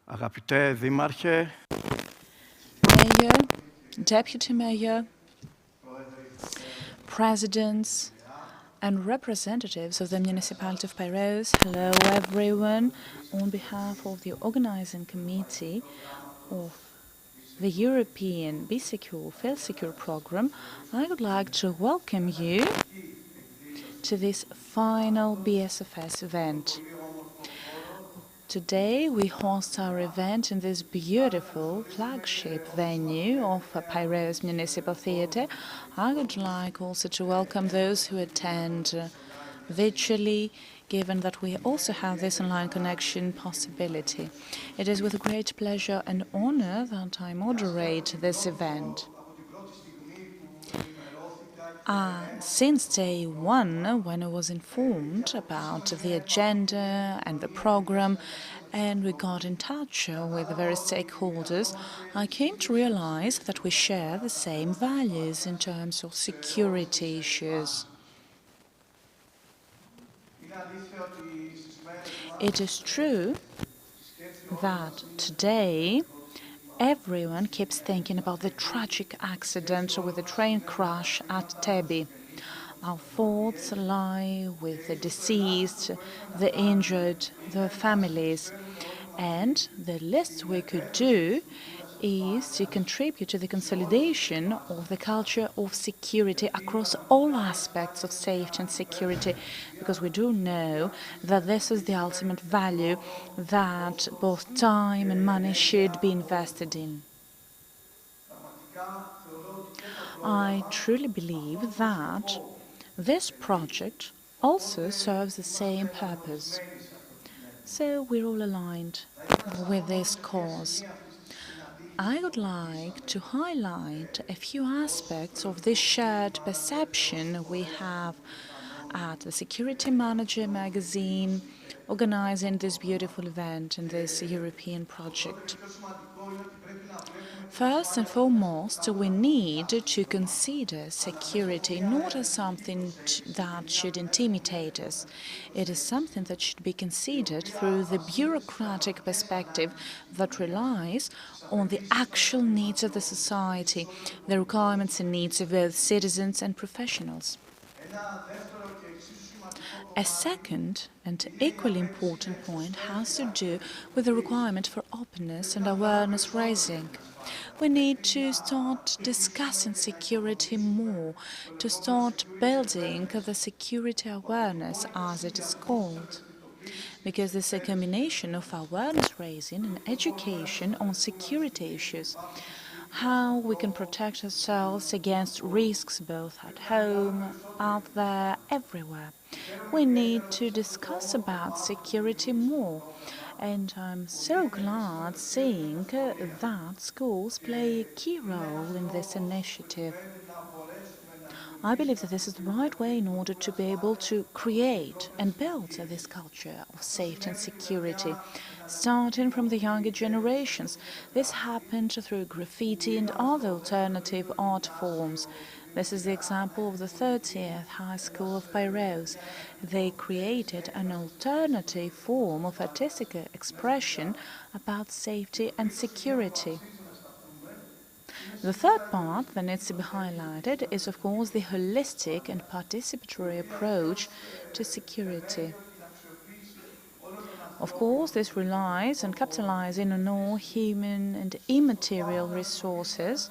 Αγαπητέ Δήμαρχε, Mayor, Deputy Mayor, Presidents and representatives of the Municipality of Piraeus, hello everyone. On behalf of the organizing committee of the European BeSecure-FeelSecure program, I would like to welcome you to this final BSFS event. Today we host our event in this beautiful flagship venue of Piraeus Municipal Theatre. I would like also to welcome those who attend virtually, given that we also have this online connection possibility. It is with great pleasure and honor that I moderate this event. Since day one, when I was informed about the agenda and the program, and we got in touch with the various stakeholders, I came to realize that we share the same values in terms of security issues. It is true that today everyone keeps thinking about the tragic accident with the train crash at Tebi. Our thoughts lie with the deceased, the injured, their families. And the least we could do is to contribute to the consolidation of the culture of security across all aspects of safety and security, because we do know that this is the ultimate value that both time and money should be invested in. I truly believe that this project also serves the same purpose. So we're all aligned with this cause. I would like to highlight a few aspects of this shared perception we have at the Security Manager magazine, organizing this beautiful event in this European project. First and foremost, we need to consider security not as something that should intimidate us. It is something that should be considered through the bureaucratic perspective that relies on the actual needs of the society, the requirements and needs of both citizens and professionals. A second and equally important point has to do with the requirement for openness and awareness raising. We need to start discussing security more, to start building the security awareness, as it is called. Because this is a combination of awareness raising and education on security issues. How we can protect ourselves against risks both at home, out there, everywhere. We need to discuss about security more. And I'm so glad seeing that schools play a key role in this initiative. I believe that this is the right way in order to be able to create and build this culture of safety and security, starting from the younger generations. This happened through graffiti and other alternative art forms. This is the example of the 30th High School of Piraeus. They created an alternative form of artistic expression about safety and security. The third part that needs to be highlighted is, of course, the holistic and participatory approach to security. Of course, this relies on capitalizing on all human and immaterial resources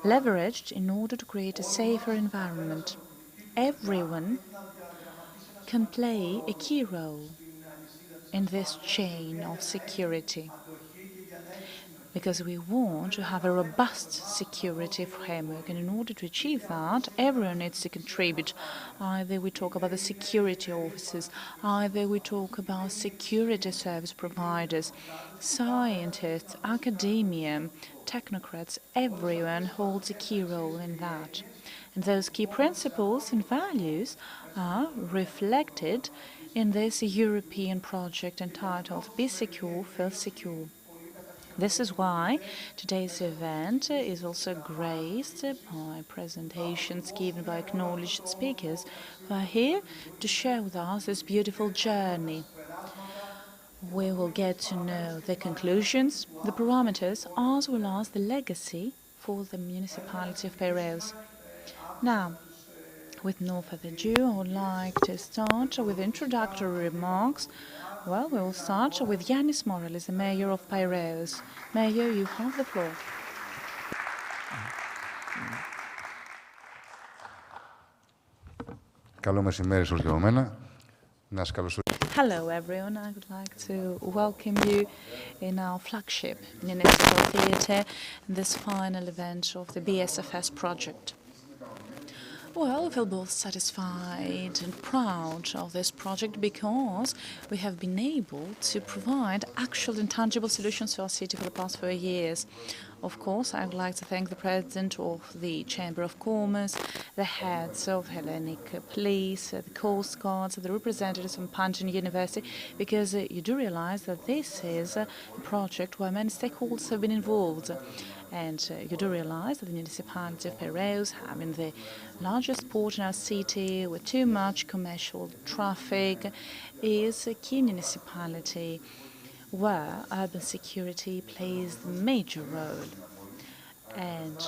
leveraged in order to create a safer environment. Everyone can play a key role in this chain of security, because we want to have a robust security framework, and in order to achieve that, everyone needs to contribute. Either we talk about the security officers, either we talk about security service providers, scientists, academia, technocrats, everyone holds a key role in that. And those key principles and values are reflected in this European project entitled BeSecure-FeelSecure. This is why today's event is also graced by presentations given by acknowledged speakers who are here to share with us this beautiful journey. We will get to know the conclusions, the parameters, as well as the legacy for the municipality of Piraeus. Now, with no further ado, I would like to start with introductory remarks. Well, we will start with Yannis Morales, the mayor of Piraeus. Mayor, you have the floor. Καλό μεσημέρι σε όλους και από μένα. Hello everyone, I would like to welcome you in our flagship municipal theatre in this final event of the BSFS project. Well, we feel both satisfied and proud of this project because we have been able to provide actual and tangible solutions to our city for the past 4 years. Of course, I would like to thank the President of the Chamber of Commerce, the heads of Hellenic Police, the Coast Guards, the representatives from Pantheon University, because you do realize that this is a project where many stakeholders have been involved. And you do realize that the municipality of Piraeus, having the largest port in our city with too much commercial traffic, is a key municipality where urban security plays a major role. And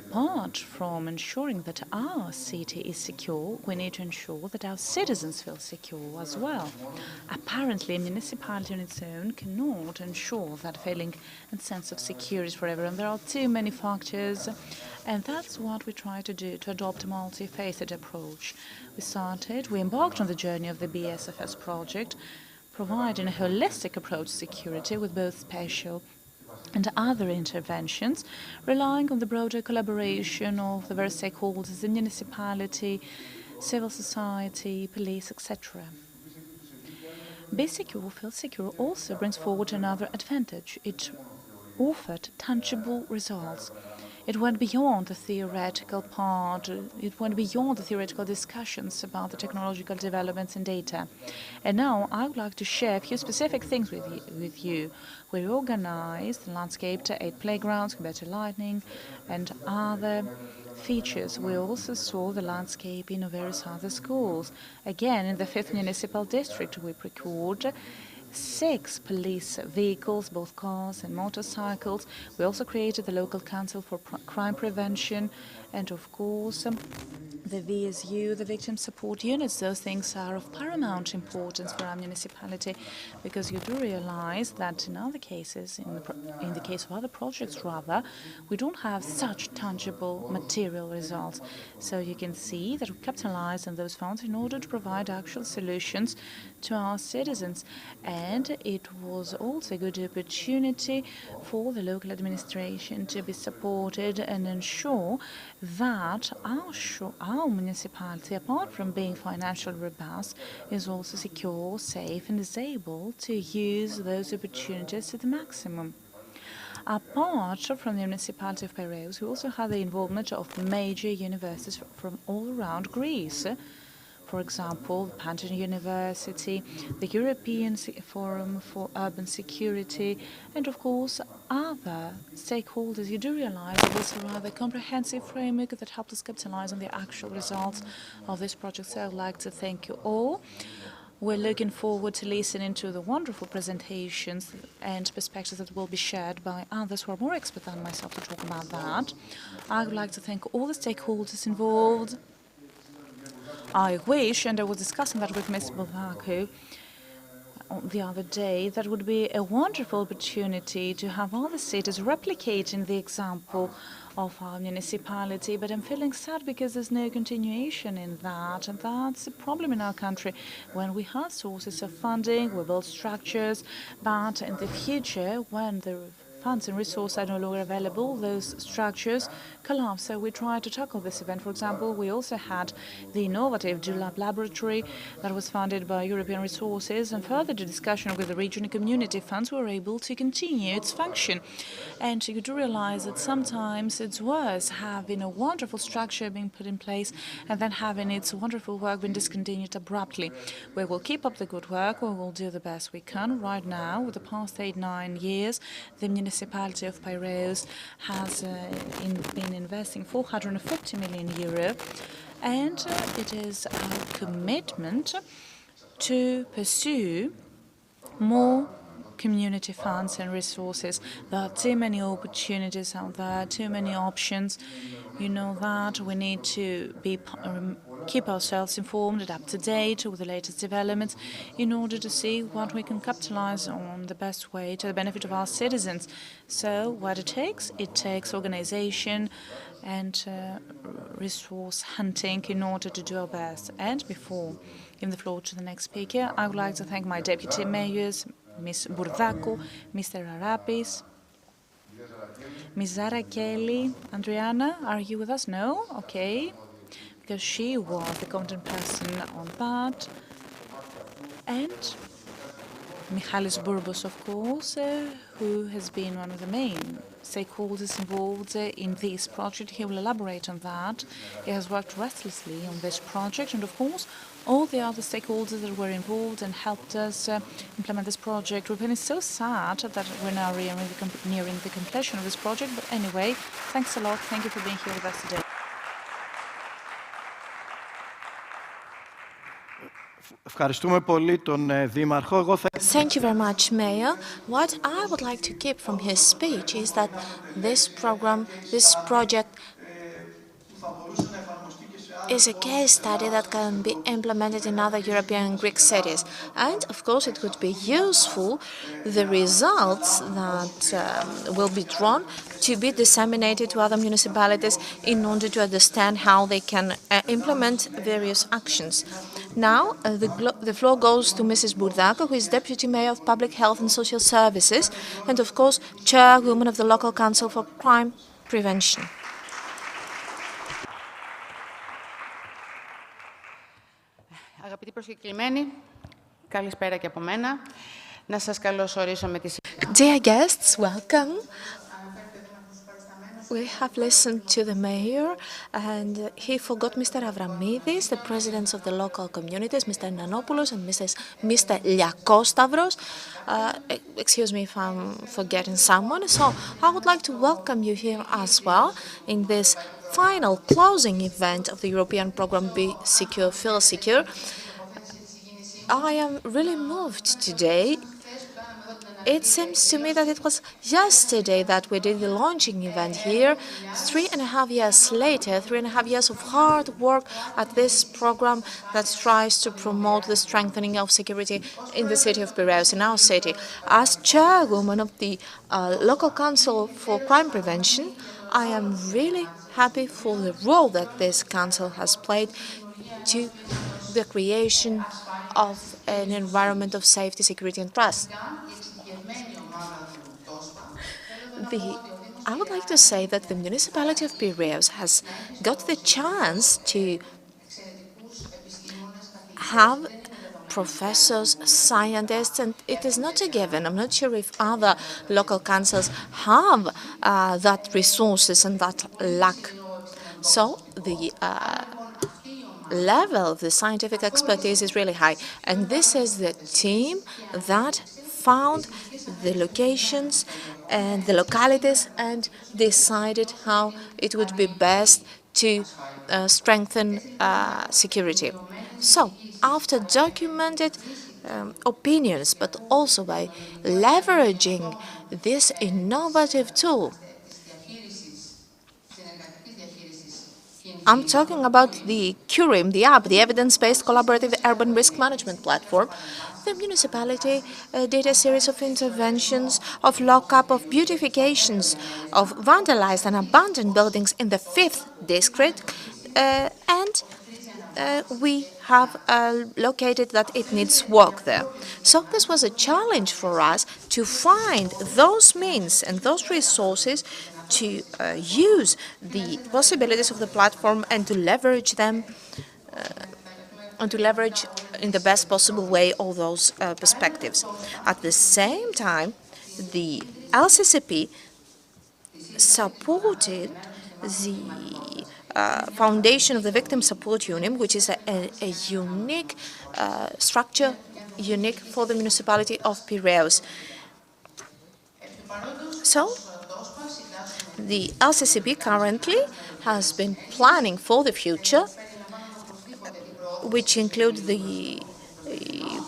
apart from ensuring that our city is secure, we need to ensure that our citizens feel secure as well. Apparently, a municipality on its own cannot ensure that feeling and sense of security forever. And there are too many factors, and that's what we try to do, to adopt a multifaceted approach. We embarked on the journey of the BSFS project, providing a holistic approach to security with both spatial and other interventions, relying on the broader collaboration of the various stakeholders, the municipality, civil society, police, etc. BeSecure-FeelSecure also brings forward another advantage. It offered tangible results. It went beyond the theoretical part, it went beyond the theoretical discussions about the technological developments in data. And now I would like to share a few specific things with you. We organized the landscape to 8 playgrounds, better lighting, and other features. We also saw the landscaping of various other schools. Again, in the 5th municipal district, we procured 6 police vehicles, both cars and motorcycles. We also created the local council for crime prevention, and of course the VSU, the victim support units. Those things are of paramount importance for our municipality, because you do realize that in other cases, in the case of other projects rather, we don't have such tangible material results. So you can see that we capitalize on those funds in order to provide actual solutions to our citizens. And it was also a good opportunity for the local administration to be supported and ensure that our municipality, apart from being financially robust, is also secure, safe, and is able to use those opportunities to the maximum. Apart from the municipality of Piraeus, we also had the involvement of major universities from all around Greece. For example, Pantheon University, the European Forum for Urban Security, and of course other stakeholders. You do realize that this is a rather comprehensive framework that helped us capitalize on the actual results of this project. So I'd like to thank you all. We're looking forward to listening to the wonderful presentations and perspectives that will be shared by others who are more expert than myself to talk about that. I would like to thank all the stakeholders involved. I wish, and I was discussing that with Mr. Bovaku the other day, that would be a wonderful opportunity to have other cities replicating the example of our municipality. But I'm feeling sad because there's no continuation in that, and that's a problem in our country. When we have sources of funding, we build structures, but in the future, when the funds and resources are no longer available, those structures collapse. So we try to tackle this event. For example, we also had the innovative DULAB laboratory that was funded by European resources, and further to discussion with the regional community funds, we were able to continue its function. And you do realize that sometimes it's worse having a wonderful structure being put in place and then having its wonderful work being discontinued abruptly. We will keep up the good work. We will do the best we can. Right now, with the past 8-9 years, the municipality of Piraeus has been investing 450 million euro, and it is our commitment to pursue more community funds and resources. There are too many opportunities out there, too many options. You know that we need to keep ourselves informed and up to date with the latest developments in order to see what we can capitalize on the best way to the benefit of our citizens. So what it takes organization and resource hunting in order to do our best. And before giving the floor to the next speaker, I would like to thank my deputy mayors, Ms. Bourdakou, Mr. Arapis, Ms. Zara Kelly. Andriana, are you with us? No? Okay. Because she was the content person on that. And Michalis Bourbos, of course, who has been one of the main stakeholders involved in this project. He will elaborate on that. He has worked restlessly on this project, and of course, all the other stakeholders that were involved and helped us implement this project. We've been so sad that we're now nearing the completion of this project, but anyway, thanks a lot. Thank you for being here with us today. Thank you very much, Mayor. What I would like to keep from his speech is that this program, this project, is a case study that can be implemented in other European and Greek cities. And, of course, it would be useful, the results that will be drawn, to be disseminated to other municipalities in order to understand how they can implement various actions. Now, the floor goes to Mrs. Bourdakou, who is Deputy Mayor of Public Health and Social Services, and, of course, Chairwoman of the Local Council for Crime Prevention. Αγαπητοί προσκεκλημένοι, καλησπέρα και από μένα. Να σας καλωσορίσω με τη Dear guests, welcome. We have listened to the mayor, and he forgot Mr. Avramidis, the presidents of the local communities, Mr. Nanopoulos and Mr. Liakostavros. Excuse me if I'm forgetting someone. So I would like to welcome you here as well in this final closing event of the European program BeSecure-FeelSecure. I am really moved today. It seems to me that it was yesterday that we did the launching event here. 3.5 years later, 3.5 years of hard work at this program that tries to promote the strengthening of security in the city of Piraeus, in our city. As chairwoman of the local council for crime prevention, I am really happy for the role that this council has played to the creation of an environment of safety, security and trust. I would like to say that the municipality of Piraeus has got the chance to have professors, scientists, and it is not a given. I'm not sure if other local councils have that resources and that luck. So the level of the scientific expertise is really high, and this is the team that found the locations and the localities and decided how it would be best to strengthen security. So, after documented opinions, but also by leveraging this innovative tool, I'm talking about the CURIM, the app, the Evidence-Based Collaborative Urban Risk Management Platform. The municipality did a series of interventions, of lock-up, of beautifications, of vandalized and abandoned buildings in the 5th district, and we have located that it needs work there. So this was a challenge for us to find those means and those resources to use the possibilities of the platform and to leverage them and to leverage in the best possible way all those perspectives. At the same time, the LCCP supported the foundation of the Victim Support Unit, which is a unique structure, unique for the municipality of Piraeus. So, the LCCP currently has been planning for the future, which include the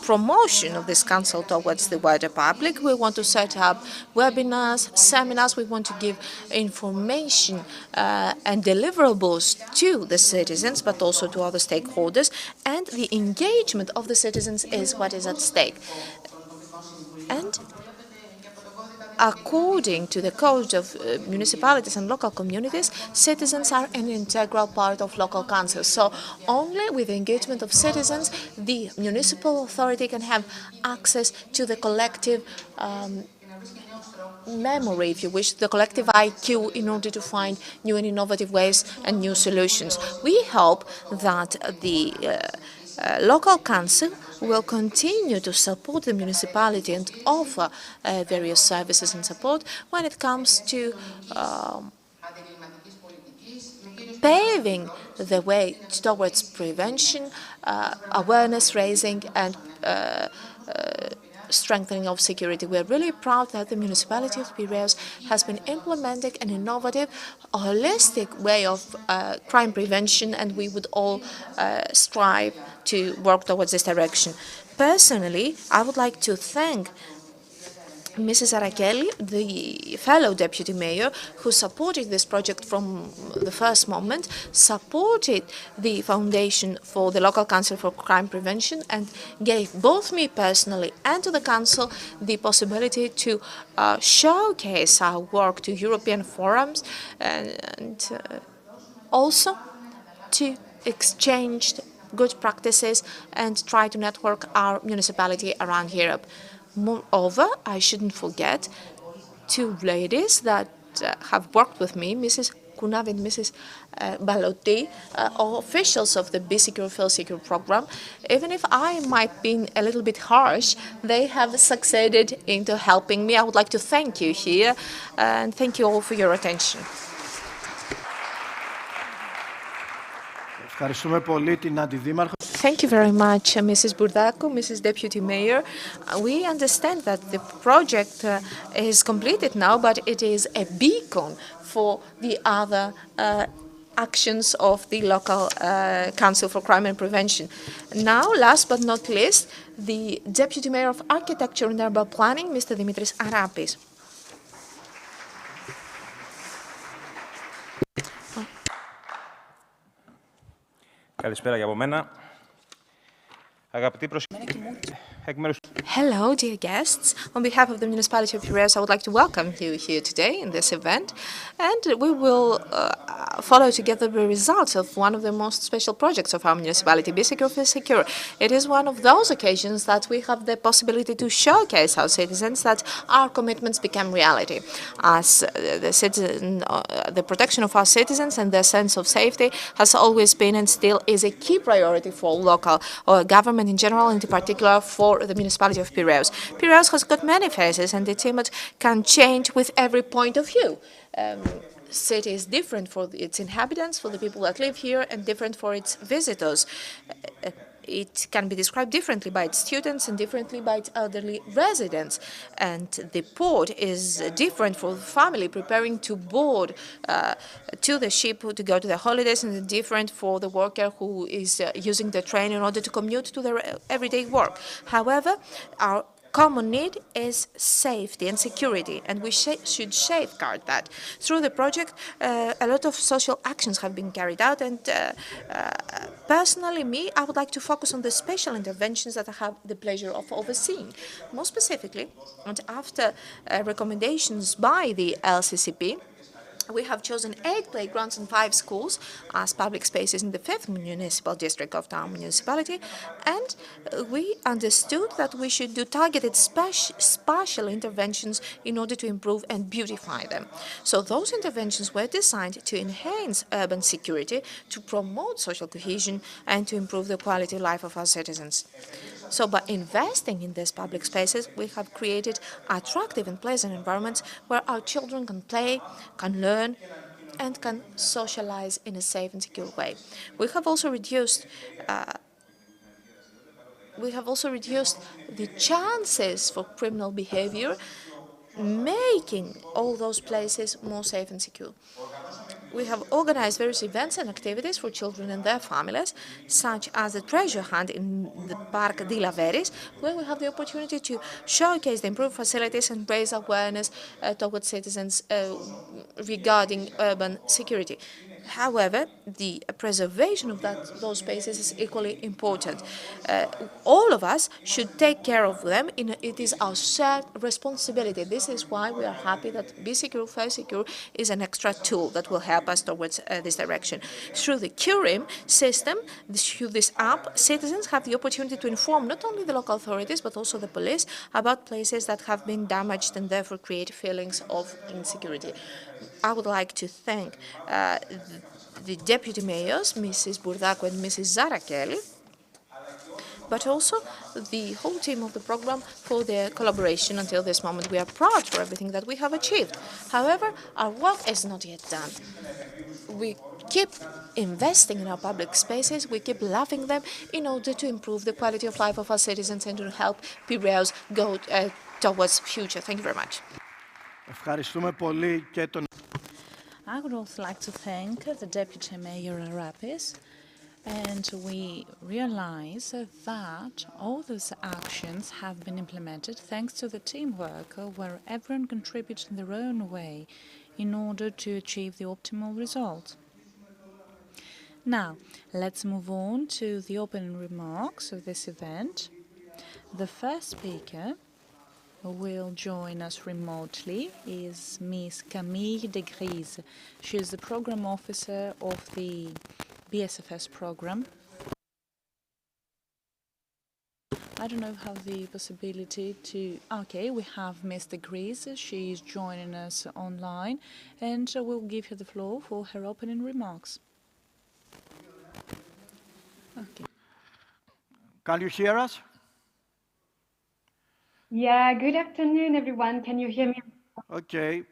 promotion of this council towards the wider public. We want to set up webinars, seminars. We want to give information and deliverables to the citizens, but also to other stakeholders. And the engagement of the citizens is what is at stake. And according to the Code of Municipalities and Local Communities, citizens are an integral part of local councils. So only with the engagement of citizens, the municipal authority can have access to the collective memory, if you wish, the collective IQ in order to find new and innovative ways and new solutions. We hope that the local council will continue to support the municipality and offer various services and support when it comes to paving the way towards prevention, awareness raising, and strengthening of security. We are really proud that the municipality of Piraeus has been implementing an innovative, holistic way of crime prevention, and we would all strive to work towards this direction. Personally, I would like to thank Mrs. Arakeli, the fellow deputy mayor, who supported this project from the first moment, supported the Foundation for the Local Council for Crime Prevention, and gave both me personally and to the council the possibility to showcase our work to European forums and also to exchange good practices and try to network our municipality around Europe. Moreover, I shouldn't forget two ladies that have worked with me, Mrs. Kunav and Mrs. Balotti, officials of the BeSecure-FeelSecure program. Even if I might be a little bit harsh, they have succeeded into helping me. I would like to thank you here and thank you all for your attention. Thank you very much, Mrs. Bourdakou, Mrs. Deputy Mayor. We understand that the project is completed now, but it is a beacon for the other actions of the local Council for Crime and Prevention. Now, last but not least, the Deputy Mayor of Architecture and Urban Planning, Mr. Dimitris Arapis. Καλησπέρα και από μένα. Αγαπητοί Hello, dear guests. On behalf of the municipality of Piraeus, I would like to welcome you here today in this event, and we will follow together the results of one of the most special projects of our municipality, BeSecure-FeelSecure. It is one of those occasions that we have the possibility to showcase our citizens that our commitments become reality. As the protection of our citizens and their sense of safety has always been and still is a key priority for local government in general, and in particular for the municipality of Piraeus. Piraeus has got many faces, and its image can change with every point of view. City is different for its inhabitants, for the people that live here, and different for its visitors. It can be described differently by its students and differently by its elderly residents. And the port is different for the family preparing to board to the ship to go to the holidays, and different for the worker who is using the train in order to commute to their everyday work. However, our common need is safety and security, and we should safeguard that. Through the project, a lot of social actions have been carried out, and personally, I would like to focus on the special interventions that I have the pleasure of overseeing. More specifically, and after recommendations by the LCCP, we have chosen 8 playgrounds and 5 schools as public spaces in the 5th municipal district of our municipality, and we understood that we should do targeted spatial interventions in order to improve and beautify them. So those interventions were designed to enhance urban security, to promote social cohesion, and to improve the quality of life of our citizens. So by investing in these public spaces, we have created attractive and pleasant environments where our children can play, can learn, and can socialize in a safe and secure way. We have also reduced the chances for criminal behavior, making all those places more safe and secure. we have organized various events and activities for children and their families, such as the treasure hunt in the Park di Laveris, where we have the opportunity to showcase the improved facilities and raise awareness towards citizens regarding urban security. However, the preservation of those spaces is equally important. All of us should take care of them. It is our shared responsibility. This is why we are happy that BeSecure-FeelSecure is an extra tool that will help us towards this direction. Through the QRIM system, through this app, citizens have the opportunity to inform not only the local authorities but also the police about places that have been damaged and therefore create feelings of insecurity. I would like to thank the deputy mayors, Mrs. Bourdako and Mrs. Zarakeli, but also the whole team of the program for their collaboration until this moment. We are proud for everything that we have achieved. However, our work is not yet done. We keep investing in our public spaces, we keep loving them in order to improve the quality of life of our citizens and to help Piraeus go towards future. Thank you very much. I would also like to thank the Deputy Mayor Arapis, and we realize that all those actions have been implemented thanks to the teamwork where everyone contributes in their own way in order to achieve the optimal result. Now, let's move on to the opening remarks of this event. The first speaker who will join us remotely is Ms. Camille de Grise. She is the program officer of the BSFS program. I don't know how the possibility to... Okay, we have Ms. de Grise. She is joining us online, and we'll give her the floor for her opening remarks. Okay. Can you hear us? Yeah, good afternoon, everyone. Can you hear me? Okay.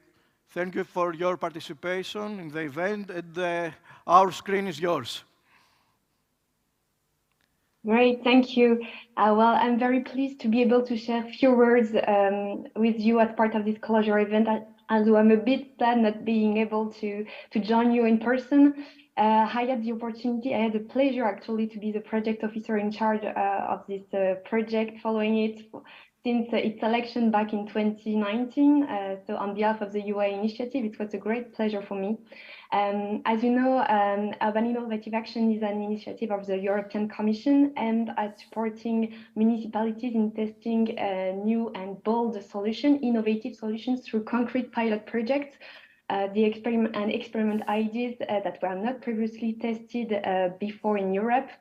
Thank you for your participation in the event, and our screen is yours. Great, thank you. Well, I'm very pleased to be able to share a few words with you as part of this closure event, although I'm a bit sad not being able to join you in person. I had the opportunity, I had the pleasure actually to be the project officer in charge of this project, following it since its selection back in 2019. So on behalf of the UA initiative, it was a great pleasure for me. As you know, Urban Innovative Action is an initiative of the European Commission and at supporting municipalities in testing new and bold solutions, innovative solutions through concrete pilot projects. The experiment ideas that were not previously tested before in Europe.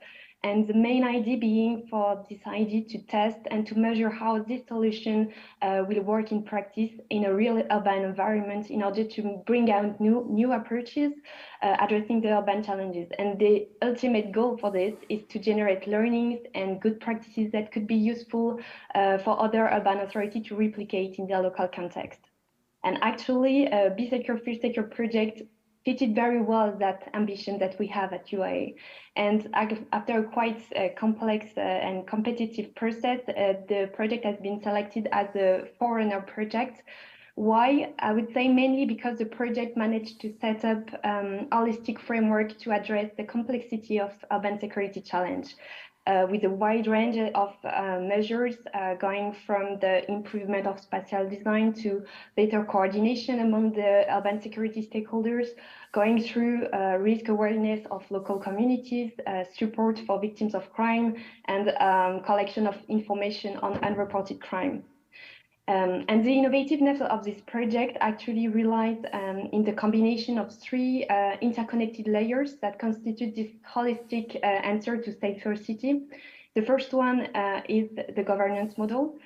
And the main idea being for this idea to test and to measure how this solution will work in practice in a real urban environment in order to bring out new approaches addressing the urban challenges. And the ultimate goal for this is to generate learnings and good practices that could be useful for other urban authorities to replicate in their local context. And actually, BeSecure-FeelSecure project fitted very well that ambition that we have at UAE. And after a quite complex and competitive process, the project has been selected as a forerunner project. Why? I would say mainly because the project managed to set up a holistic framework to address the complexity of urban security challenge. With a wide range of measures going from the improvement of spatial design to better coordination among the urban security stakeholders, going through risk awareness of local communities, support for victims of crime, and collection of information on unreported crime. And the innovativeness of this project actually relies in the combination of three interconnected layers that constitute this holistic answer to safer city. The first one is the governance model,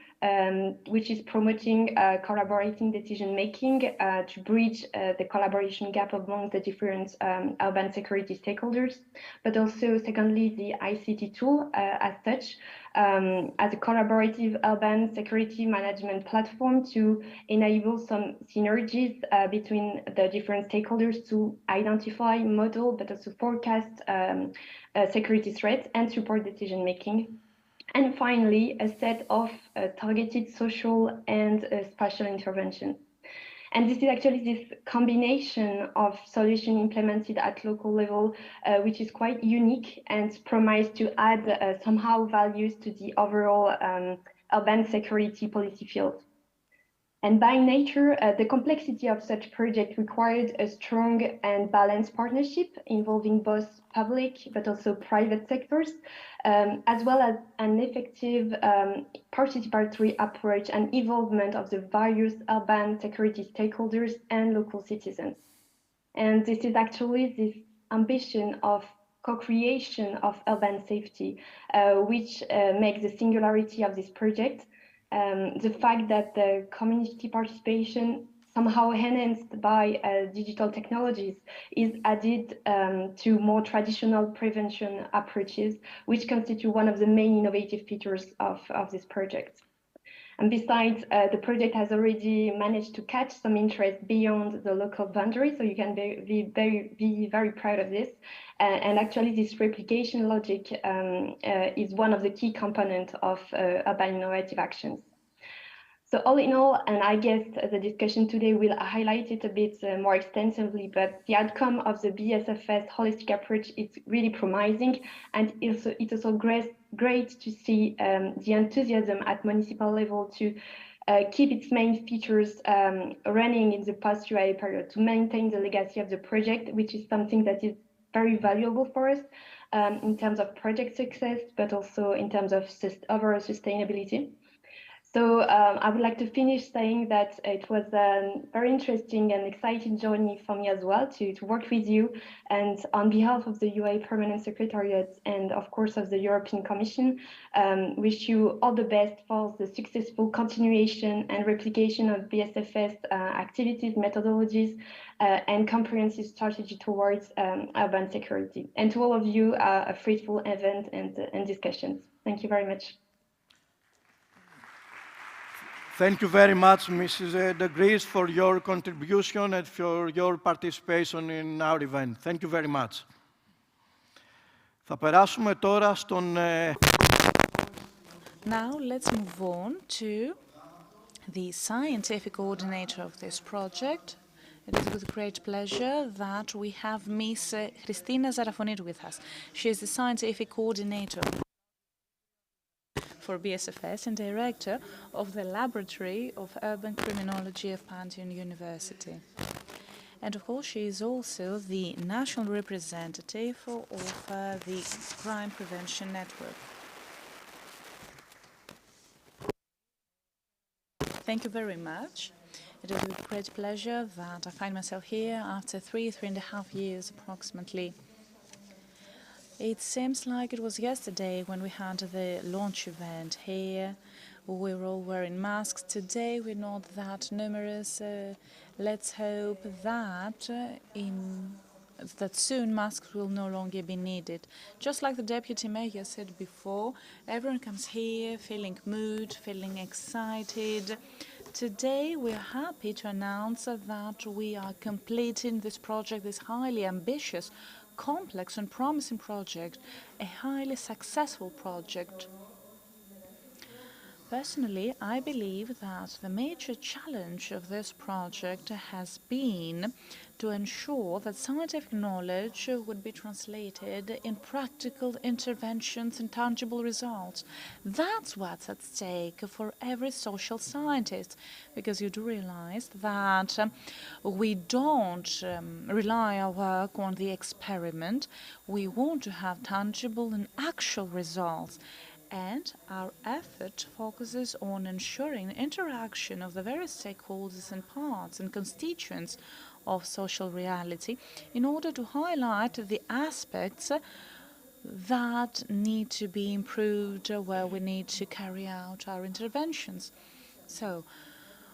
which is promoting collaborating decision-making to bridge the collaboration gap among the different urban security stakeholders, but also, secondly, the ICT tool as such, as a collaborative urban security management platform to enable some synergies between the different stakeholders to identify, model, but also forecast security threats and support decision-making. And finally, a set of targeted social and spatial interventions. And this is actually this combination of solution implemented at local level, which is quite unique and promised to add somehow values to the overall urban security policy field. And by nature, the complexity of such project required a strong and balanced partnership involving both public but also private sectors, as well as an effective participatory approach and involvement of the various urban security stakeholders and local citizens. And this is actually this ambition of co-creation of urban safety, which makes the singularity of this project. The fact that the community participation somehow enhanced by digital technologies is added to more traditional prevention approaches, which constitute one of the main innovative features of this project. And besides, the project has already managed to catch some interest beyond the local boundary, so you can be very proud of this. And actually, this replication logic is one of the key components of urban innovative actions. So all in all, and I guess the discussion today will highlight it a bit more extensively, but the outcome of the BSFS holistic approach is really promising, and it's also great to see the enthusiasm at municipal level to keep its main features running in the post-UIA period, to maintain the legacy of the project, which is something that is very valuable for us in terms of project success, but also in terms of overall sustainability. So I would like to finish saying that it was a very interesting and exciting journey for me as well to work with you. And on behalf of the UA Permanent Secretariat and of course of the European Commission, wish you all the best for the successful continuation and replication of BSFS activities, methodologies, and comprehensive strategy towards urban security. And to all of you, a fruitful event and discussions. Thank you very much. Thank you very much, Mrs. De Gries, for your contribution and for your participation in our event. Thank you very much. Θα περάσουμε τώρα στον... Now let's move on to the scientific coordinator of this project. It is with great pleasure that we have Miss Christina Zarafonidou with us. She is the scientific coordinator for BSFS and director of the Laboratory of Urban Criminology of Pantheon University. And of course, she is also the national representative of the Crime Prevention Network. Thank you very much. It is with great pleasure that I find myself here after 3.5 years approximately. It seems like it was yesterday when we had the launch event here. We were all wearing masks. Today we're not that numerous. Let's hope that that soon masks will no longer be needed. Just like the Deputy Mayor said before, everyone comes here feeling mood, feeling excited. Today we're happy to announce that we are completing this project, this highly ambitious, complex and promising project, a highly successful project. Personally, I believe that the major challenge of this project has been to ensure that scientific knowledge would be translated in practical interventions and tangible results. That's what's at stake for every social scientist, because you do realize that we don't rely our work on the experiment. We want to have tangible and actual results. And our effort focuses on ensuring interaction of the various stakeholders and parts and constituents of social reality in order to highlight the aspects that need to be improved, where we need to carry out our interventions. So,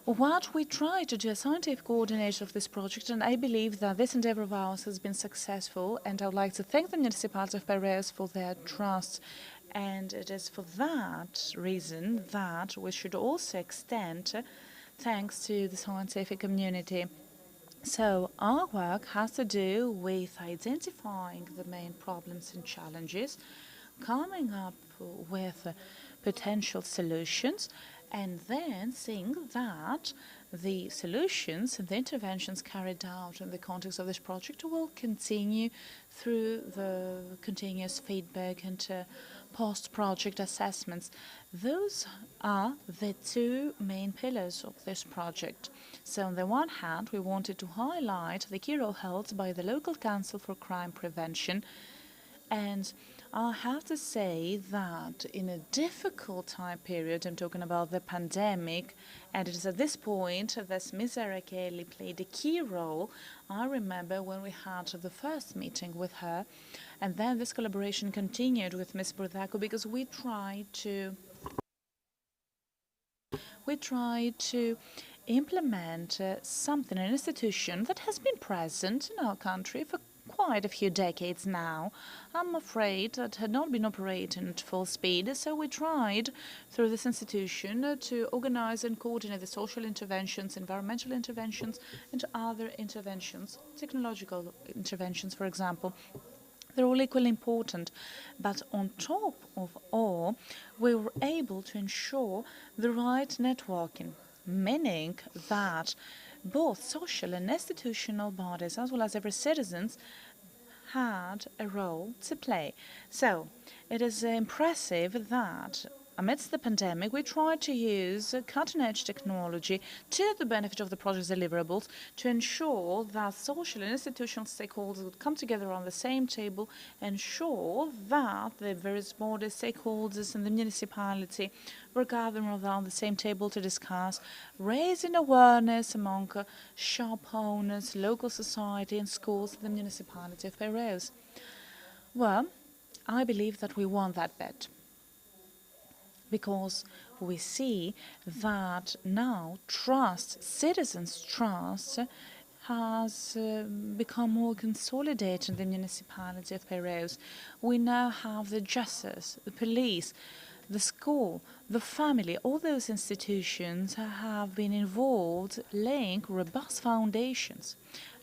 what we try to do as scientific coordinator of this project, and I believe that this endeavor of ours has been successful, and I would like to thank the municipality of Piraeus for their trust. And it is for that reason that we should also extend thanks to the scientific community. So our work has to do with identifying the main problems and challenges, coming up with potential solutions, and then seeing that the solutions and the interventions carried out in the context of this project will continue through the continuous feedback and post-project assessments. Those are the two main pillars of this project. So on the one hand, we wanted to highlight the key role held by the local council for crime prevention. And I have to say that in a difficult time period, I'm talking about the pandemic, and it is at this point that Ms. Arakeli played a key role. I remember when we had the first meeting with her, and then this collaboration continued with Ms. Burdakou because we tried to implement something, an institution that has been present in our country for quite a few decades now. I'm afraid that had not been operating at full speed, so we tried through this institution to organize and coordinate the social interventions, environmental interventions, and other interventions, technological interventions, for example. They're all equally important, but on top of all, we were able to ensure the right networking, meaning that both social and institutional bodies, as well as every citizen, had a role to play. So it is impressive that amidst the pandemic, we tried to use cutting-edge technology to the benefit of the project's deliverables to ensure that social and institutional stakeholders would come together on the same table, ensure that the various bodies, stakeholders in the municipality were gathering around the same table to discuss, raising awareness among shop owners, local society and schools in the municipality of Piraeus. Well, I believe that we won that bet, because we see that now trust, citizens' trust, has become more consolidated in the municipality of Piraeus. We now have the justice, the police, the school, the family, all those institutions have been involved laying robust foundations.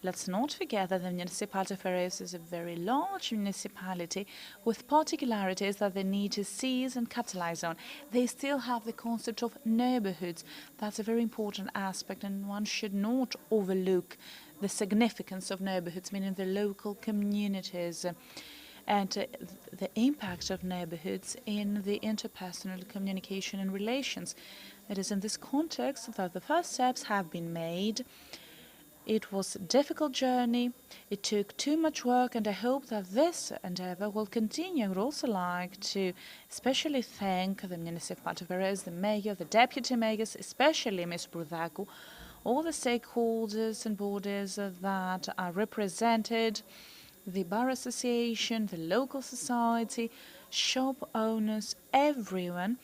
Let's not forget that the municipality of Piraeus is a very large municipality with particularities that they need to seize and capitalize on. They still have the concept of neighborhoods. That's a very important aspect, and one should not overlook the significance of neighborhoods, meaning the local communities, and the impact of neighborhoods in the interpersonal communication and relations. It is in this context that the first steps have been made. It was a difficult journey, it took too much work, and I hope that this endeavor will continue. I would also like to especially thank the municipality of Piraeus, the mayor, the deputy mayors, especially Ms. Burdakou, all the stakeholders and bodies that are represented, the bar association, the local society, shop owners, everyone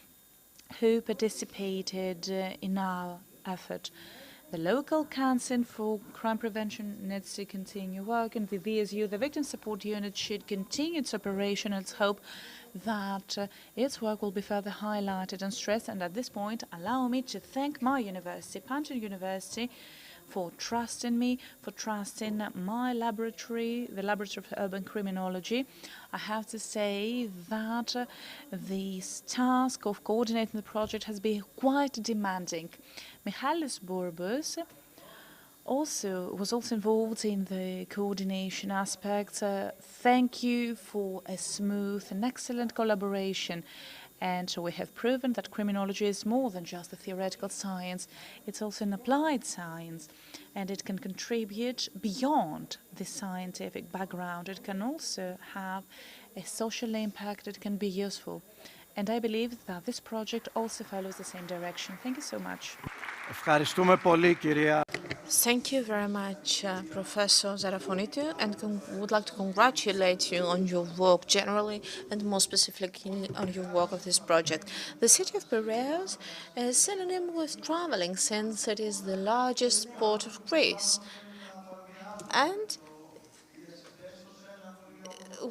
who participated in our effort. The local council for crime prevention needs to continue work, and the VSU, the Victim Support Unit, should continue its operation. Let's hope that its work will be further highlighted and stressed. And at this point, allow me to thank my university, Pantheon University, for trusting me, for trusting my laboratory, the Laboratory of Urban Criminology. I have to say that this task of coordinating the project has been quite demanding. Michalis Bourbous was also involved in the coordination aspects. Thank you for a smooth and excellent collaboration. And we have proven that criminology is more than just a theoretical science. It's also an applied science, and it can contribute beyond the scientific background. It can also have a social impact. It can be useful. And I believe that this project also follows the same direction. Thank you so much. Ευχαριστούμε πολύ, κυρία. Thank you very much, Professor Zarafonitou, and would like to congratulate you on your work generally and more specifically on your work of this project. The city of Piraeus is synonym with traveling since it is the largest port of Greece. And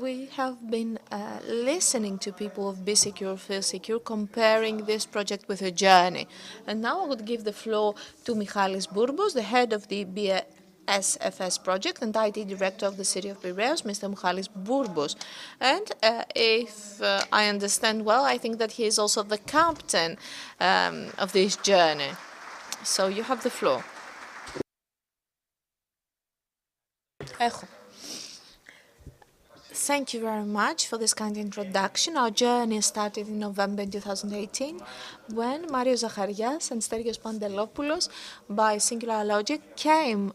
we have been listening to people of BeSecure-FeelSecure comparing this project with a journey. And now I would give the floor to Michalis Bourbous, the head of the BSFS project and IT director of the City of Piraeus, Mr. Michalis Bourbos. And if I understand well, I think that he is also the captain of this journey. So you have the floor. Thank you very much for this kind introduction. Our journey started in November 2018 when Marios Zacharias and Sterios Pantelopoulos, by singular logic, came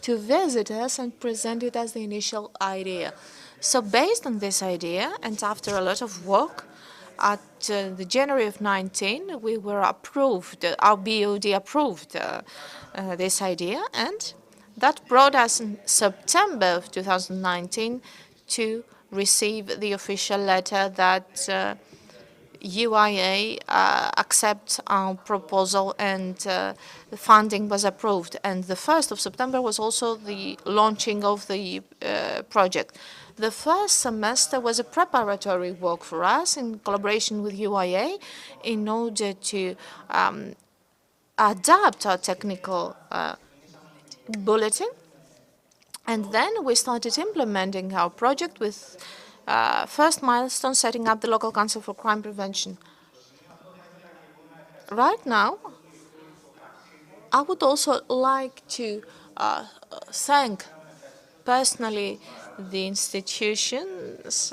to visit us and presented us the initial idea. So based on this idea, and after a lot of work, at the January of 19, we were approved, our BOD approved this idea, and that brought us in September of 2019 to receive the official letter that UIA accepts our proposal and the funding was approved. And the 1st of September was also the launching of the project. The first semester was a preparatory work for us in collaboration with UIA in order to adapt our technical bulletin. And then we started implementing our project with first milestone setting up the local council for crime prevention. Right now, I would also like to thank personally the institutions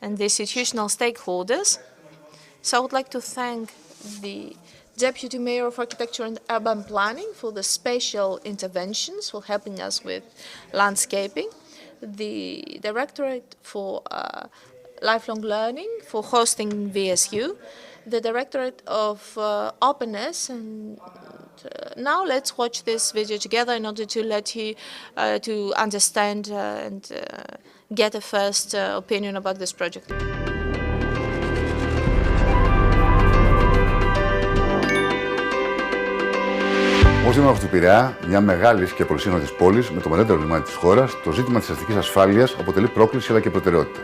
and the institutional stakeholders. So I would like to thank the Deputy Mayor of Architecture and Urban Planning for the special interventions, for helping us with landscaping, the Directorate for Lifelong Learning for hosting VSU, the Directorate of Openness, and now let's watch this video together in order to let you to understand and get a first opinion about this project. Ως δήμαρχος του Πειραιά, μια μεγάλη και πολυσύγχρονη πόλη με το μεγαλύτερο λιμάνι της χώρας, το ζήτημα της αστικής ασφάλειας αποτελεί πρόκληση αλλά και προτεραιότητα.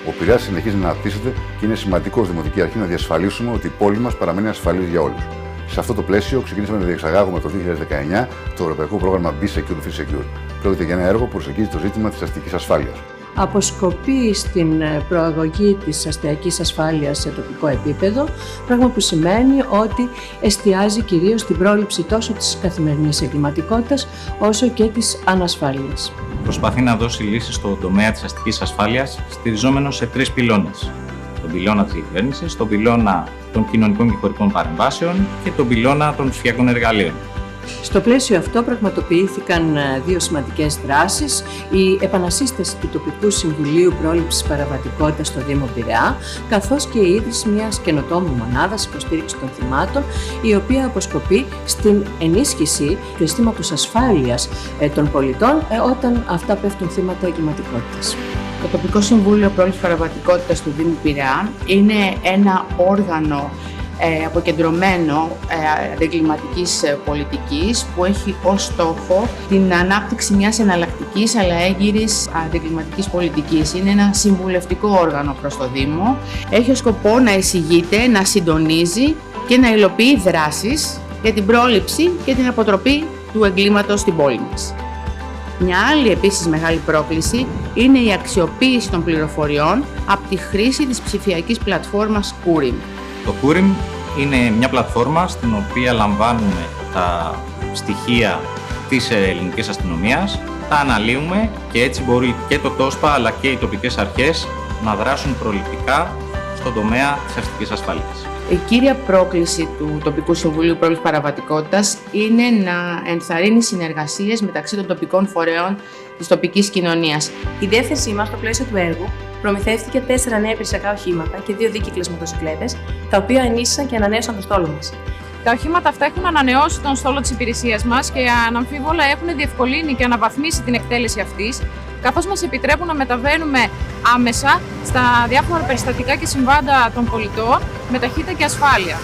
Ο Πειραιάς συνεχίζει να αναπτύσσεται και είναι σημαντικό ως δημοτική αρχή να διασφαλίσουμε ότι η πόλη μας παραμένει ασφαλής για όλους. Σε αυτό το πλαίσιο, ξεκινήσαμε να διεξαγάγουμε το 2019 το ευρωπαϊκό πρόγραμμα BeSecure-FeelSecure. Πρόκειται για ένα έργο που προσεγγίζει το ζήτημα της αστικής ασφάλειας. Αποσκοπεί στην προαγωγή της αστιακής ασφάλειας σε τοπικό επίπεδο, πράγμα που σημαίνει ότι εστιάζει κυρίως στην πρόληψη τόσο της καθημερινής εγκληματικότητας όσο και της ανασφάλειας. Προσπαθεί να δώσει λύσεις στον τομέα της αστικής ασφάλειας στηριζόμενο σε 3 πυλώνες. Τον πυλώνα της διακυβέρνησης, τον πυλώνα των κοινωνικών και χωρικών παρεμβάσεων και τον πυλώνα των ψηφιακών εργαλείων. Στο πλαίσιο αυτό πραγματοποιήθηκαν 2 σημαντικές δράσεις. Η επανασύσταση του τοπικού Συμβουλίου Πρόληψης Παραβατικότητας στο Δήμο Πειραιά, καθώς και η ίδρυση μιας καινοτόμου μονάδας υποστήριξης των θυμάτων, η οποία αποσκοπεί στην ενίσχυση του αισθήματος ασφάλειας των πολιτών όταν αυτά πέφτουν θύματα εγκληματικότητας. Το τοπικό Συμβούλιο Πρόληψης Παραβατικότητας του Δήμου Πειραιά είναι ένα όργανο αποκεντρωμένο αντιεγκληματικής πολιτικής που έχει ως στόχο την ανάπτυξη μιας εναλλακτικής αλλά έγκυρης αντιεγκληματικής πολιτικής. Είναι ένα συμβουλευτικό όργανο προς το Δήμο. Έχει ως σκοπό να εισηγείται, να συντονίζει και να υλοποιεί δράσεις για την πρόληψη και την αποτροπή του εγκλήματος στην πόλη μας. Μια άλλη επίσης μεγάλη πρόκληση είναι η αξιοποίηση των πληροφοριών από τη χρήση της ψηφιακής πλατφόρμας Kurim. Το Kurim είναι μια πλατφόρμα στην οποία λαμβάνουμε τα στοιχεία της ελληνικής αστυνομίας, τα αναλύουμε και έτσι μπορεί και το ΤΟΣΠΑ αλλά και οι τοπικές αρχές να δράσουν προληπτικά στον τομέα της αστικής ασφάλειας. Η κύρια πρόκληση του Τοπικού Συμβουλίου Πρόληψης Παραβατικότητας είναι να ενθαρρύνει συνεργασίες μεταξύ των τοπικών φορέων της τοπικής κοινωνίας. Η διεύθυνσή μας, στο πλαίσιο του έργου, προμηθεύτηκε 4 νέα υπηρεσιακά οχήματα και 2 δίκυκλες μοτοσυκλέτες, τα οποία ενίσχυσαν και ανανέωσαν το στόλο μας. Τα οχήματα αυτά έχουν ανανεώσει τον στόλο της υπηρεσίας μας και αναμφίβολα έχουν διευκολύνει και αναβαθμίσει την εκτέλεση αυτής, καθώς μας επιτρέπουν να μεταβαίνουμε άμεσα στα διάφορα περιστατικά και συμβάντα των πολιτών με ταχύτητα και ασφάλεια.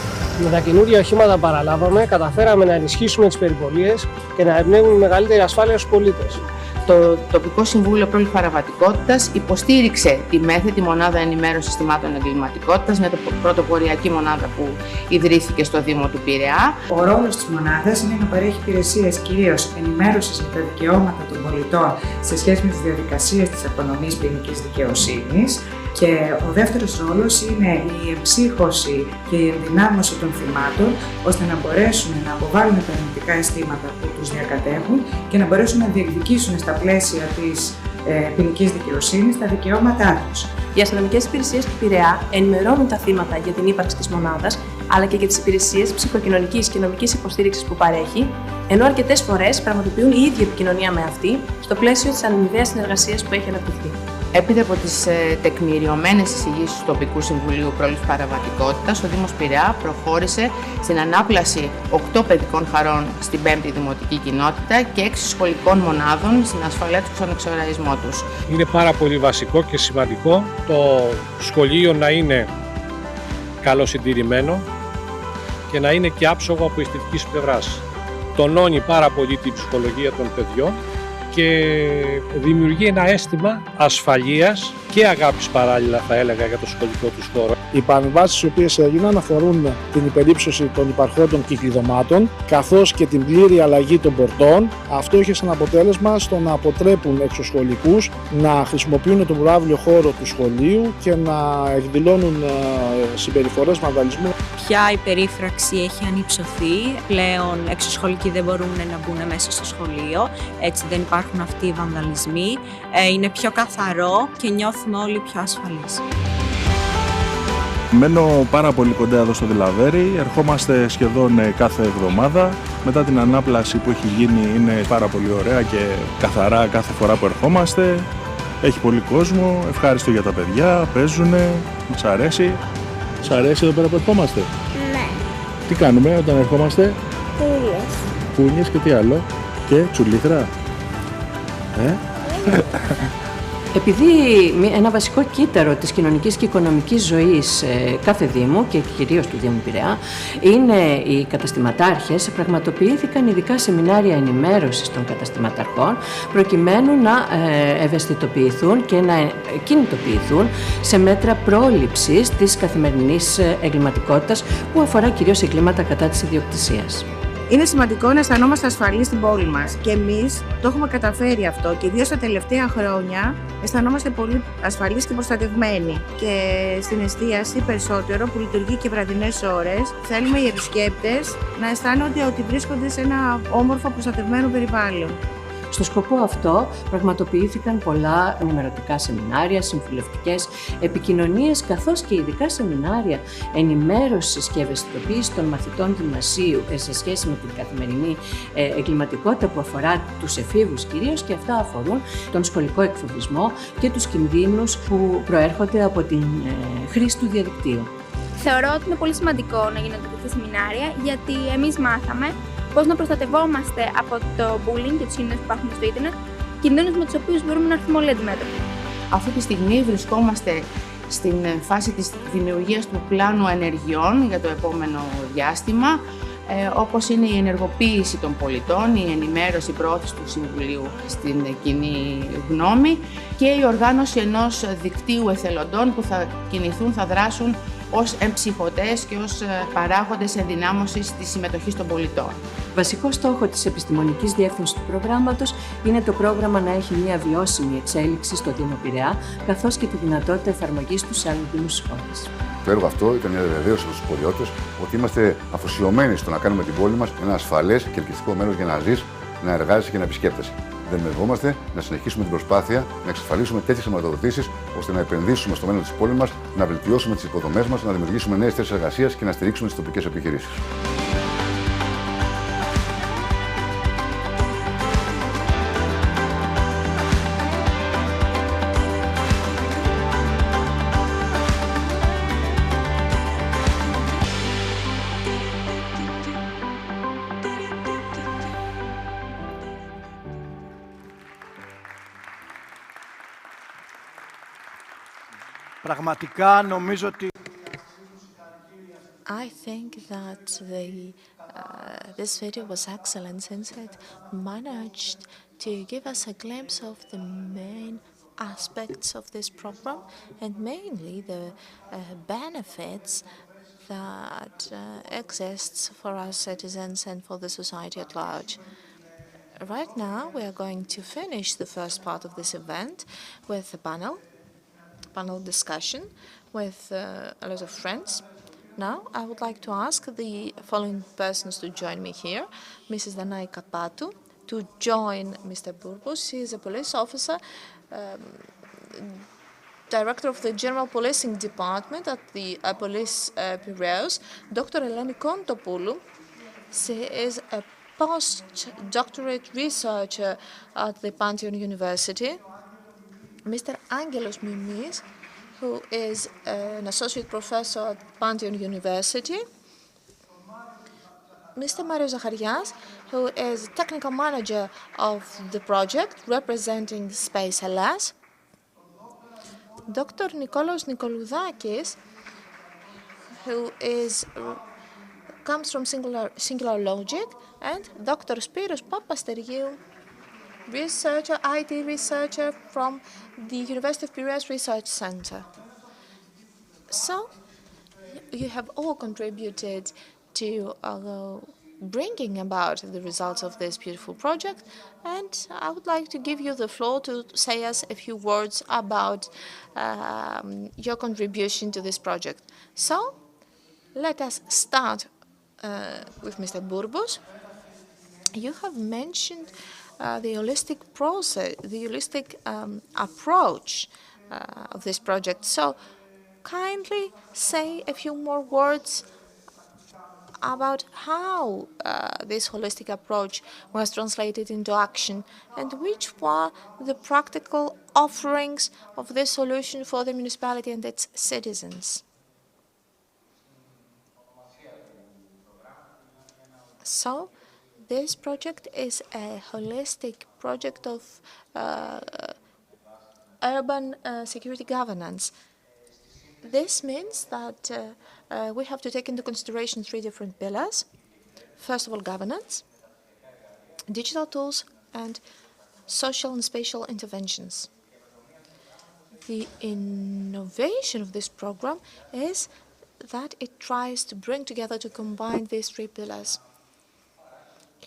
Με τα καινούργια οχήματα που παραλάβαμε, καταφέραμε να ενισχύσουμε τις περιπολίες και να εμπνέουμε μεγαλύτερη ασφάλεια στους πολίτες. Το Τοπικό Συμβούλιο Πρόληψης Παραβατικότητας υποστήριξε τη ΜΕΘΕ, τη Μονάδα Ενημέρωσης Συστημάτων Εγκληματικότητας, μια πρωτοποριακή μονάδα που ιδρύθηκε στο Δήμο του Πειραιά. Ο ρόλος της μονάδας είναι να παρέχει υπηρεσίες κυρίως ενημέρωσης για τα δικαιώματα των πολιτών σε σχέση με τις διαδικασίες της απονομής ποινικής δικαιοσύνης. Και ο δεύτερος ρόλος είναι η εμψύχωση και η ενδυνάμωση των θυμάτων, ώστε να μπορέσουν να αποβάλουν τα αρνητικά αισθήματα που τους διακατέχουν και να μπορέσουν να διεκδικήσουν στα πλαίσια της ποινικής δικαιοσύνης τα δικαιώματά τους. Οι αστυνομικές υπηρεσίες του Πειραιά ενημερώνουν τα θύματα για την ύπαρξη της μονάδας, αλλά και για τις υπηρεσίες ψυχοκοινωνικής και νομικής υποστήριξης που παρέχει, ενώ αρκετές φορές πραγματοποιούν η ίδια επικοινωνία με αυτή στο πλαίσιο της αμοιβαίας συνεργασίας που έχει αναπτυχθεί. Έπειτα από τις τεκμηριωμένες εισηγήσεις του Τοπικού Συμβουλίου Πρόληψης Παραβατικότητας, ο Δήμος Πειραιά προχώρησε στην ανάπλαση 8 παιδικών χαρών στην 5η Δημοτική Κοινότητα και 6 σχολικών μονάδων στην ασφαλεία στον εξοραϊσμό τους. Είναι πάρα πολύ βασικό και σημαντικό το σχολείο να είναι καλοσυντηρημένο και να είναι και άψογο από αισθητικής πλευράς. Τονώνει πάρα πολύ την ψυχολογία των παιδιών και δημιουργεί ένα αίσθημα ασφαλείας και αγάπης παράλληλα, θα έλεγα, για το σχολικό τους χώρο. Οι παρεμβάσεις οι οποίες έγιναν αφορούν την υπερύψωση των υπαρχόντων κυκλειδωμάτων καθώς και την πλήρη αλλαγή των πορτών. Αυτό είχε σαν αποτέλεσμα στο να αποτρέπουν εξωσχολικούς να χρησιμοποιούν τον προαύλιο χώρο του σχολείου και να εκδηλώνουν συμπεριφορές βανδαλισμού. Πια η περίφραξη έχει ανυψωθεί, πλέον εξωσχολικοί δεν μπορούν να μπουν μέσα στο σχολείο, έτσι δεν υπάρχουν αυτοί οι βανδαλισμοί, είναι πιο καθαρό και νιώθουμε όλοι πιο ασφαλείς. Μένω πάρα πολύ κοντά εδώ στο Δηλαβέρι, ερχόμαστε σχεδόν κάθε εβδομάδα. Μετά την ανάπλαση που έχει γίνει είναι πάρα πολύ ωραία και καθαρά κάθε φορά που ερχόμαστε. Έχει πολύ κόσμο, ευχάριστο για τα παιδιά, παίζουνε, μας αρέσει. Σας αρέσει εδώ πέρα που ερχόμαστε? Ναι. Τι κάνουμε όταν ερχόμαστε? Κούνιες. Κούνιες και τι άλλο? Και τσουλήθρα? Επειδή ένα βασικό κύτταρο της κοινωνικής και οικονομικής ζωής κάθε Δήμου και κυρίως του Δήμου Πειραιά είναι οι καταστηματάρχες, πραγματοποιήθηκαν ειδικά σεμινάρια ενημέρωσης των καταστηματαρχών προκειμένου να ευαισθητοποιηθούν και να κινητοποιηθούν σε μέτρα πρόληψης της καθημερινής εγκληματικότητας που αφορά κυρίως εγκλήματα κατά της ιδιοκτησίας. Είναι σημαντικό να αισθανόμαστε ασφαλείς στην πόλη μας και εμείς το έχουμε καταφέρει αυτό και ιδίως τα τελευταία χρόνια αισθανόμαστε πολύ ασφαλείς και προστατευμένοι. Και στην εστίαση περισσότερο που λειτουργεί και βραδινές ώρες θέλουμε οι επισκέπτες να αισθάνονται ότι βρίσκονται σε ένα όμορφο προστατευμένο περιβάλλον. Στο σκοπό αυτό πραγματοποιήθηκαν πολλά ενημερωτικά σεμινάρια, συμβουλευτικές επικοινωνίες, καθώς και ειδικά σεμινάρια ενημέρωσης και ευαισθητοποίησης των μαθητών γυμνασίου σε σχέση με την καθημερινή εγκληματικότητα που αφορά τους εφήβους κυρίως, και αυτά αφορούν τον σχολικό εκφοβισμό και τους κινδύνους που προέρχονται από την χρήση του διαδικτύου. Θεωρώ ότι είναι πολύ σημαντικό να γίνονται τέτοια σεμινάρια, γιατί εμείς μάθαμε πώς να προστατευόμαστε από το bullying και τους κινδύνους που υπάρχουν στο ίντερνετ, κινδύνους με τους οποίους μπορούμε να έρθουμε όλοι αντιμέτωποι. Αυτή τη στιγμή βρισκόμαστε στην φάση της δημιουργίας του πλάνου ενεργειών για το επόμενο διάστημα, όπως είναι η ενεργοποίηση των πολιτών, η ενημέρωση, η προώθηση του Συμβουλίου στην κοινή γνώμη και η οργάνωση ενός δικτύου εθελοντών που θα κινηθούν, θα δράσουν ως εμψυχωτές και ως παράγοντες ενδυνάμωσης της συμμετοχής των πολιτών. Βασικό στόχο της επιστημονικής διεύθυνσης του προγράμματος είναι το πρόγραμμα να έχει μια βιώσιμη εξέλιξη στο Δήμο Πειραιά, καθώς και τη δυνατότητα εφαρμογής του σε άλλους δήμους της χώρας. Το έργο αυτό ήταν μια διαβεβαίωση στους πολιώτες ότι είμαστε αφοσιωμένοι στο να κάνουμε την πόλη μας ένα ασφαλές και ελκυστικό μέρος για να ζεις, να εργάζεσαι και να επισκέπτεσαι. Δεσμευόμαστε να συνεχίσουμε την προσπάθεια να εξασφαλίσουμε τέτοιες χρηματοδοτήσεις ώστε να επενδύσουμε στο μέλλον της πόλης μας, να βελτιώσουμε τις υποδομές μας, να δημιουργήσουμε νέες θέσεις εργασίας και να στηρίξουμε τις τοπικές επιχειρήσεις. Πραγματικά νομίζω ότι I think that this video was excellent since it managed to give us a glimpse of the main aspects of this program and mainly the benefits that exists for our citizens and for the society at large. Right now, we are going to finish the first part of this event with a panel discussion with a lot of friends. Now, I would like to ask the following persons to join me here. Mrs. Danai Kapatu, to join Mr. Bourbous. He is a police officer, Director of the General Policing Department at the Police Piraeus. Dr. Eleni Kontopoulou. She is a postdoctorate researcher at the Pantheon University. Mr. Angelos Mimis, who is an associate professor at Pantheon University. Mr. Mario Zacharias, who is technical manager of the project representing Space Hellas. Dr. Nikolaos Nikoloudakis, who comes from Singular Logic, and Dr. Spiros Papasteriou, IT researcher from the University of Piraeus Research Center. So, you have all contributed to bringing about the results of this beautiful project, and I would like to give you the floor to say us a few words about your contribution to this project. So, let us start with Mr. Bourbous. You have mentioned the holistic process, the holistic approach of this project. So, kindly say a few more words about how this holistic approach was translated into action and which were the practical offerings of this solution for the municipality and its citizens. So, this project is a holistic project of urban security governance. This means that we have to take into consideration three different pillars. First of all, governance, digital tools, and social and spatial interventions. The innovation of this program is that it tries to bring together, to combine these three pillars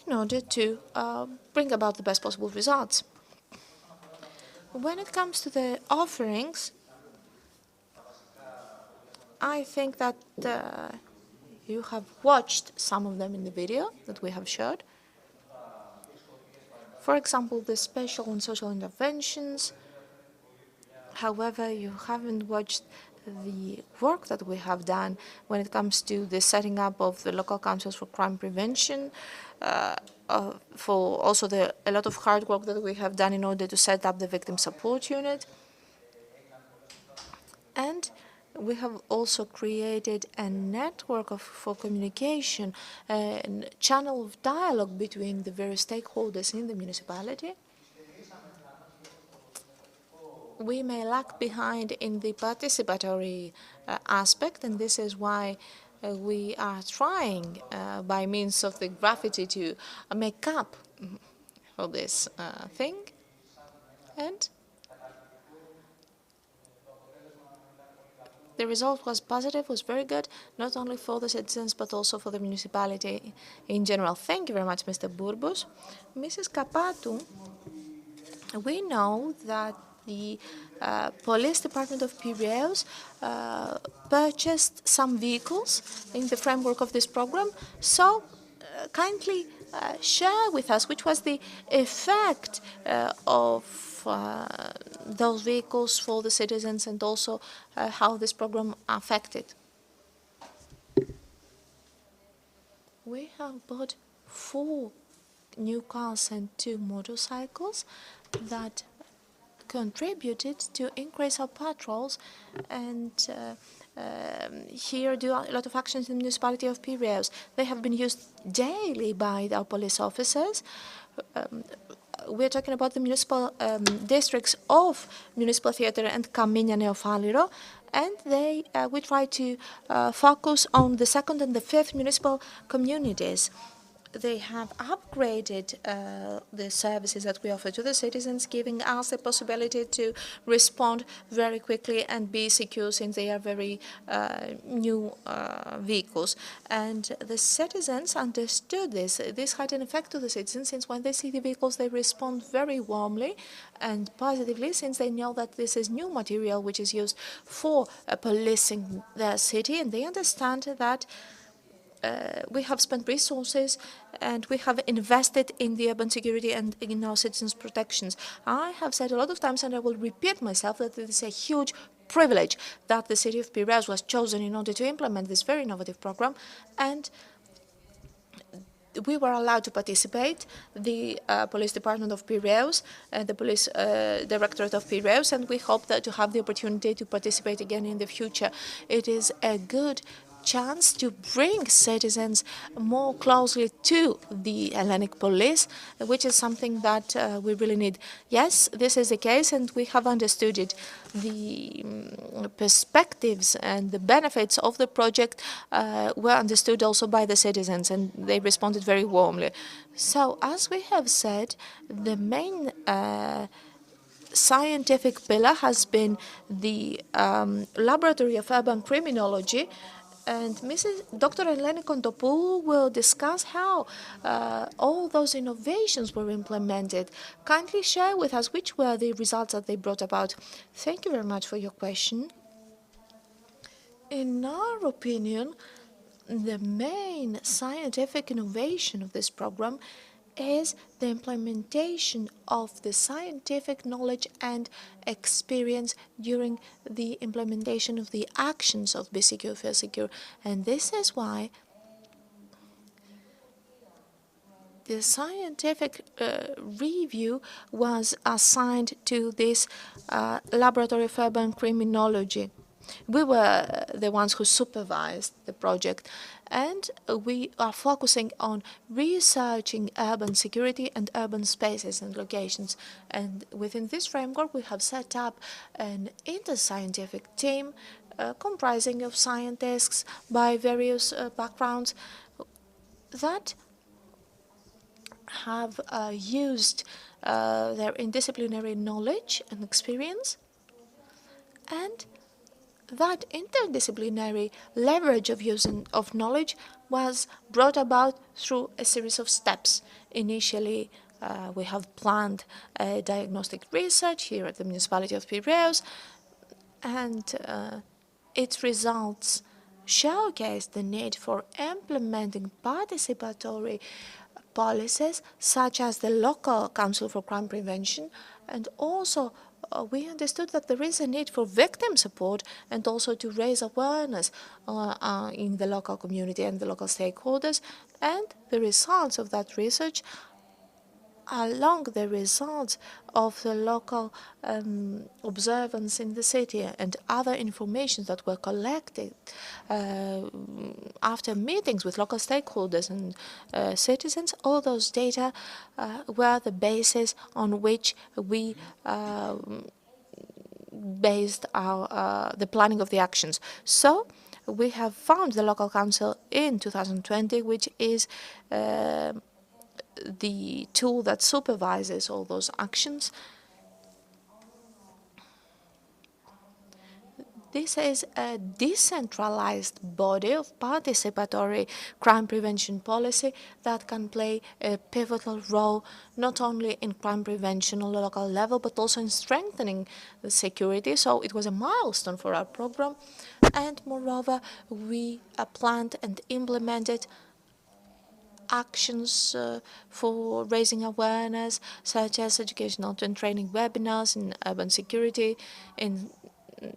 in order to bring about the best possible results. When it comes to the offerings, I think that you have watched some of them in the video that we have showed. For example, the spatial and social interventions. However, you haven't watched the work that we have done when it comes to the setting up of the local councils for crime prevention, for also a lot of hard work that we have done in order to set up the victim support unit. And we have also created a network for communication, a channel of dialogue between the various stakeholders in the municipality. We may lag behind in the participatory aspect, and this is why we are trying, by means of the graffiti, to make up for this thing. And the result was positive, was very good, not only for the citizens, but also for the municipality in general. Thank you very much, Mr. Bourbous. Mrs. Kapatu, we know that the Police Department of Piraeus purchased some vehicles in the framework of this program. So, kindly share with us which was the effect of those vehicles for the citizens and also how this program affected. We have bought 4 new cars and 2 motorcycles that contributed to increase our patrols and here do a lot of actions in the municipality of Piraeus. They have been used daily by our police officers. We're talking about the municipal districts of Municipal Theatre and Kaminia Neofaliro, and we try to focus on the 2nd and the 5th municipal communities. they have upgraded the services that we offer to the citizens, giving us the possibility to respond very quickly and be secure, since they are very new vehicles. And the citizens understood this. This had an effect to the citizens, since when they see the vehicles, they respond very warmly and positively, since they know that this is new material which is used for policing their city, and they understand that we have spent resources and we have invested in the urban security and in our citizens' protections. I have said a lot of times, and I will repeat myself, that it is a huge privilege that the city of Piraeus was chosen in order to implement this very innovative program, and we were allowed to participate, the police department of Piraeus, the police directorate of Piraeus, and we hope that to have the opportunity to participate again in the future. It is a good chance to bring citizens more closely to the Hellenic police, which is something that we really need. Yes, this is the case, and we have understood it. The perspectives and the benefits of the project were understood also by the citizens, and they responded very warmly. So, as we have said, the main scientific pillar has been the Laboratory of Urban Criminology, and Dr. Eleni Kontopoulou will discuss how all those innovations were implemented. Kindly share with us which were the results that they brought about. Thank you very much for your question. In our opinion, the main scientific innovation of this program is the implementation of the scientific knowledge and experience during the implementation of the actions of BeSecure-FeelSecure. And this is why the scientific review was assigned to this Laboratory of Urban Criminology. We were the ones who supervised the project, and we are focusing on researching urban security and urban spaces and locations. And within this framework, we have set up an interscientific team comprising of scientists by various backgrounds that have used their interdisciplinary knowledge and experience, and that interdisciplinary leverage of knowledge was brought about through a series of steps. Initially, we have planned diagnostic research here at the municipality of Piraeus, and its results showcase the need for implementing participatory policies such as the local Council for Crime Prevention, and also we understood that there is a need for victim support and also to raise awareness in the local community and the local stakeholders, and the results of that research, along the results of the local observance in the city and other information that were collected after meetings with local stakeholders and citizens, all those data were the basis on which we based the planning of the actions. So we have found the local council in 2020, which is the tool that supervises all those actions. This is a decentralized body of participatory crime prevention policy that can play a pivotal role not only in crime prevention on a local level, but also in strengthening the security. So it was a milestone for our program. And moreover, we planned and implemented actions for raising awareness, such as educational and training webinars in urban security, in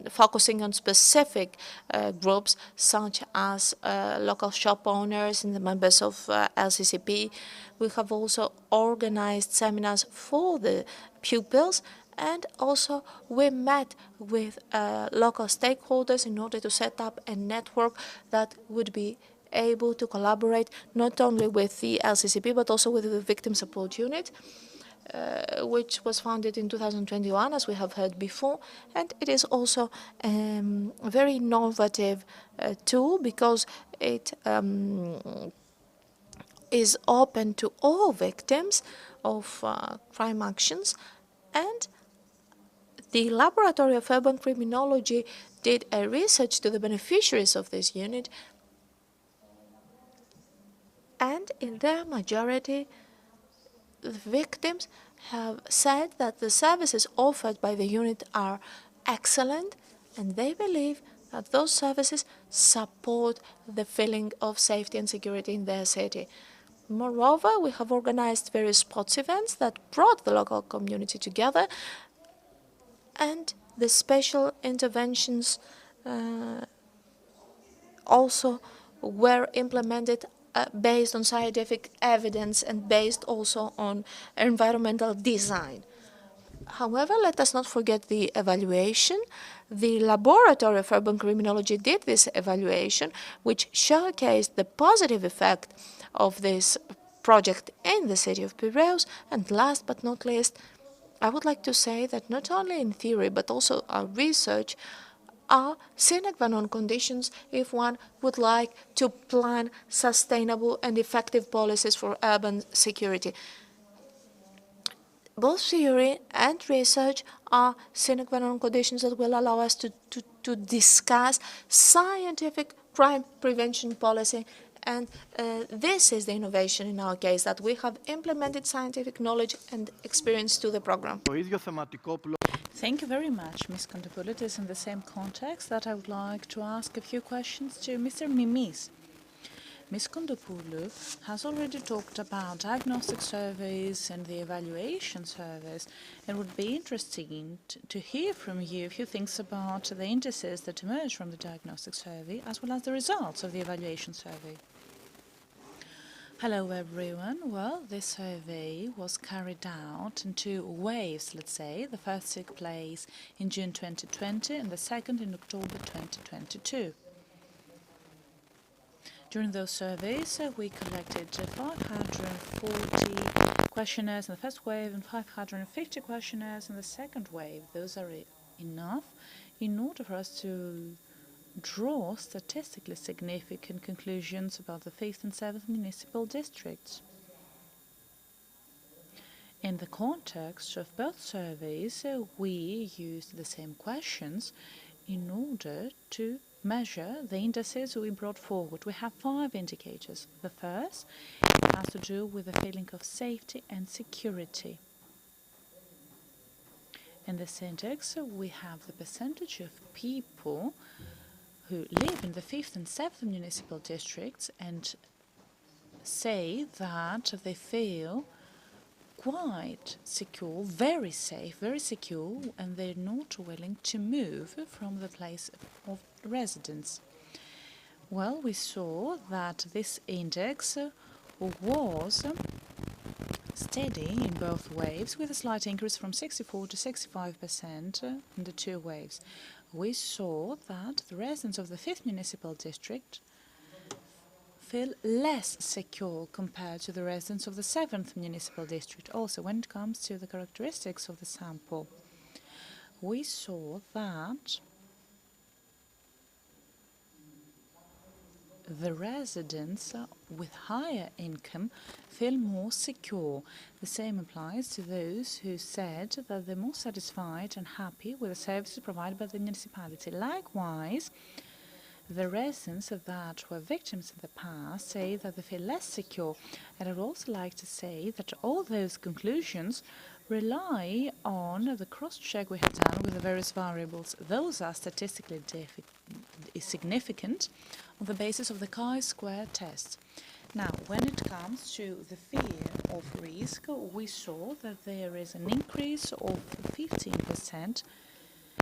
focusing on specific groups such as local shop owners and the members of LCCP. We have also organized seminars for the pupils, and also we met with local stakeholders in order to set up a network that would be able to collaborate not only with the LCCP but also with the Victim Support Unit, which was founded in 2021, as we have heard before. And it is also a very innovative tool because it is open to all victims of crime actions, and the Laboratory of Urban Criminology did a research to the beneficiaries of this unit, and in their majority, the victims have said that the services offered by the unit are excellent, and they believe that those services support the feeling of safety and security in their city. Moreover, we have organized various sports events that brought the local community together, and the special interventions also were implemented based on scientific evidence and based also on environmental design. However, let us not forget the evaluation. The Laboratory of Urban Criminology did this evaluation, which showcased the positive effect of this project in the city of Piraeus. And last but not least, I would like to say that not only in theory, but also our research are sine qua non conditions if one would like to plan sustainable and effective policies for urban security. Both theory and research are sine qua non conditions that will allow us to discuss scientific crime prevention policy. And this is the innovation in our case, that we have implemented scientific knowledge and experience to the program. Thank you very much, Ms. Kondopoulos. In the same context that I would like to ask a few questions to Mr. Mimis. Ms. Kondopoulos has already talked about diagnostic surveys and the evaluation surveys. It would be interesting to hear from you a few things about the indices that emerge from the diagnostic survey, as well as the results of the evaluation survey. Hello, everyone. Well, this survey was carried out in 2 waves, let's say. The first took place in June 2020 and the second in October 2022. During those surveys, we collected 540 questionnaires in the first wave and 550 questionnaires in the second wave. Those are enough in order for us to draw statistically significant conclusions about the 5th and 7th municipal districts. In the context of both surveys, we used the same questions in order to measure the indices we brought forward. We have 5 indicators. The first has to do with the feeling of safety and security. In this index, we have the percentage of people who live in the 5th and 7th municipal districts and say that they feel quite secure, very safe, very secure, and they're not willing to move from the place of residence. Well, we saw that this index was steady in both waves, with a slight increase from 64 to 65% in the 2 waves. We saw that the residents of the 5th municipal district feel less secure compared to the residents of the 7th municipal district. Also, when it comes to the characteristics of the sample, we saw that the residents with higher income feel more secure. The same applies to those who said that they're more satisfied and happy with the services provided by the municipality. Likewise, the residents that were victims in the past say that they feel less secure. And I would also like to say that all those conclusions rely on the cross-check we have done with the various variables. Those are statistically significant on the basis of the chi-square test. Now, when it comes to the fear of risk, we saw that there is an increase of 15%,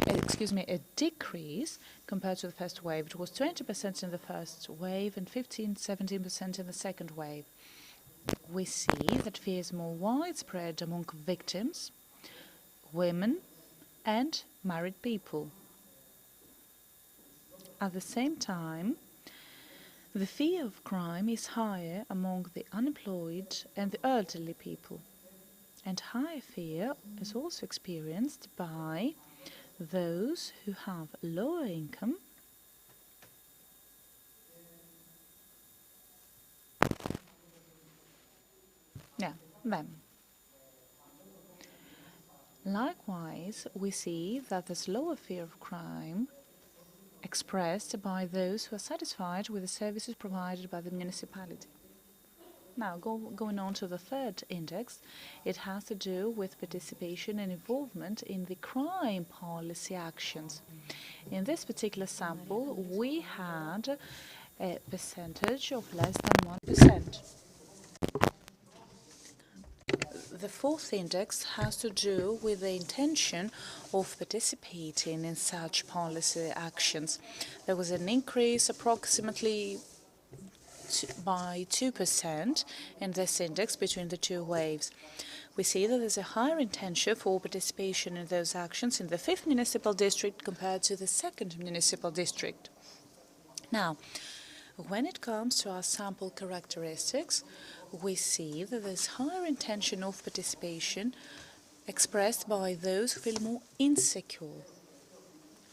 a decrease compared to the first wave. It was 20% in the first wave and 17% in the second wave. We see that fear is more widespread among victims, women, and married people. At the same time, the fear of crime is higher among the unemployed and the elderly people. And higher fear is also experienced by those who have lower income Yeah, them. Likewise, we see that there's lower fear of crime expressed by those who are satisfied with the services provided by the municipality. Now, going on to the third index, it has to do with participation and involvement in the crime policy actions. In this particular sample, we had a percentage of less than 1%. The fourth index has to do with the intention of participating in such policy actions. There was an increase approximately by 2% in this index between the two waves. We see that there's a higher intention for participation in those actions in the 5th municipal district compared to the 2nd municipal district. Now, when it comes to our sample characteristics, we see that there's higher intention of participation expressed by those who feel more insecure.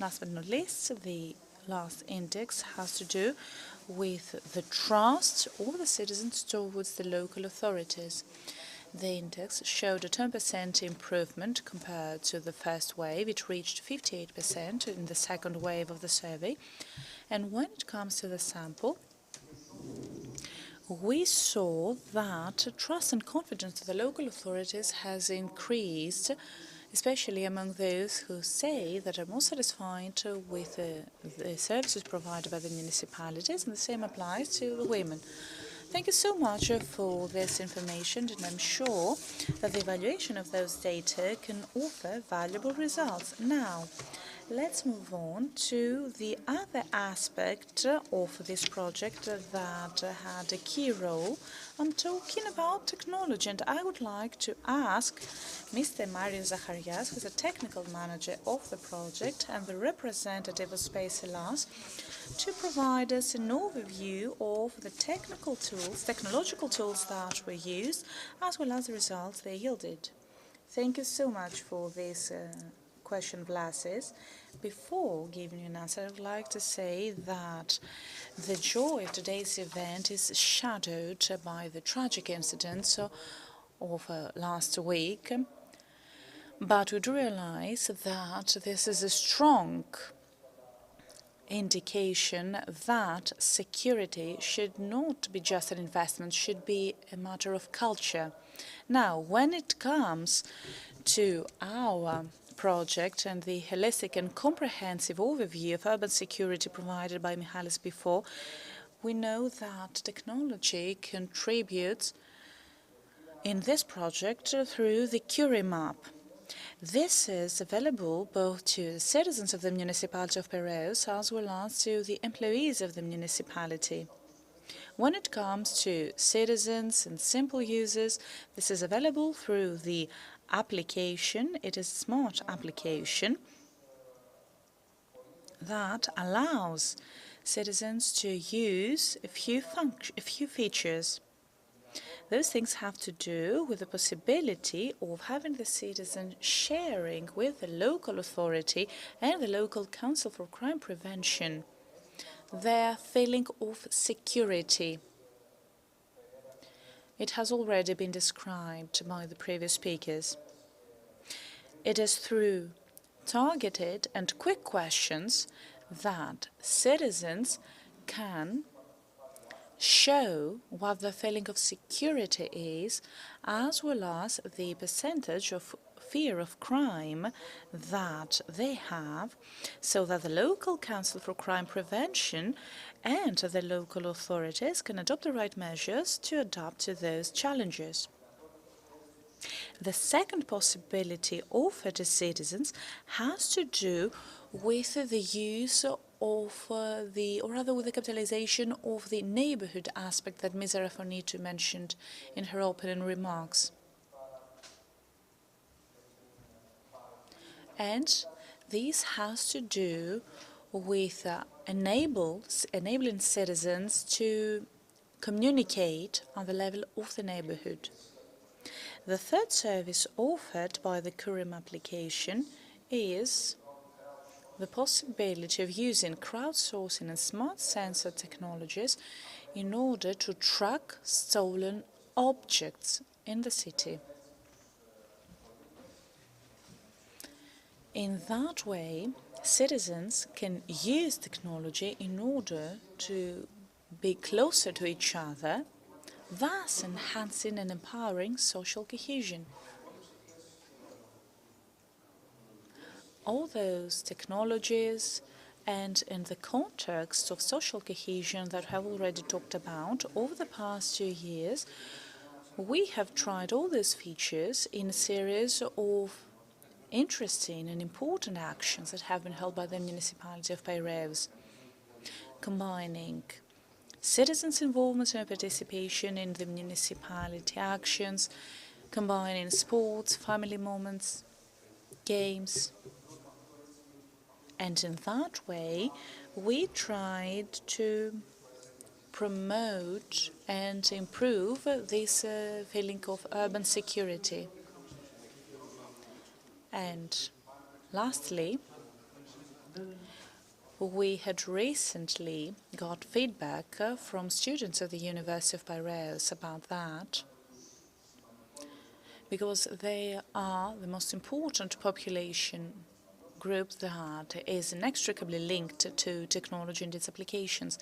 Last but not least, the last index has to do with the trust of the citizens towards the local authorities. The index showed a 10% improvement compared to the first wave. It reached 58% in the second wave of the survey. And when it comes to the sample, we saw that trust and confidence of the local authorities has increased, especially among those who say that are more satisfied with the services provided by the municipalities, and the same applies to the women. Thank you so much for this information, and I'm sure that the evaluation of those data can offer valuable results. Now, let's move on to the other aspect of this project that had a key role. I'm talking about technology, and I would like to ask Mr. Marios Zacharias, who is a technical manager of the project and the representative of Space Hellas, to provide us an overview of the technological tools that were used, as well as the results they yielded. Thank you so much for this question, Vlasis. Before giving you an answer, I would like to say that the joy of today's event is shadowed by the tragic incidents of last week. But we do realize that this is a strong indication that security should not be just an investment, should be a matter of culture. Now, when it comes to our project and the holistic and comprehensive overview of urban security provided by Michalis before, we know that technology contributes in this project through the Curie map. This is available both to the citizens of the municipality of Piraeus as well as to the employees of the municipality. When it comes to citizens and simple users, this is available through the application. It is a smart application that allows citizens to use a few features. Those things have to do with the possibility of having the citizen sharing with the local authority and the local council for crime prevention their feeling of security. It has already been described by the previous speakers. It is through targeted and quick questions that citizens can show what the feeling of security is, as well as the percentage of fear of crime that they have, so that the local council for crime prevention and the local authorities can adopt the right measures to adapt to those challenges. The second possibility offered to citizens has to do with the use of with the capitalization of the neighborhood aspect that Ms. Arafonitou mentioned in her opening remarks. And this has to do with enabling citizens to communicate on the level of the neighborhood. The third service offered by the Curie application is the possibility of using crowdsourcing and smart sensor technologies in order to track stolen objects in the city. In that way, citizens can use technology in order to be closer to each other, thus enhancing and empowering social cohesion. All those technologies and in the context of social cohesion that I have already talked about, over the past 2 years, we have tried all these features in a series of interesting and important actions that have been held by the municipality of Piraeus, combining citizens' involvement and participation in the municipality actions, combining sports, family moments, games. And in that way, we tried to promote and improve this feeling of urban security. And lastly, we had recently got feedback from students of the University of Piraeus about that, because they are the most important population group that is inextricably linked to technology and its applications.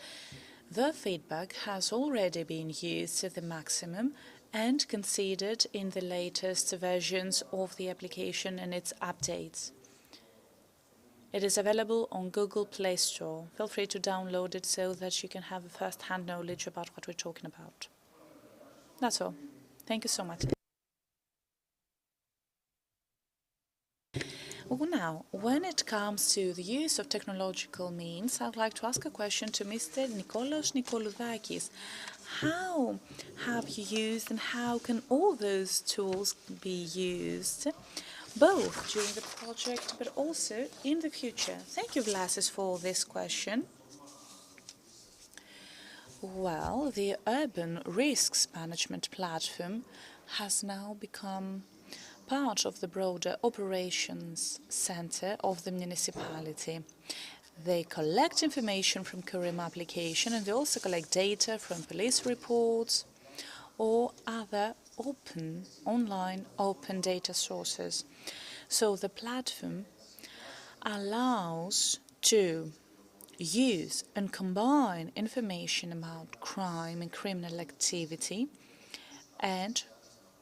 Their feedback has already been used to the maximum and considered in the latest versions of the application and its updates. It is available on Google Play Store. Feel free to download it so that you can have a first-hand knowledge about what we're talking about. That's all. Thank you so much. Well, now, when it comes to the use of technological means, I'd like to ask a question to Mr. Nikolaos Nikoloudakis. How have you used and how can all those tools be used, both during the project but also in the future? Thank you, Vlasis, for this question. Well, the Urban Risks Management Platform has now become part of the broader operations center of the municipality. They collect information from CURIM application and they also collect data from police reports or other online open data sources. So the platform allows to use and combine information about crime and criminal activity and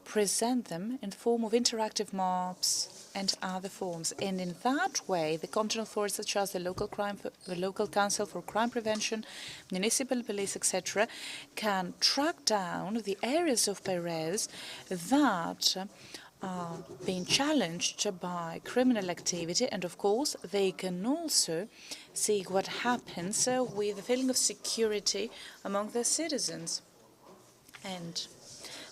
present them in the form of interactive maps and other forms. And in that way, the competent authorities such as the local council for crime prevention, municipal police, etc., can track down the areas of Piraeus that are being challenged by criminal activity, and of course they can also see what happens with the feeling of security among their citizens. And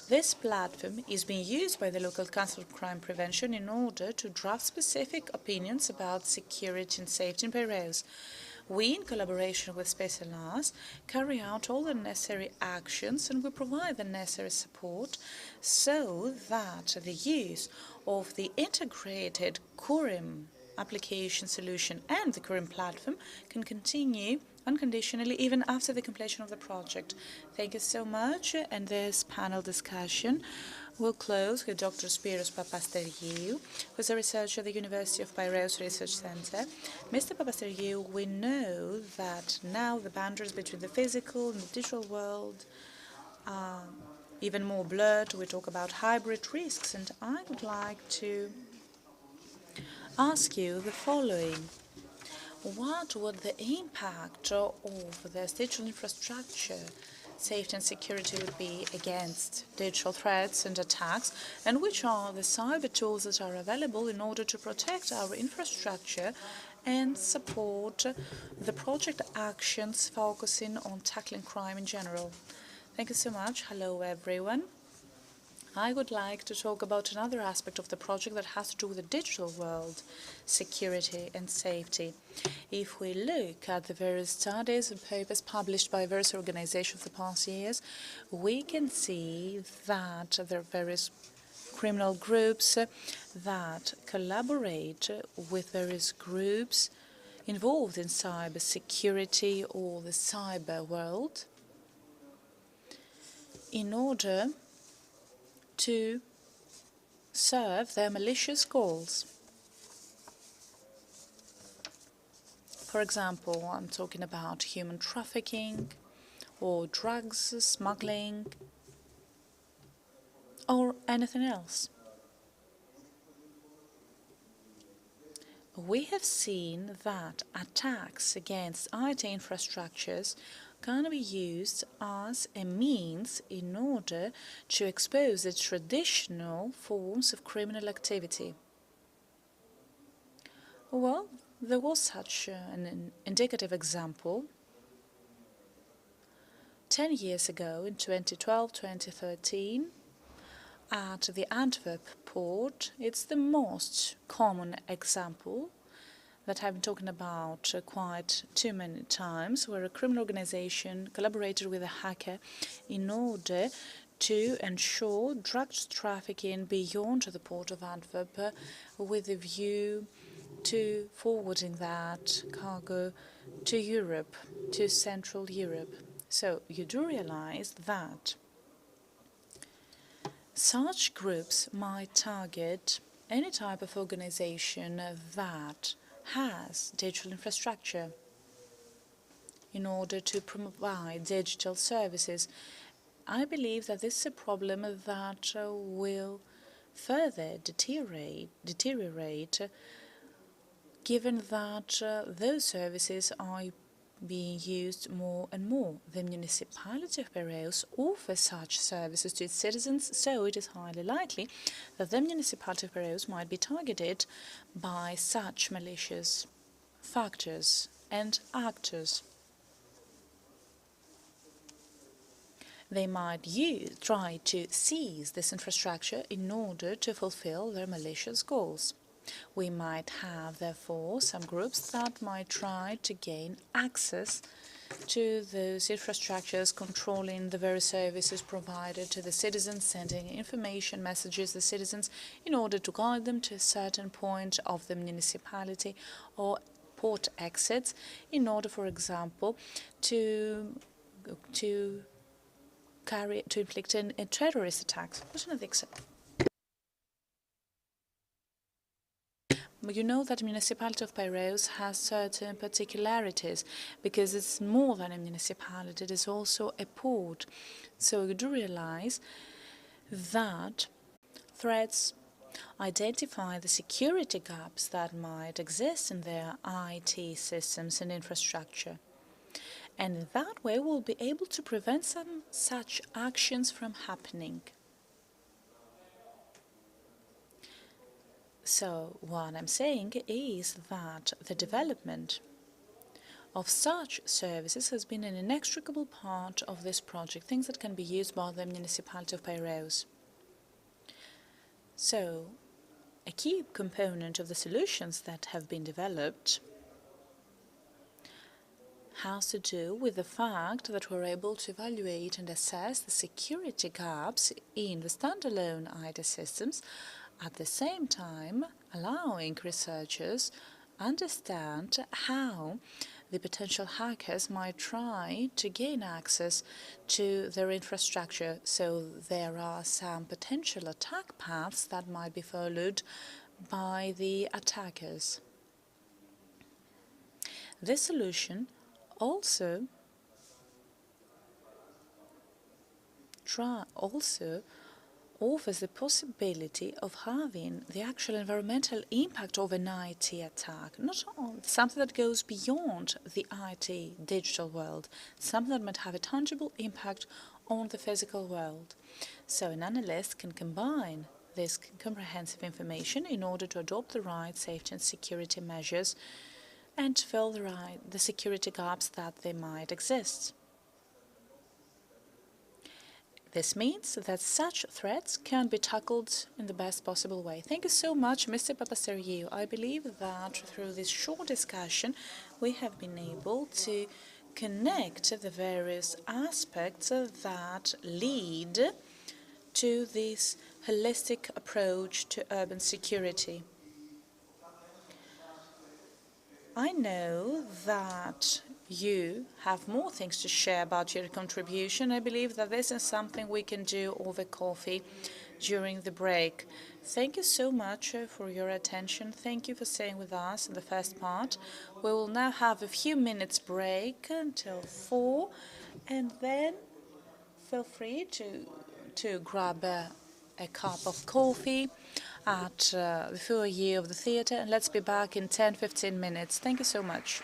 this platform is being used by the local council of crime prevention in order to draft specific opinions about security and safety in Piraeus. We, in collaboration with Specialized, carry out all the necessary actions and we provide the necessary support so that the use of the integrated CURIM application solution and the CURIM platform can continue unconditionally even after the completion of the project. Thank you so much, and this panel discussion will close with Dr. Spyros Papasteriou, who is a researcher at the University of Piraeus Research Center. Mr. Papasteriou, we know that now the boundaries between the physical and the digital world are even more blurred. We talk about hybrid risks, and I would like to ask you the following. What would the impact of the digital infrastructure, safety and security would be against digital threats and attacks, and which are the cyber tools that are available in order to protect our infrastructure and support the project actions focusing on tackling crime in general? Thank you so much. Hello, everyone. I would like to talk about another aspect of the project that has to do with the digital world, security and safety. If we look at the various studies and papers published by various organizations the past years, we can see that there are various criminal groups that collaborate with various groups involved in cyber security or the cyber world in order to serve their malicious goals. For example, I'm talking about human trafficking or drugs smuggling or anything else. We have seen that attacks against IT infrastructures can be used as a means in order to expose the traditional forms of criminal activity. Well, there was such an indicative example 10 years ago, in 2012-2013, at the Antwerp port. It's the most common example that I've been talking about quite too many times, where a criminal organization collaborated with a hacker in order to ensure drug trafficking beyond the port of Antwerp with a view to forwarding that cargo to Europe, to Central Europe. So you do realize that such groups might target any type of organization that has digital infrastructure in order to provide digital services. I believe that this is a problem that will further deteriorate given that those services are being used more and more. The municipality of Piraeus offers such services to its citizens, so it is highly likely that the municipality of Piraeus might be targeted by such malicious factors and actors. They might try to seize this infrastructure in order to fulfill their malicious goals. We might have, therefore, some groups that might try to gain access to those infrastructures, controlling the very services provided to the citizens, sending information messages to the citizens in order to guide them to a certain point of the municipality or port exits, in order, for example, to inflict a terrorist attack. You know that the municipality of Piraeus has certain particularities because it's more than a municipality, it is also a port. So you do realize that threats identify the security gaps that might exist in their IT systems and infrastructure. And in that way, we'll be able to prevent some such actions from happening. So what I'm saying is that the development of such services has been an inextricable part of this project, things that can be used by the municipality of Piraeus. So a key component of the solutions that have been developed has to do with the fact that we're able to evaluate and assess the security gaps in the standalone IT systems, at the same time allowing researchers understand how the potential hackers might try to gain access to their infrastructure. So there are some potential attack paths that might be followed by the attackers. This solution also offers the possibility of having the actual environmental impact of an IT attack, not something that goes beyond the IT digital world, something that might have a tangible impact on the physical world. So an analyst can combine this comprehensive information in order to adopt the right safety and security measures and fill the security gaps that they might exist. This means that such threats can be tackled in the best possible way. Thank you so much, Mr. Papasteriou. I believe that through this short discussion, we have been able to connect the various aspects that lead to this holistic approach to urban security. I know that you have more things to share about your contribution. I believe that this is something we can do over coffee during the break. Thank you so much for your attention. Thank you for staying with us in the first part. We will now have a few minutes break until 4, and then feel free to grab a cup of coffee at the foyer of the theatre, and let's be back in 10-15 minutes. Thank you so much.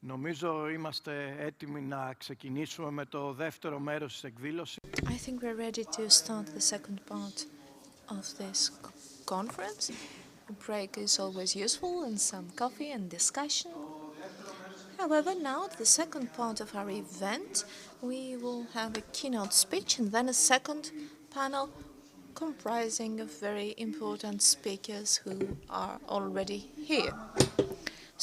Νομίζω είμαστε έτοιμοι να ξεκινήσουμε με το δεύτερο μέρος της εκδήλωσης. I think we're ready to start the second part of this conference. A break is always useful and some coffee and discussion. However, now at the second part of our event, we will have a keynote speech and then a second panel comprising of very important speakers who are already here.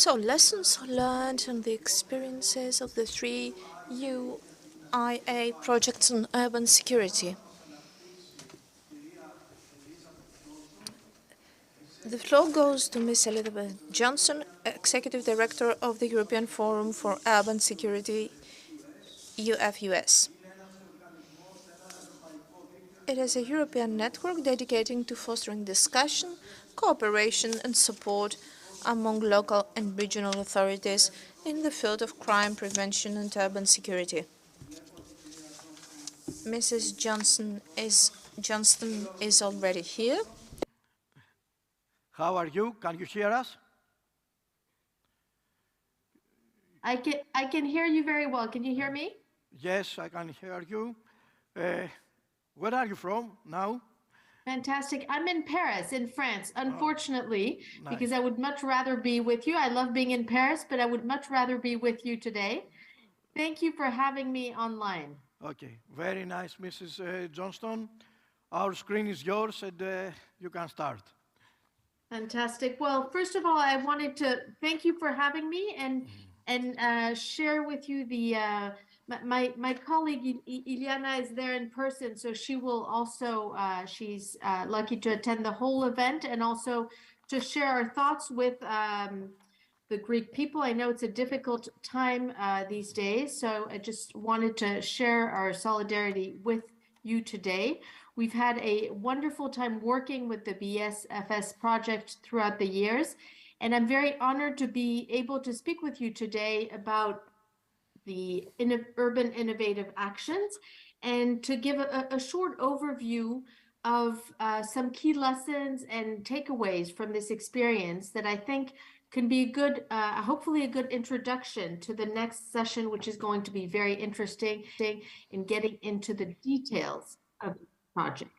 So, lessons learned and the experiences of the 3 UIA projects on urban security. The floor goes to Ms. Elizabeth Johnson, Executive Director of the European Forum for Urban Security, UFUS. It is a European network dedicated to fostering discussion, cooperation and support among local and regional authorities in the field of crime prevention and urban security. Mrs. Johnston is already here. How are you? Can you hear us? I can hear you very well. Can you hear me? Yes, I can hear you. Where are you from now? Fantastic. I'm in Paris, in France, unfortunately, Nice. because I would much rather be with you. I love being in Paris, but I would much rather be with you today. Thank you for having me online. Okay, very nice, Mrs. Johnston. Our screen is yours and you can start. Fantastic. Well, first of all, I wanted to thank you for having me and share with you the my colleague Iliana is there in person, so she will also she's lucky to attend the whole event and also to share our thoughts with the Greek people. I know it's a difficult time these days, so I just wanted to share our solidarity with you today. We've had a wonderful time working with the BSFS project throughout the years, and I'm very honored to be able to speak with you today about the urban innovative actions and to give a short overview of some key lessons and takeaways from this experience that I think can be a good, hopefully a good introduction to the next session, which is going to be very interesting in getting into the details of the project.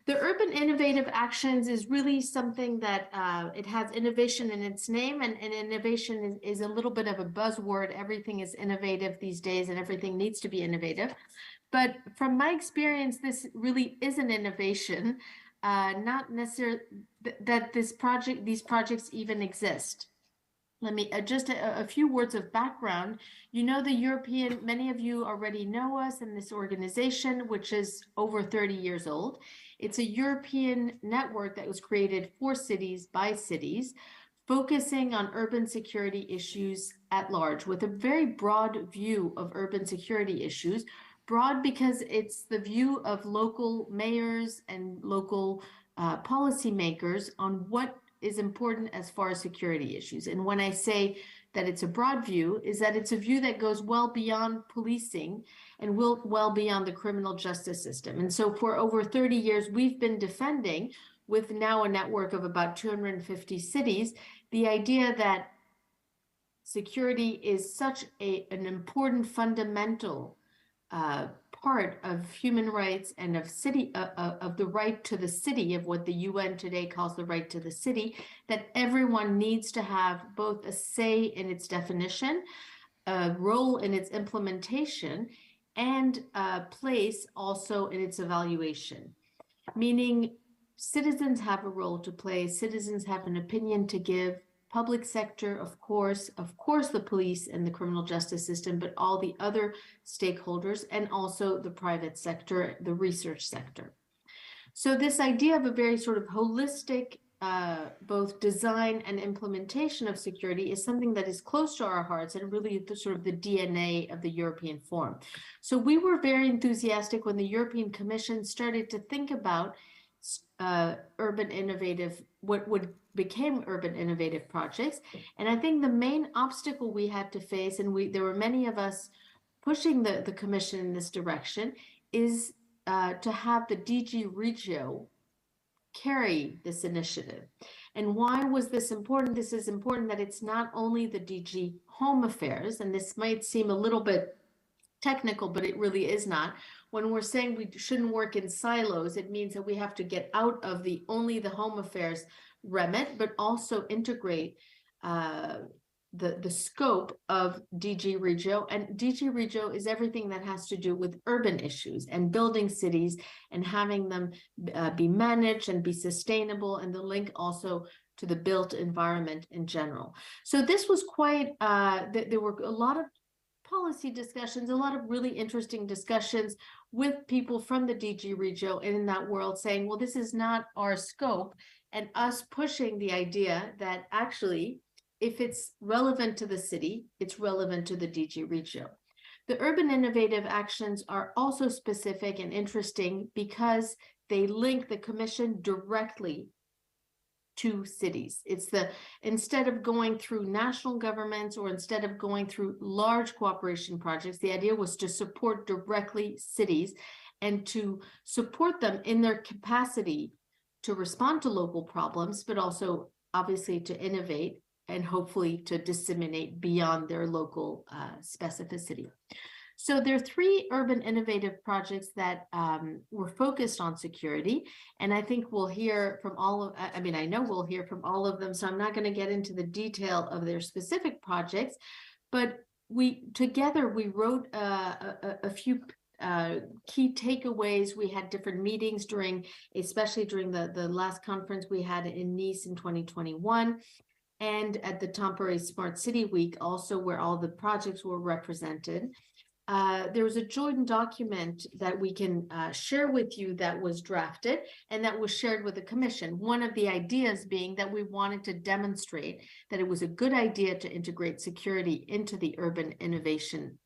The Urban Innovative Actions is really something that it has innovation in its name, and innovation is a little bit of a buzzword. Everything is innovative these days, and everything needs to be innovative. But from my experience, this really is an innovation, not necessarily that these projects even exist. Let me just a few words of background. You know, many of you already know us in this organization, which is over 30 years old. It's a European network that was created for cities by cities, focusing on urban security issues at large with a very broad view of urban security issues. Broad because it's the view of local mayors and local policymakers on what is important as far as security issues. And when I say that it's a broad view, is that it's a view that goes well beyond policing and well beyond the criminal justice system. And so for over 30 years, we've been defending, with now a network of about 250 cities, the idea that security is such an important fundamental part of human rights and of the right to the city, of what the UN today calls the right to the city, that everyone needs to have both a say in its definition, a role in its implementation, and a place also in its evaluation. Meaning citizens have a role to play, citizens have an opinion to give, public sector, of course, the police and the criminal justice system, but all the other stakeholders, and also the private sector, the research sector. So this idea of a very sort of holistic, both design and implementation of security is something that is close to our hearts and really the sort of the DNA of the European Forum. So we were very enthusiastic when the European Commission started to think about what became urban innovative projects. And I think the main obstacle we had to face, and there were many of us pushing the Commission in this direction, is to have the DG Regio carry this initiative. And why was this important? This is important that it's not only the DG Home Affairs, and this might seem a little bit technical, but it really is not. When we're saying we shouldn't work in silos, it means that we have to get out of only the home affairs remit, but also integrate the scope of DG Regio. And DG Regio is everything that has to do with urban issues and building cities and having them be managed and be sustainable, and the link also to the built environment in general. So this was quite, there were a lot of policy discussions, a lot of really interesting discussions with people from the DG Regio in that world saying, well, this is not our scope, and us pushing the idea that actually, if it's relevant to the city, it's relevant to the DG Regio. The urban innovative actions are also specific and interesting because they link the Commission directly to cities. It's instead of going through national governments or instead of going through large cooperation projects, the idea was to support directly cities and to support them in their capacity to respond to local problems, but also obviously to innovate and hopefully to disseminate beyond their local specificity. So there are 3 urban innovative projects that were focused on security, and I think we'll hear from I know we'll hear from all of them, so I'm not going to get into the detail of their specific projects, but together we wrote a few key takeaways. We had different meetings especially during the last conference we had in Nice in 2021, and at the Tampere Smart City Week also, where all the projects were represented. There was a joint document that we can share with you that was drafted and that was shared with the Commission. One of the ideas being that we wanted to demonstrate that it was a good idea to integrate security into the urban innovation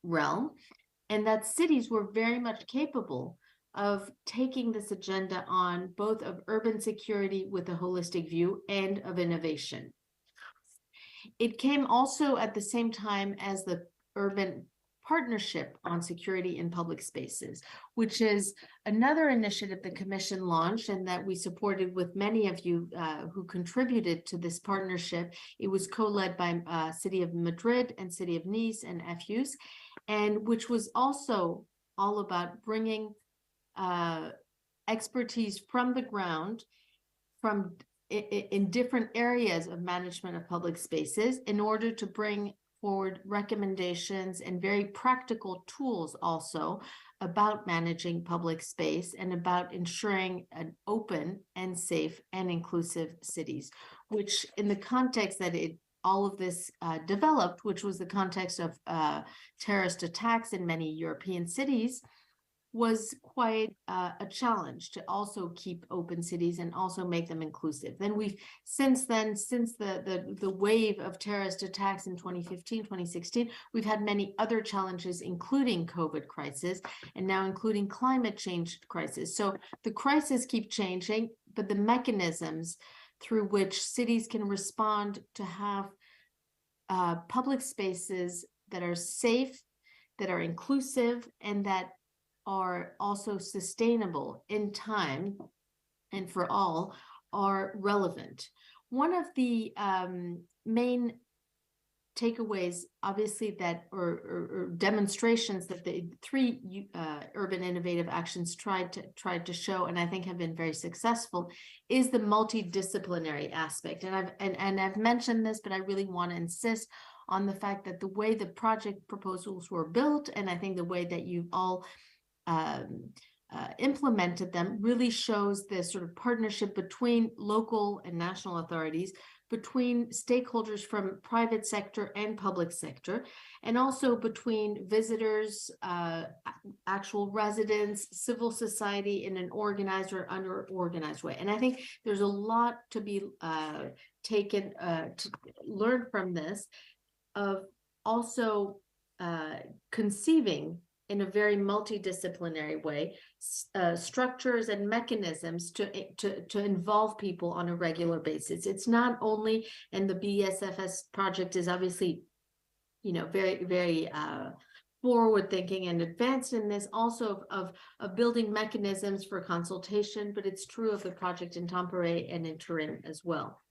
realm, and that cities were very much capable of taking this agenda on, both of urban security with a holistic view and of innovation. It came also at the same time as the urban partnership on security in public spaces, which is another initiative the Commission launched and that we supported with many of you who contributed to this partnership. It was co-led by City of Madrid and City of Nice and FUs, and which was also all about bringing expertise from the ground, from in different areas of management of public spaces, in order to bring forward recommendations and very practical tools also about managing public space and about ensuring an open and safe and inclusive cities, which in the context that all of this developed, which was the context of terrorist attacks in many European cities, was quite a challenge to also keep open cities and also make them inclusive. Then since the wave of terrorist attacks in 2015, 2016, we've had many other challenges, including COVID crisis, and now including climate change crisis. So the crises keep changing, but the mechanisms through which cities can respond to have public spaces that are safe, that are inclusive, and that are also sustainable in time and for all are relevant. One of the main takeaways, obviously, that or demonstrations that the three urban innovative actions tried to show, and I think have been very successful, is the multidisciplinary aspect. And I've mentioned this, but I really want to insist on the fact that the way the project proposals were built, and I think the way that you've all implemented them, really shows this sort of partnership between local and national authorities, between stakeholders from private sector and public sector, and also between visitors, actual residents, civil society in an organized or under-organized way. And I think there's a lot to be taken to learn from this, of also conceiving in a very multidisciplinary way, structures and mechanisms to involve people on a regular basis. It's not only, and the BSFS project is obviously, very, very forward thinking and advanced in this, also of building mechanisms for consultation, but it's true of the project in Tampere and in Turin as well.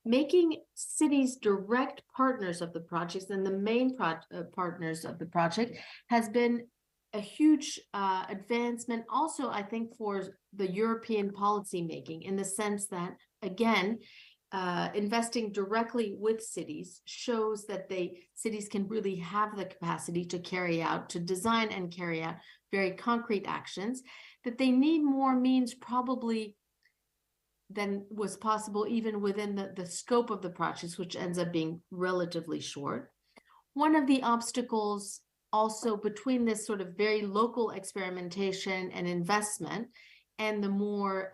Making cities direct partners of the projects and the main partners of the project has been a huge advancement also, I think, for the European policy making, in the sense that, again, investing directly with cities shows that cities can really have the capacity to design and carry out very concrete actions, that they need more means probably than was possible even within the scope of the projects, which ends up being relatively short. One of the obstacles also between this sort of very local experimentation and investment and the more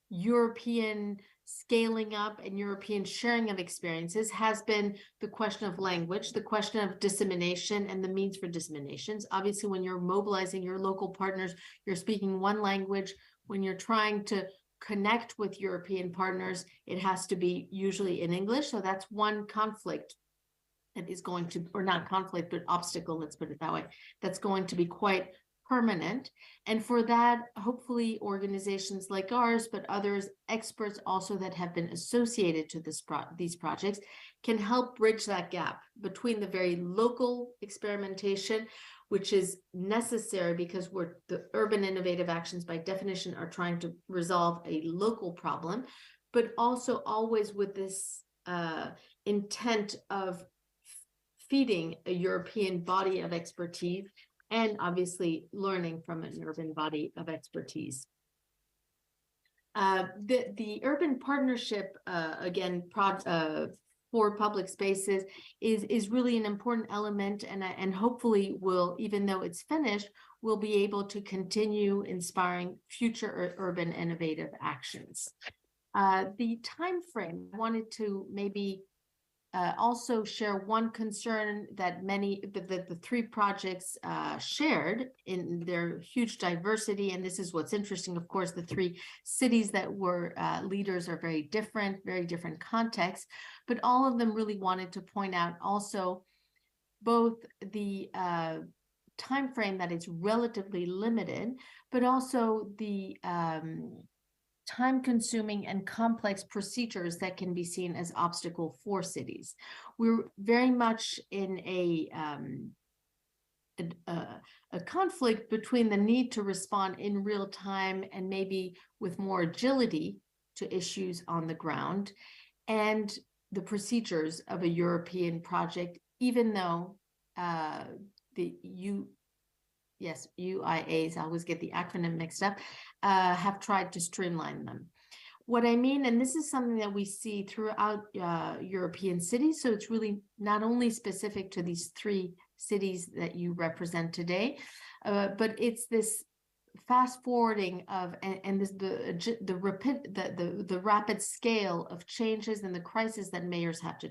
European scaling up and European sharing of experiences has been the question of language, the question of dissemination and the means for disseminations. Obviously, when you're mobilizing your local partners, you're speaking one language. When you're trying to connect with European partners, it has to be usually in English. So that's one conflict that is going to, or not conflict, but obstacle, let's put it that way, that's going to be quite permanent. And for that, hopefully organizations like ours, but others, experts also that have been associated to these projects, can help bridge that gap between the very local experimentation, which is necessary because the urban innovative actions by definition are trying to resolve a local problem, but also always with this intent of feeding a European body of expertise and obviously learning from an urban body of expertise. The urban partnership, again, for public spaces is really an important element, and hopefully will, even though it's finished, will be able to continue inspiring future urban innovative actions. The time frame, I wanted to maybe also share one concern that the three projects shared in their huge diversity, and this is what's interesting. Of course, the three cities that were leaders are very different contexts, but all of them really wanted to point out also both the time frame that is relatively limited, but also the time-consuming and complex procedures that can be seen as obstacle for cities. We're very much in a a conflict between the need to respond in real time and maybe with more agility to issues on the ground, and the procedures of a European project, even though the UIAs, I always get the acronym mixed up, have tried to streamline them. What I mean, and this is something that we see throughout European cities, so it's really not only specific to these 3 cities that you represent today, but it's this fast forwarding of and this the rapid scale of changes and the crisis that mayors have to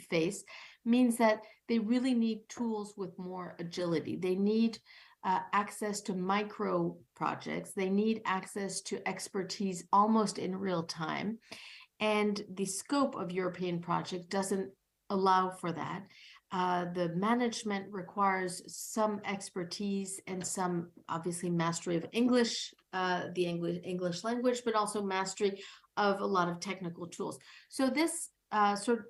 face means that they really need tools with more agility. They need access to micro projects. They need access to expertise almost in real time. And the scope of European projects doesn't allow for that. The management requires some expertise and some, obviously, mastery of English, the English language, but also mastery of a lot of technical tools. So this sort of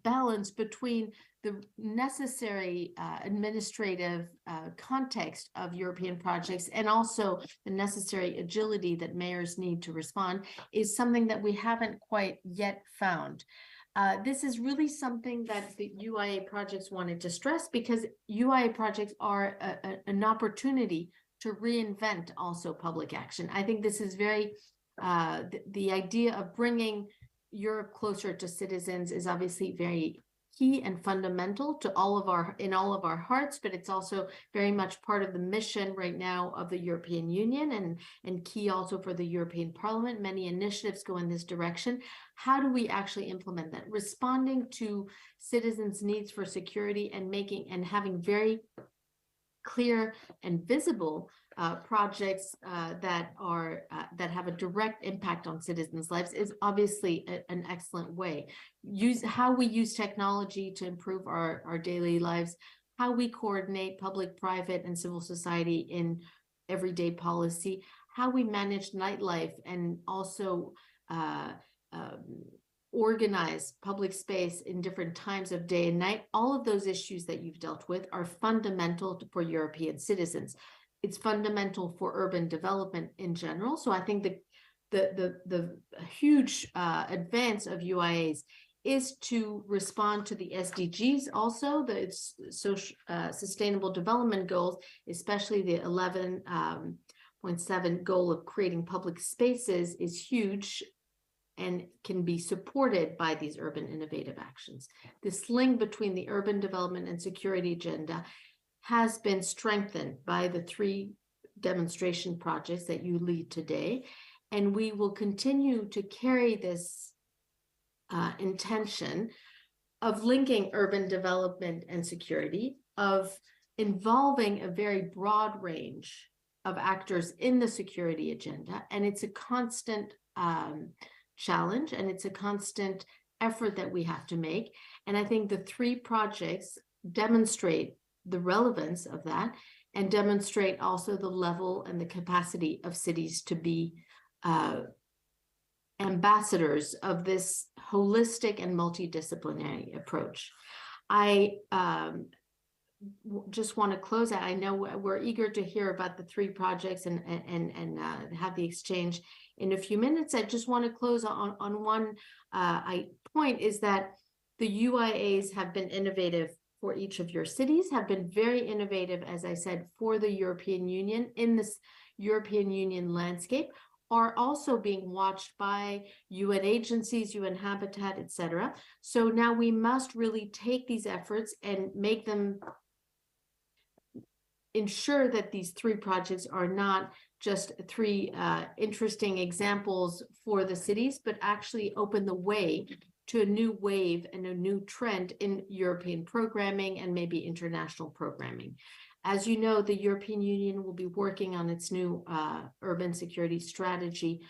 balance between the necessary administrative context of European projects and also the necessary agility that mayors need to respond is something that we haven't quite yet found. This is really something that the UIA projects wanted to stress, because UIA projects are an opportunity to reinvent also public action. I think this is very, the idea of bringing Europe closer to citizens is obviously very key and fundamental to all of our hearts, but it's also very much part of the mission right now of the European Union and key also for the European Parliament. Many initiatives go in this direction. How do we actually implement that? Responding to citizens' needs for security and having very clear and visible projects that have a direct impact on citizens' lives is obviously an excellent way. How we use technology to improve our daily lives, how we coordinate public, private, and civil society in everyday policy, how we manage nightlife and also organize public space in different times of day and night. All of those issues that you've dealt with are fundamental for European citizens. It's fundamental for urban development in general. So I think the huge advance of UIAs is to respond to the SDGs, also the Sustainable Development Goals, especially the 11.7 goal of creating public spaces is huge and can be supported by these urban innovative actions. This link between the urban development and security agenda has been strengthened by the 3 demonstration projects that you lead today. And we will continue to carry this intention of linking urban development and security, of involving a very broad range of actors in the security agenda. And it's a constant challenge, and it's a constant effort that we have to make. And I think the 3 projects demonstrate the relevance of that and demonstrate also the level and the capacity of cities to be ambassadors of this holistic and multidisciplinary approach. I just want to close out. I know we're eager to hear about the 3 projects and have the exchange in a few minutes. I just want to close on one point, is that the UIAs have been innovative for each of your cities, have been very innovative, as I said, for the European Union in this European Union landscape, are also being watched by UN agencies, UN Habitat, etc. So now we must really take these efforts and make them ensure that these 3 projects are not just 3 interesting examples for the cities, but actually open the way to a new wave and a new trend in European programming and maybe international programming. As you know, the European Union will be working on its new urban security strategy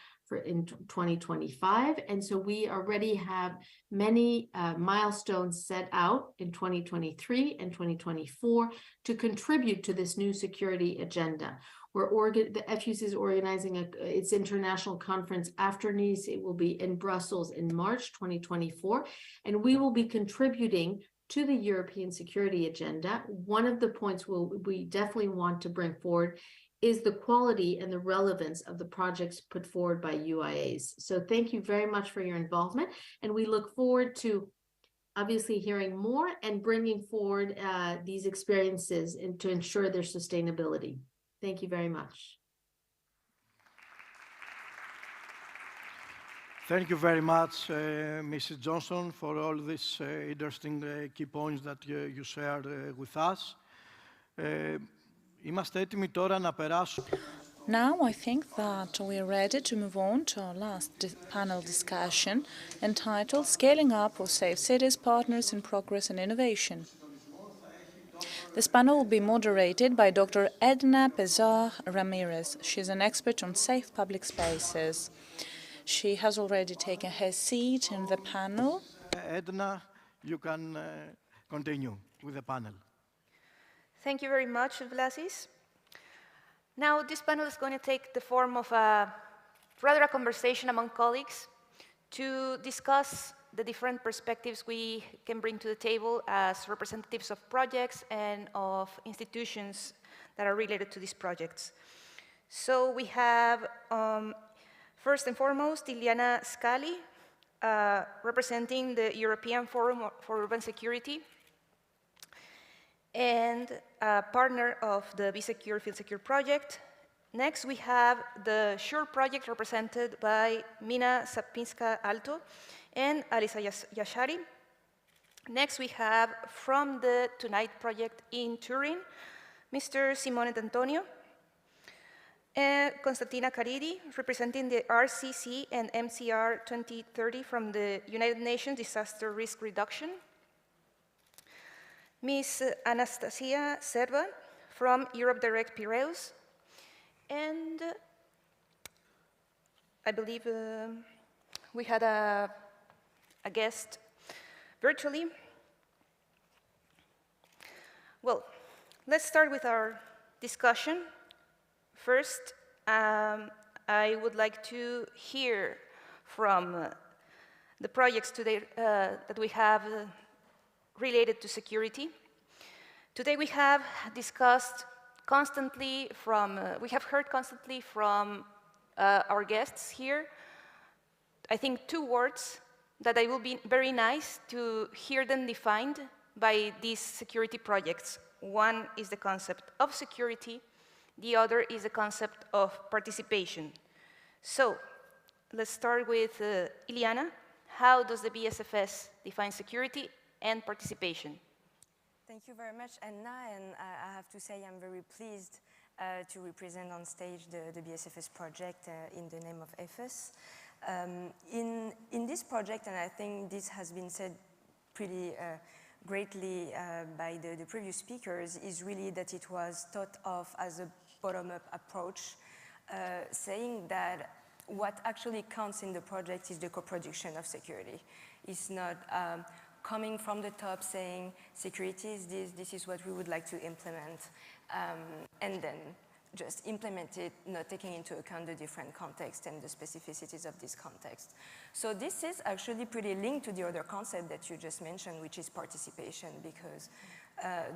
in 2025. And so we already have many milestones set out in 2023 and 2024 to contribute to this new security agenda. The FUC is organizing its international conference after Nice. It will be in Brussels in March 2024. And we will be contributing to the European security agenda, one of the points we definitely want to bring forward is the quality and the relevance of the projects put forward by UIAs. So thank you very much for your involvement, and we look forward to obviously hearing more and bringing forward these experiences and to ensure their sustainability. Thank you very much. Thank you very much, Mrs. Johnson, for all these interesting key points that you shared with us. Είμαστε έτοιμοι τώρα να περάσουμε. Now I think that we are ready to move on to our last panel discussion entitled Scaling Up of Safe Cities, Partners in Progress and Innovation. This panel will be moderated by Dr. Edna Pezar Ramirez. She's an expert on safe public spaces. She has already taken her seat in the panel. Edna, you can continue with the panel. Thank you very much, Vlasis. Now, this panel is going to take the form of a conversation among colleagues to discuss the different perspectives we can bring to the table as representatives of projects and of institutions that are related to these projects. So we have, first and foremost, Iliana Scali, representing the European Forum for Urban Security, and a partner of the BeSecure-FeelSecure project. Next, we have the SURE project represented by Mina Sapinska-Alto and Alisa Yashari. Next, we have from the Tonight project in Turin, Mr. Simone D'Antonio, and Konstantina Caridi, representing the RCC and MCR 2030 from the United Nations Disaster Risk Reduction. Ms. Anastasia Serva from Europe Direct Piraeus, and I believe we had a guest virtually. Well, let's start with our discussion. First, I would like to hear from the projects today that we have related to security. Today we have discussed constantly we have heard constantly from our guests here, I think, two words that it will be very nice to hear them defined by these security projects. One is the concept of security, the other is the concept of participation. So let's start with Iliana. How does the BSFS define security and participation? Thank you very much, Anna, and I have to say I'm very pleased to represent on stage the BSFS project in the name of EFES. In this project, and I think this has been said pretty greatly by the previous speakers, is really that it was thought of as a bottom-up approach, saying that what actually counts in the project is the co-production of security. It's not coming from the top saying security is this is what we would like to implement, and then just implement it, not taking into account the different context and the specificities of this context. So this is actually pretty linked to the other concept that you just mentioned, which is participation, because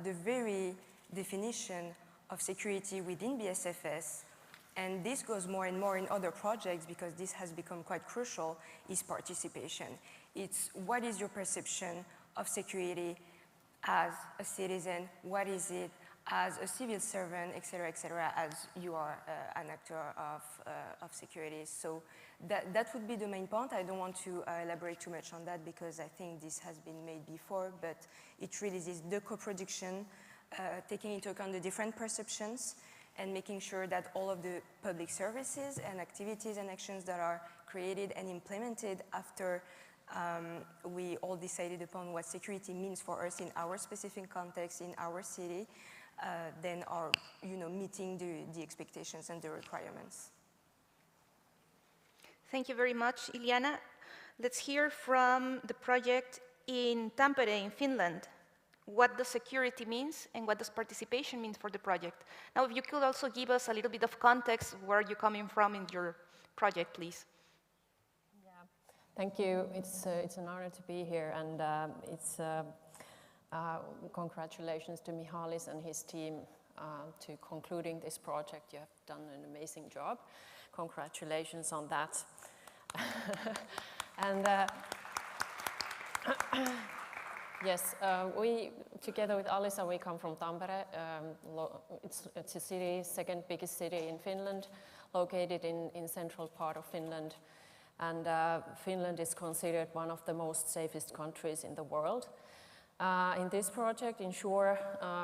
the very definition of security within BSFS, and this goes more and more in other projects because this has become quite crucial, is participation. It's what is your perception of security as a citizen, what is it as a civil servant, et cetera, as you are an actor of security. So that would be the main point. I don't want to elaborate too much on that because I think this has been made before, but it really is the co-production, taking into account the different perceptions and making sure that all of the public services and activities and actions that are created and implemented after we all decided upon what security means for us in our specific context, in our city, then are meeting the expectations and the requirements. Thank you very much, Iliana. Let's hear from the project in Tampere, in Finland. What does security means and what does participation mean for the project? Now, if you could also give us a little bit of context where you're coming from in your project, please. Thank you. It's an honor to be here, and it's Congratulations to Mihalis and his team to concluding this project. You have done an amazing job. Congratulations on that. And yes, we, together with Alisa, we come from Tampere. It's a city, second biggest city in Finland, located in central part of Finland. And Finland is considered one of the most safest countries in the world. In this project, in SURE,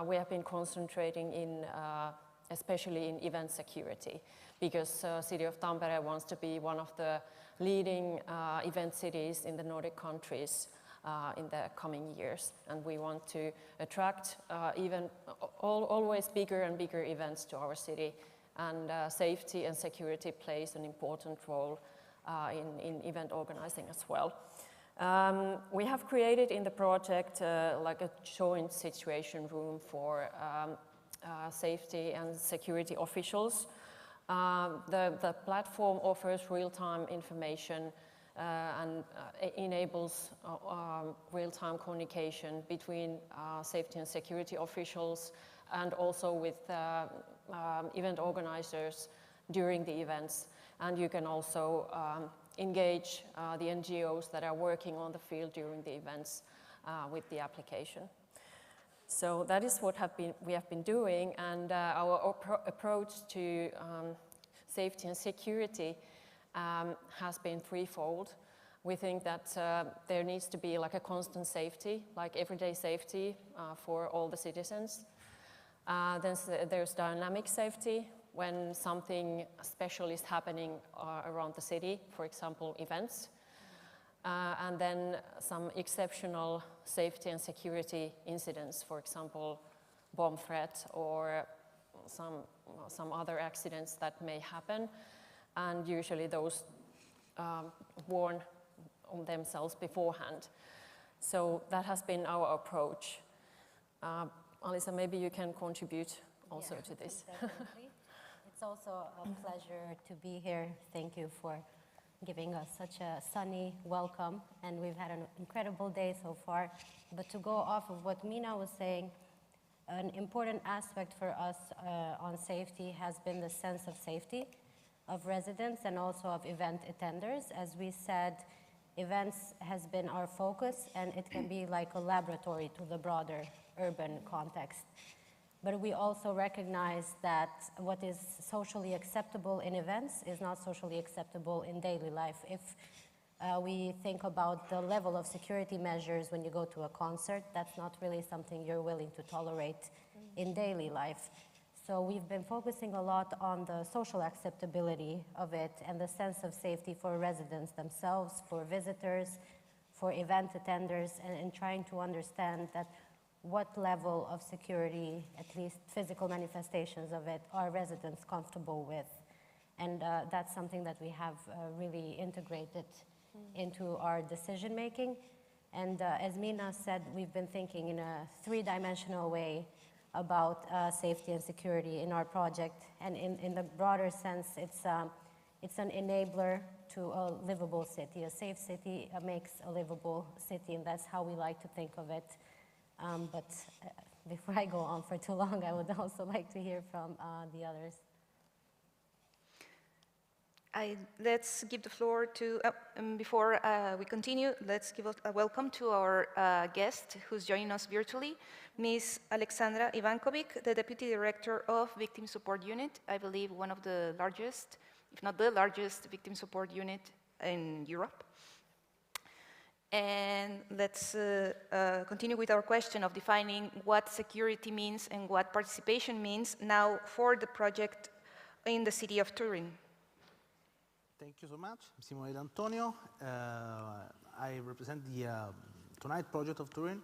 we have been concentrating in, especially in event security, because City of Tampere wants to be one of the leading event cities in the Nordic countries in the coming years. And we want to attract always bigger and bigger events to our city. And safety and security plays an important role in event organizing as well. We have created in the project like a joint situation room for safety and security officials. The platform offers real-time information and enables real-time communication between safety and security officials and also with event organizers during the events. And you can also engage the NGOs that are working on the field during the events with the application. So that is what we have been doing, and our approach to safety and security has been threefold. We think that there needs to be like a constant safety, like everyday safety for all the citizens. Then there's dynamic safety, when something special is happening around the city, for example, events. And then some exceptional safety and security incidents, for example, bomb threat or some other accidents that may happen. And usually those warn on themselves beforehand. So that has been our approach. Alisa, maybe you can contribute also to this. Definitely. It's also a pleasure to be here. Thank you for giving us such a sunny welcome, and we've had an incredible day so far. But to go off of what Mina was saying, an important aspect for us on safety has been the sense of safety of residents and also of event attenders. As we said, events has been our focus, and it can be like a laboratory to the broader urban context. But we also recognize that what is socially acceptable in events is not socially acceptable in daily life. If we think about the level of security measures when you go to a concert, that's not really something you're willing to tolerate in daily life. So we've been focusing a lot on the social acceptability of it and the sense of safety for residents themselves, for visitors, for event attenders, and trying to understand that what level of security, at least physical manifestations of it, are residents comfortable with. And that's something that we have really integrated into our decision making. And as Mina said, we've been thinking in a three-dimensional way about safety and security in our project. And in the broader sense, it's an enabler to a livable city. A safe city makes a livable city, and that's how we like to think of it. But before I go on for too long, I would also like to hear from the others. Let's give the floor to, before we continue, let's give a welcome to our guest who's joining us virtually, Ms. Alexandra Ivankovic, the Deputy Director of Victim Support Unit, I believe one of the largest, if not the largest, victim support unit in Europe. And let's continue with our question of defining what security means and what participation means now for the project in the city of Turin. Thank you so much. I'm Simone D'Antonio. I represent the Tonight project of Turin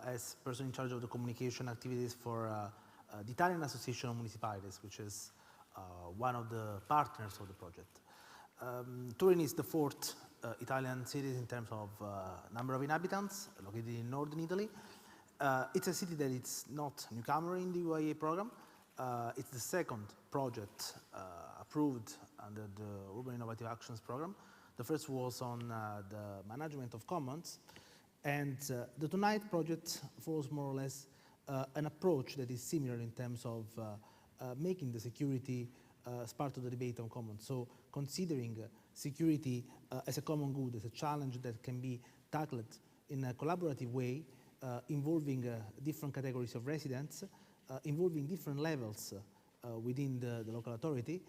as person in charge of the communication activities for the Italian Association of Municipalities, which is one of the partners of the project. Turin is the fourth Italian city in terms of number of inhabitants, located in northern Italy. It's a city that is not a newcomer in the UIA program. It's the second project approved under the Urban Innovative Actions program. The first was on the management of commons, And the Tonight project follows more or less an approach that is similar in terms of making the security as part of the debate on commons. So considering security as a common good, as a challenge that can be tackled in a collaborative way, involving different categories of residents, involving different levels within the local authority,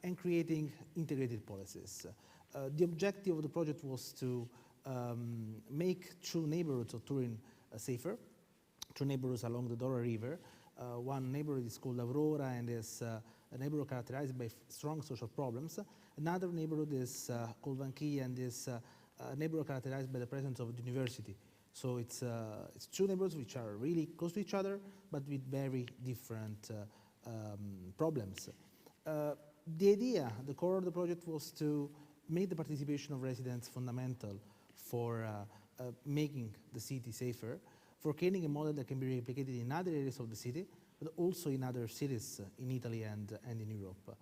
and creating integrated policies. The objective of the project was to make two neighborhoods of Turin safer, two neighborhoods along the Dora River. One neighborhood is called Aurora and is a neighborhood characterized by strong social problems. Another neighborhood is called Vanquilla and is a neighborhood characterized by the presence of the university. So it's two neighborhoods which are really close to each other, but with very different problems. The idea, the core of the project was to make the participation of residents fundamental for making the city safer, for creating a model that can be replicated in other areas of the city, but also in other cities in Italy and in Europe.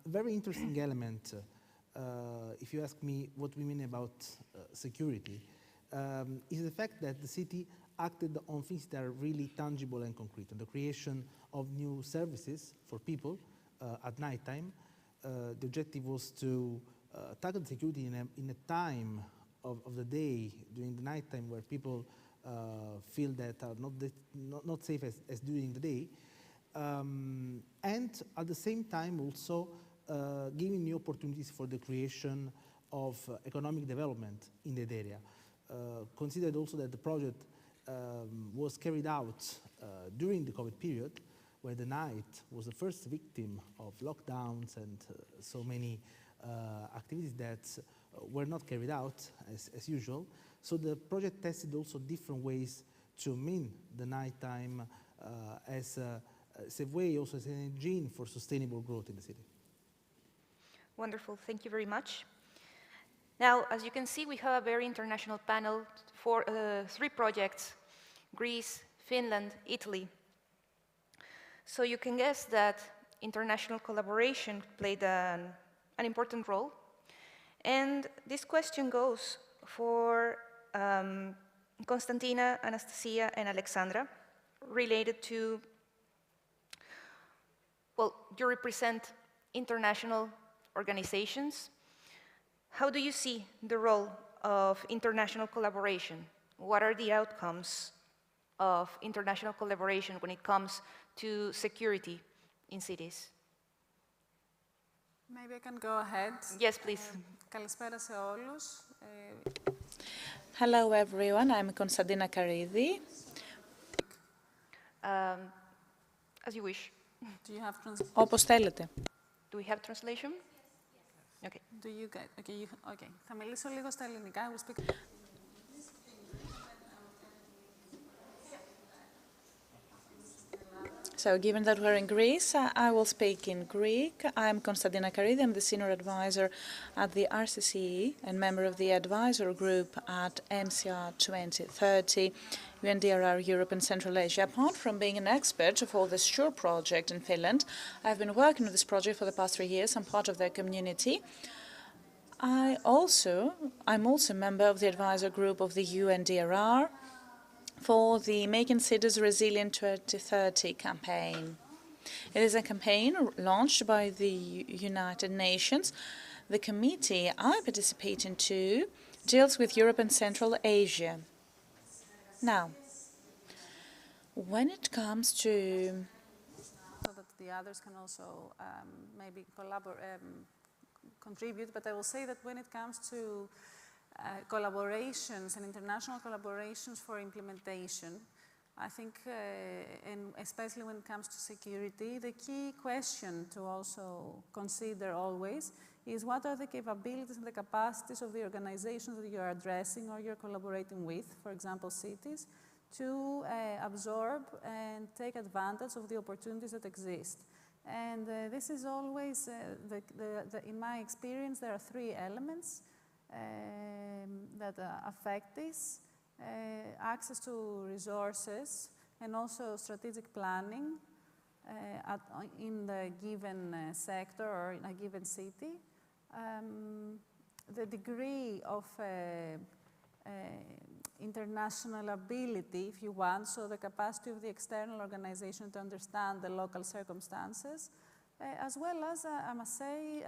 Very interesting element, if you ask me what we mean about security, is the fact that the city acted on things that are really tangible and concrete, and the creation of new services for people at nighttime. The objective was to tackle security in a time of the day, during the nighttime, where people feel that are not safe as during the day, and at the same time also giving new opportunities for the creation of economic development in that area. Considered also that the project was carried out during the COVID period, where the night was the first victim of lockdowns and so many activities that were not carried out as usual. So the project tested also different ways to mean the nighttime as a way, also as an engine for sustainable growth in the city. Wonderful, thank you very much. Now, as you can see, we have a very international panel for 3 projects: Greece, Finland, Italy. So you can guess that international collaboration played an important role. And this question goes for Konstantina, Anastasia, and Alexandra, related to, well, you represent international organizations. How do you see the role of international collaboration? What are the outcomes of international collaboration when it comes to security in cities? Maybe I can go ahead. Yes, please. Καλησπέρα σε όλους. Hello everyone, I'm Konstantina Karidhi. As you wish. Do you have translation? Όπως θέλετε. Do we have translation? Okay. Do you get? Okay, okay. Θα μιλήσω λίγο στα ελληνικά. I will speak. So, given that we're in Greece, I will speak in Greek. I'm Konstantina Karidhi. I'm the senior advisor at the RCCE and member of the advisor group at MCR 2030, UNDRR Europe and Central Asia. Apart from being an expert for the SURE project in Finland, I've been working on this project for the past 3 years. I'm part of their community. I'm also a member of the advisor group of the UNDRR for the Making Cities Resilient 2030 campaign. It is a campaign launched by the United Nations. The committee I participate in too deals with Europe and Central Asia. Now, when it comes to... So that the others can also maybe contribute, but I will say that when it comes to collaborations and international collaborations for implementation, I think, and especially when it comes to security, the key question to also consider always is what are the capabilities and the capacities of the organizations that you are addressing or you're collaborating with, for example, cities, to absorb and take advantage of the opportunities that exist. And this is always, in my experience, there are 3 elements that affect this: access to resources and also strategic planning in the given sector or in a given city. The degree of international ability, if you want, so the capacity of the external organization to understand the local circumstances, as well as, I must say,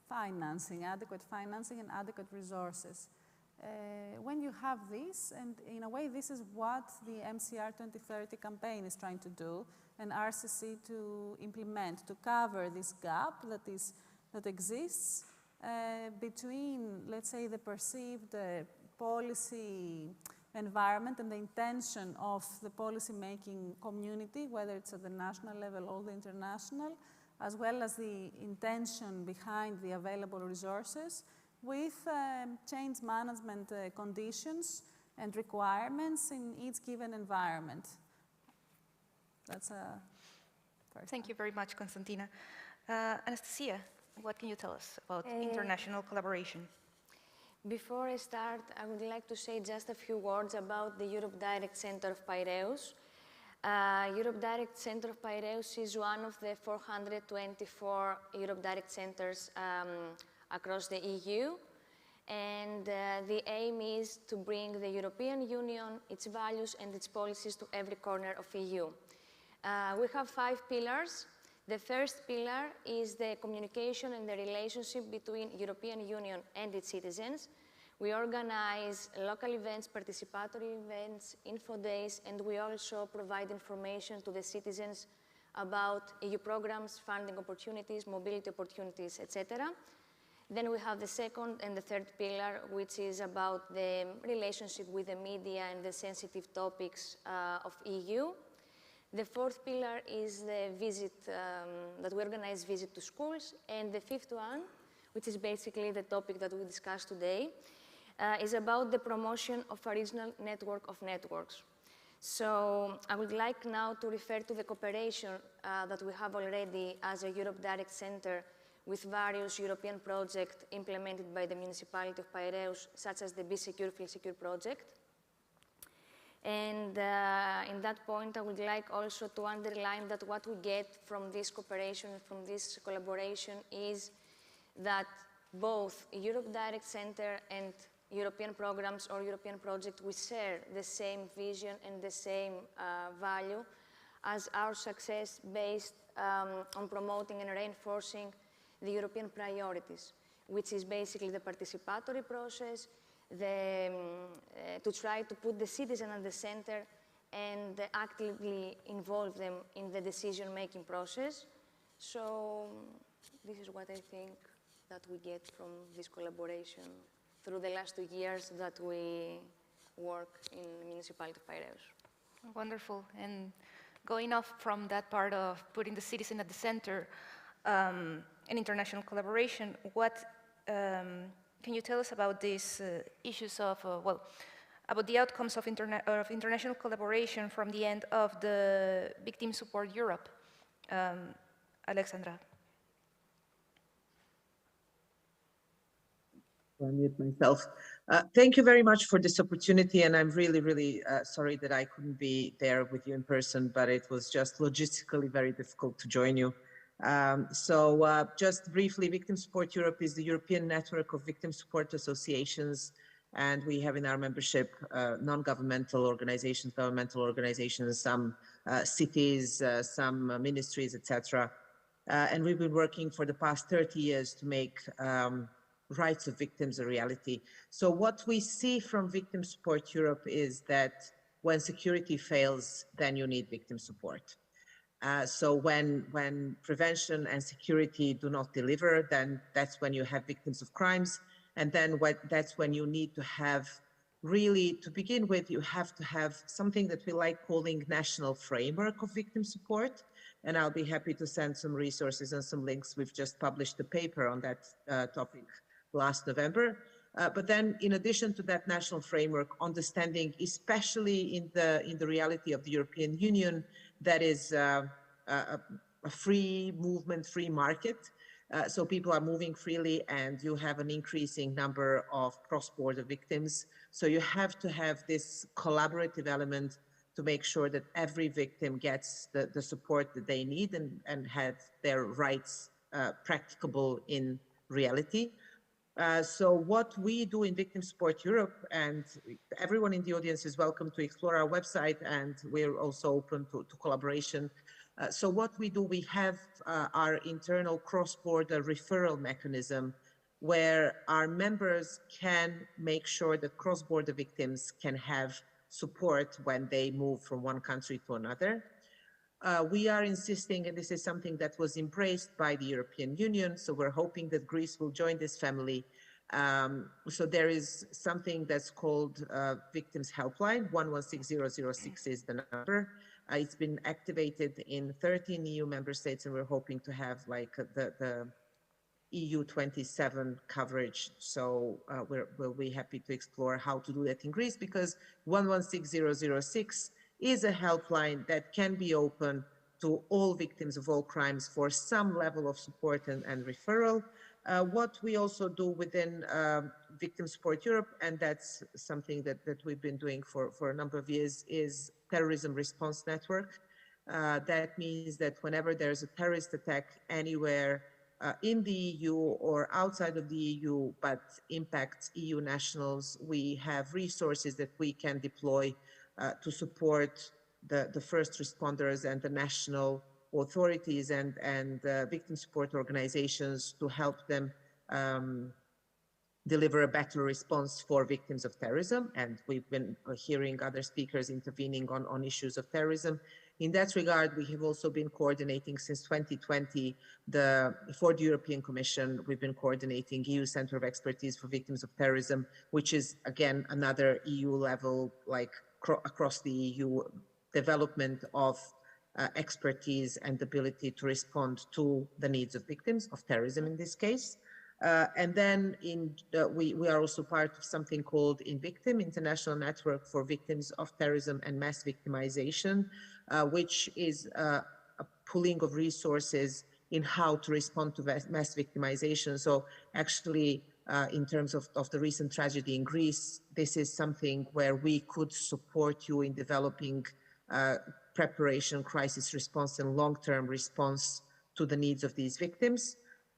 financing, adequate financing and adequate resources. When you have this, and in a way this is what the MCR 2030 campaign is trying to do, and RCC to implement, to cover this gap that exists between, let's say, the perceived policy environment and the intention of the policy-making community, whether it's at the national level or the international, as well as the intention behind the available resources, with change management conditions and requirements in each given environment. That's a first. Thank you very much, Konstantina. Anastasia, what can you tell us about international collaboration? Before I start, I would like to say just a few words about the Europe Direct Center of Piraeus. Europe Direct Center of Piraeus is one of the 424 Europe Direct Centers across the EU, and the aim is to bring the European Union, its values and its policies to every corner of EU. We have 5 pillars. The first pillar is the communication and the relationship between European Union and its citizens. We organize local events, participatory events, info days, and we also provide information to the citizens about EU programs, funding opportunities, mobility opportunities, etc. Then we have the second and the third pillar, which is about the relationship with the media and the sensitive topics of EU. The fourth pillar is the visit, that we organize visit to schools. And the fifth one, which is basically the topic that we discussed today, is about the promotion of a regional network of networks. So I would like now to refer to the cooperation that we have already as a Europe Direct Center with various European projects implemented by the municipality of Piraeus, such as the BeSecure-FeelSecure project. And in that point, I would like also to underline that what we get from this cooperation, from this collaboration, is that both Europe Direct Center and European programs or European projects, we share the same vision and the same value as our success based on promoting and reinforcing the European priorities, which is basically the participatory process, to try to put the citizen at the center and actively involve them in the decision-making process. So this is what I think that we get from this collaboration through the last 2 years that we work in the municipality of Piraeus. Wonderful. And going off from that part of putting the citizen at the center and international collaboration, what can you tell us about these issues of, well, about the outcomes of international collaboration from the end of the Victim Support Europe? Alexandra. Unmute myself. Thank you very much for this opportunity, and I'm really, really sorry that I couldn't be there with you in person, but it was just logistically very difficult to join you. Just briefly, Victim Support Europe is the European network of victim support associations, and we have in our membership non-governmental organizations, governmental organizations, some cities, some ministries, etc. And we've been working for the past 30 years to make rights of victims a reality. So what we see from Victim Support Europe is that when security fails, then you need victim support. So when prevention and security do not deliver, then that's when you have victims of crimes. And then that's when you need to have, really, to begin with, you have to have something that we like calling national framework of victim support. And I'll be happy to send some resources and some links. We've just published a paper on that topic last November. But then, in addition to that national framework, understanding, especially in the reality of the European Union, that is a free movement, free market. So people are moving freely, and you have an increasing number of cross-border victims. So you have to have this collaborative element to make sure that every victim gets the support that they need and have their rights practicable in reality. So what we do in Victim Support Europe, and everyone in the audience is welcome to explore our website, and we're also open to collaboration. So what we do, we have our internal cross-border referral mechanism where our members can make sure that cross-border victims can have support when they move from one country to another. We are insisting, and this is something that was embraced by the European Union, so we're hoping that Greece will join this family. So there is something that's called Victims Helpline. 116006 is the number. It's been activated in 13 EU member states, and we're hoping to have like the EU 27 coverage. So we'll be happy to explore how to do that in Greece, because 116006 is a helpline that can be open to all victims of all crimes for some level of support and referral. What we also do within Victim Support Europe, and that's something that we've been doing for a number of years, is Terrorism Response Network. That means that whenever there's a terrorist attack anywhere in the EU or outside of the EU, but impacts EU nationals, we have resources that we can deploy to support the first responders and the national authorities and victim support organizations to help them deliver a better response for victims of terrorism. And we've been hearing other speakers intervening on issues of terrorism. In that regard, we have also been coordinating since 2020 for the European Commission. We've been coordinating EU Center of Expertise for Victims of Terrorism, which is, again, another EU level, like across the EU, development of expertise and ability to respond to the needs of victims of terrorism in this case. And then we are also part of something called InVictim, International Network for Victims of Terrorism and Mass Victimization, which is a pooling of resources in how to respond to mass victimization. So actually, in terms of the recent tragedy in Greece, this is something where we could support you in developing preparation, crisis response, and long-term response to the needs of these victims.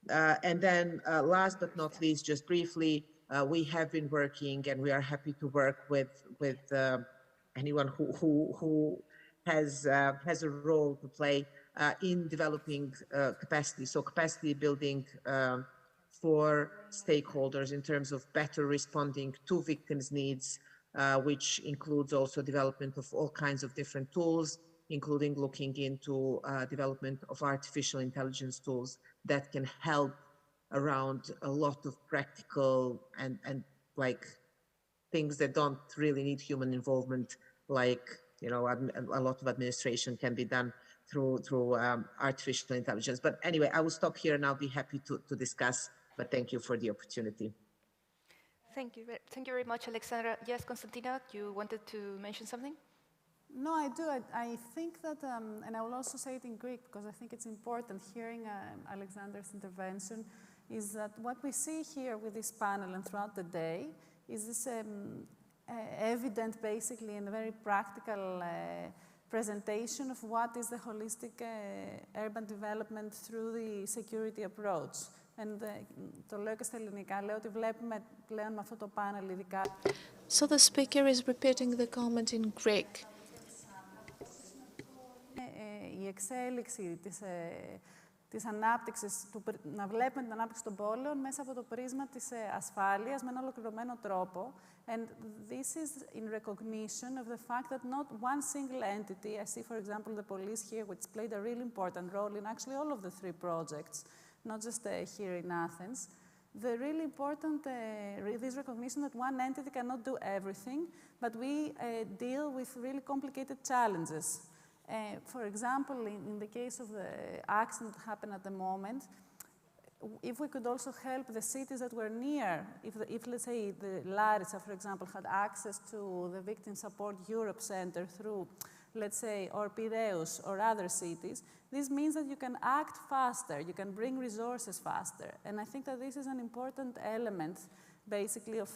And then last but not least, just briefly, we have been working, and we are happy to work with anyone who has a role to play in developing capacity. So capacity building for stakeholders in terms of better responding to victims' needs, which includes also development of all kinds of different tools, including looking into development of artificial intelligence tools that can help around a lot of practical and like things that don't really need human involvement, like, you know, a lot of administration can be done through artificial intelligence. But anyway, I will stop here and I'll be happy to discuss, but thank you for the opportunity. Thank you very much, Alexandra. Yes, Konstantina, you wanted to mention something? No, I do. I think that, and I will also say it in Greek because I think it's important, hearing Alexandra's intervention, is that what we see here with this panel and throughout the day is this evident, basically, and very practical presentation of what is the holistic urban development through the security approach. And το λέω και στα ελληνικά, λέω ότι βλέπουμε πλέον με αυτό το πάνελ ειδικά. So the speaker is repeating the comment in Greek. Η εξέλιξη της ανάπτυξης, να βλέπουμε την ανάπτυξη των πόλεων μέσα από το πρίσμα της ασφάλειας με ένα ολοκληρωμένο τρόπο. And this is in recognition of the fact that not one single entity, I see, for example, the police here, which played a really important role in actually all of the three projects, not just here in Athens. The really important, this recognition that one entity cannot do everything, but we deal with really complicated challenges. For example, in the case of the accident that happened at the moment, if we could also help the cities that were near, if let's say, the Larissa, for example, had access to the Victim Support Europe Center through, let's say, or Piraeus or other cities, this means that you can act faster, you can bring resources faster. And I think that this is an important element, basically, of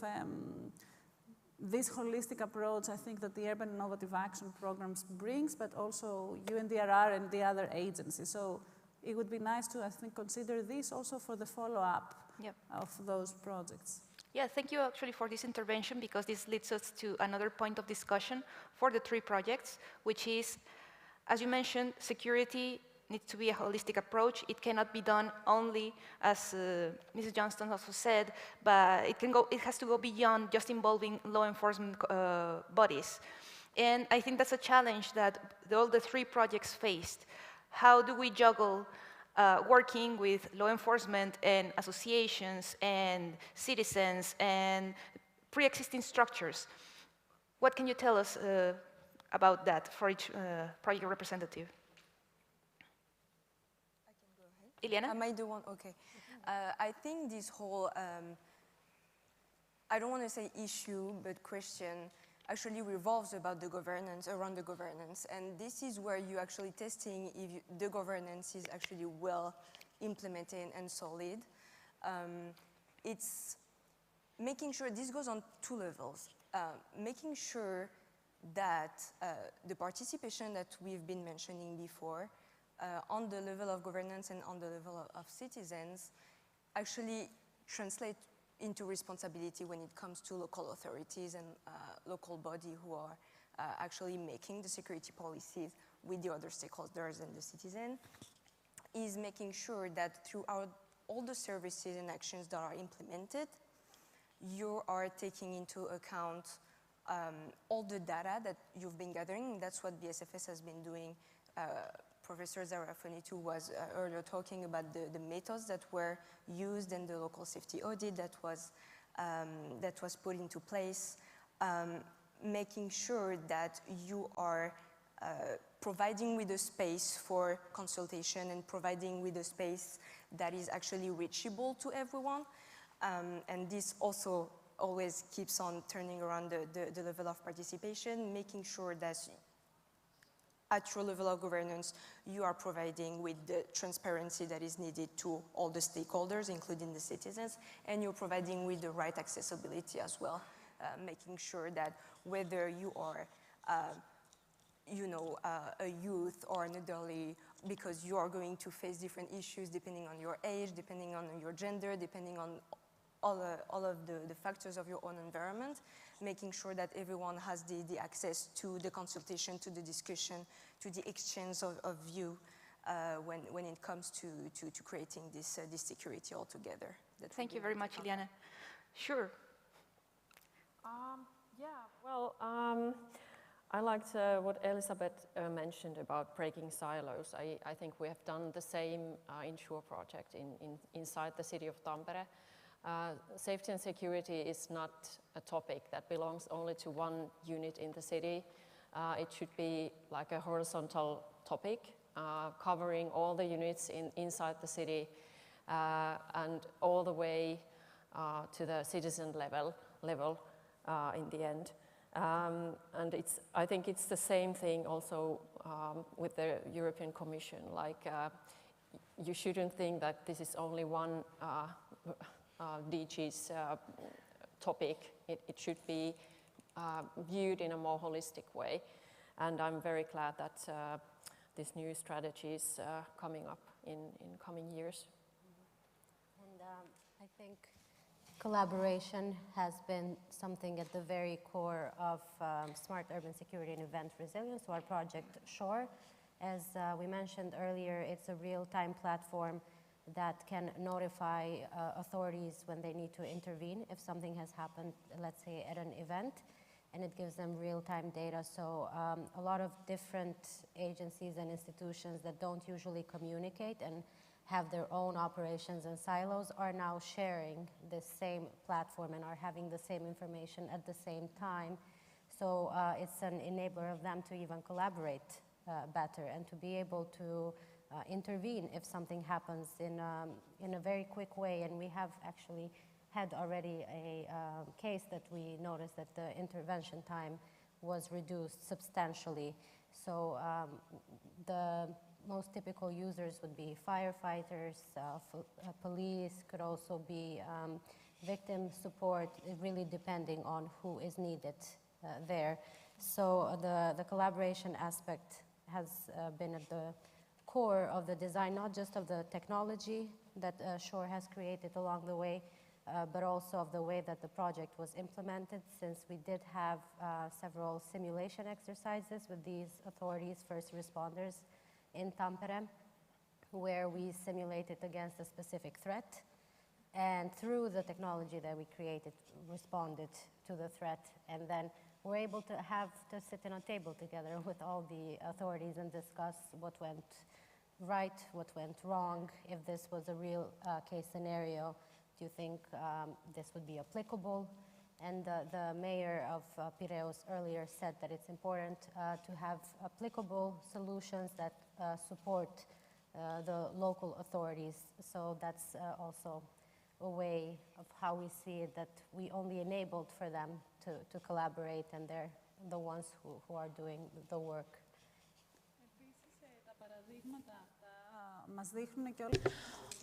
this holistic approach, I think, that the Urban Innovative Action Programs brings, but also UNDRR and the other agencies. So it would be nice to, I think, consider this also for the follow-up of those projects. Yeah, thank you actually for this intervention, because this leads us to another point of discussion for the 3 projects, which is, as you mentioned, security needs to be a holistic approach. It cannot be done only, as Mrs. Johnston also said, but it has to go beyond just involving law enforcement bodies. And I think that's a challenge that all the 3 projects faced. How do we juggle working with law enforcement and associations and citizens and pre-existing structures? What can you tell us about that for each project representative? I can go ahead. Iliana? Am I the one? Okay. I think this whole, I don't want to say issue, but question actually revolves about the governance, around the governance. And this is where you're actually testing if the governance is actually well implemented and solid. It's making sure, this goes on 2 levels. Making sure that the participation that we've been mentioning before on the level of governance and on the level of citizens actually translate into responsibility when it comes to local authorities and local bodies who are actually making the security policies with the other stakeholders and the citizen, is making sure that throughout all the services and actions that are implemented, you are taking into account all the data that you've been gathering. That's what BSFS has been doing. Professor Zarafonitu was earlier talking about the methods that were used and the local safety audit that was put into place, making sure that you are providing with a space for consultation and providing with a space that is actually reachable to everyone. And this also always keeps on turning around the level of participation, making sure that at your level of governance, you are providing with the transparency that is needed to all the stakeholders, including the citizens, and you're providing with the right accessibility as well, making sure that whether you are a youth or an elderly, because you are going to face different issues depending on your age, depending on your gender, depending on all of the factors of your own environment, making sure that everyone has the access to the consultation, to the discussion, to the exchange of view when it comes to creating this security altogether. Thank you very much, Iliana. Sure. Yeah, well, I liked what Elizabeth mentioned about breaking silos. I think we have done the same Ensure project inside the city of Tampere. Safety and security is not a topic that belongs only to one unit in the city. It should be like a horizontal topic covering all the units inside the city and all the way to the citizen level in the end. And I think it's the same thing also with the European Commission. Like you shouldn't think that this is only one DG's topic. It should be viewed in a more holistic way. And I'm very glad that this new strategy is coming up in coming years. And I think collaboration has been something at the very core of Smart Urban Security and Event Resilience, so our project SHORE. As we mentioned earlier, it's a real-time platform that can notify authorities when they need to intervene if something has happened, let's say at an event, and it gives them real-time data. So a lot of different agencies and institutions that don't usually communicate and have their own operations and silos are now sharing this same platform and are having the same information at the same time. So it's an enabler of them to even collaborate better and to be able to intervene if something happens in a very quick way. And we have actually had already a case that we noticed that the intervention time was reduced substantially. So the most typical users would be firefighters, police, could also be victim support, really depending on who is needed there. So the collaboration aspect has been at the core of the design, not just of the technology that SHORE has created along the way, but also of the way that the project was implemented, since we did have several simulation exercises with these authorities, first responders in Tampere, where we simulated against a specific threat, and through the technology that we created, responded to the threat, and then we're able to sit in a table together with all the authorities and discuss what went right, what went wrong, if this was a real case scenario. Do you think this would be applicable? And the mayor of Piraeus earlier said that it's important to have applicable solutions that support the local authorities. So that's also a way of how we see it, that we only enabled for them to collaborate, and they're the ones who are doing the work.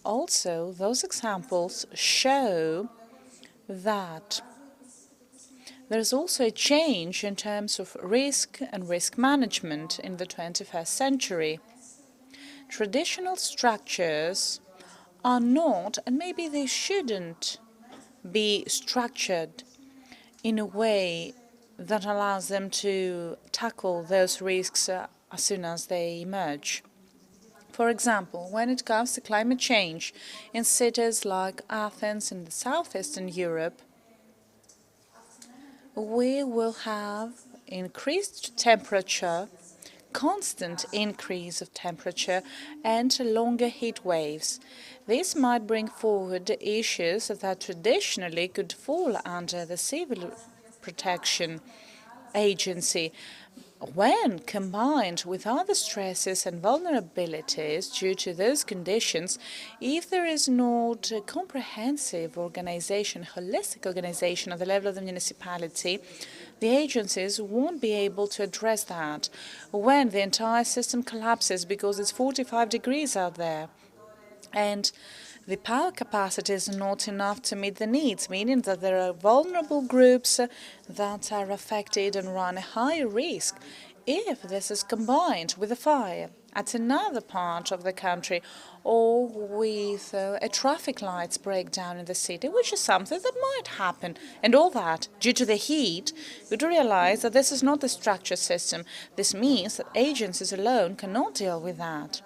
Also, those examples show that there's also a change in terms of risk and risk management in the 21st century. Traditional structures are not, and maybe they shouldn't be structured in a way that allows them to tackle those risks as soon as they emerge. For example, when it comes to climate change in cities like Athens in the southeastern Europe, we will have increased temperature, constant increase of temperature, and longer heat waves. This might bring forward issues that traditionally could fall under the Civil Protection Agency. When combined with other stresses and vulnerabilities due to those conditions, if there is not a comprehensive organization, holistic organization at the level of the municipality, the agencies won't be able to address that when the entire system collapses because it's 45 degrees out there. And the power capacity is not enough to meet the needs, meaning that there are vulnerable groups that are affected and run a higher risk. If this is combined with a fire at another part of the country or with a traffic lights breakdown in the city, which is something that might happen, and all that due to the heat, you do realize that this is not the structured system. This means that agencies alone cannot deal with that.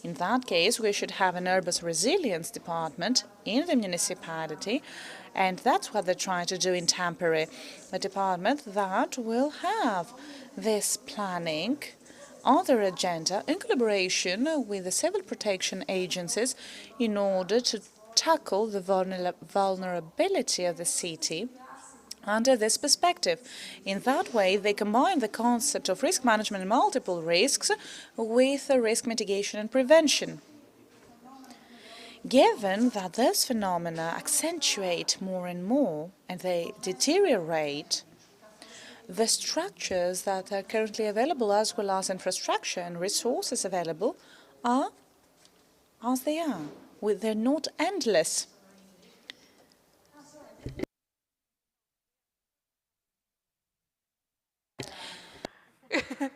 In that case, we should have an urban resilience department in the municipality, and that's what they're trying to do in Tampere, a department that will have this planning on their agenda in collaboration with the civil protection agencies in order to tackle the vulnerability of the city under this perspective. In that way, they combine the concept of risk management and multiple risks with risk mitigation and prevention. Given that those phenomena accentuate more and more and they deteriorate, the structures that are currently available, as well as infrastructure and resources available, are as they are. They're not endless.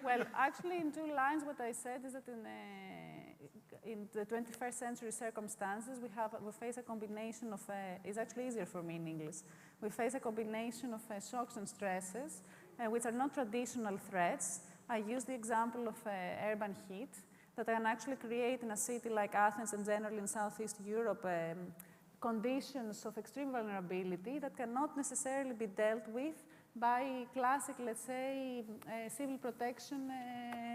Well, actually, in two lines, what I said is that in the 21st century circumstances, we face a combination of, it's actually easier for me in English, we face a combination of shocks and stresses, which are not traditional threats. I use the example of urban heat, that can actually create in a city like Athens and generally in Southeast Europe conditions of extreme vulnerability that cannot necessarily be dealt with by classic, let's say, civil protection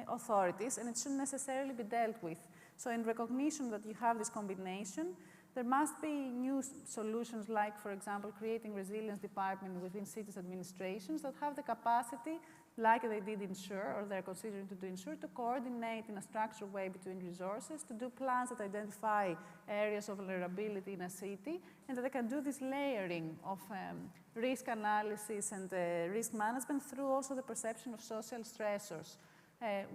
authorities, and it shouldn't necessarily be dealt with. So in recognition that you have this combination, there must be new solutions like, for example, creating resilience department within cities administrations that have the capacity, like they did in SURE, or they're considering to do in SURE, to coordinate in a structured way between resources, to do plans that identify areas of vulnerability in a city, and that they can do this layering of risk analysis and risk management through also the perception of social stressors,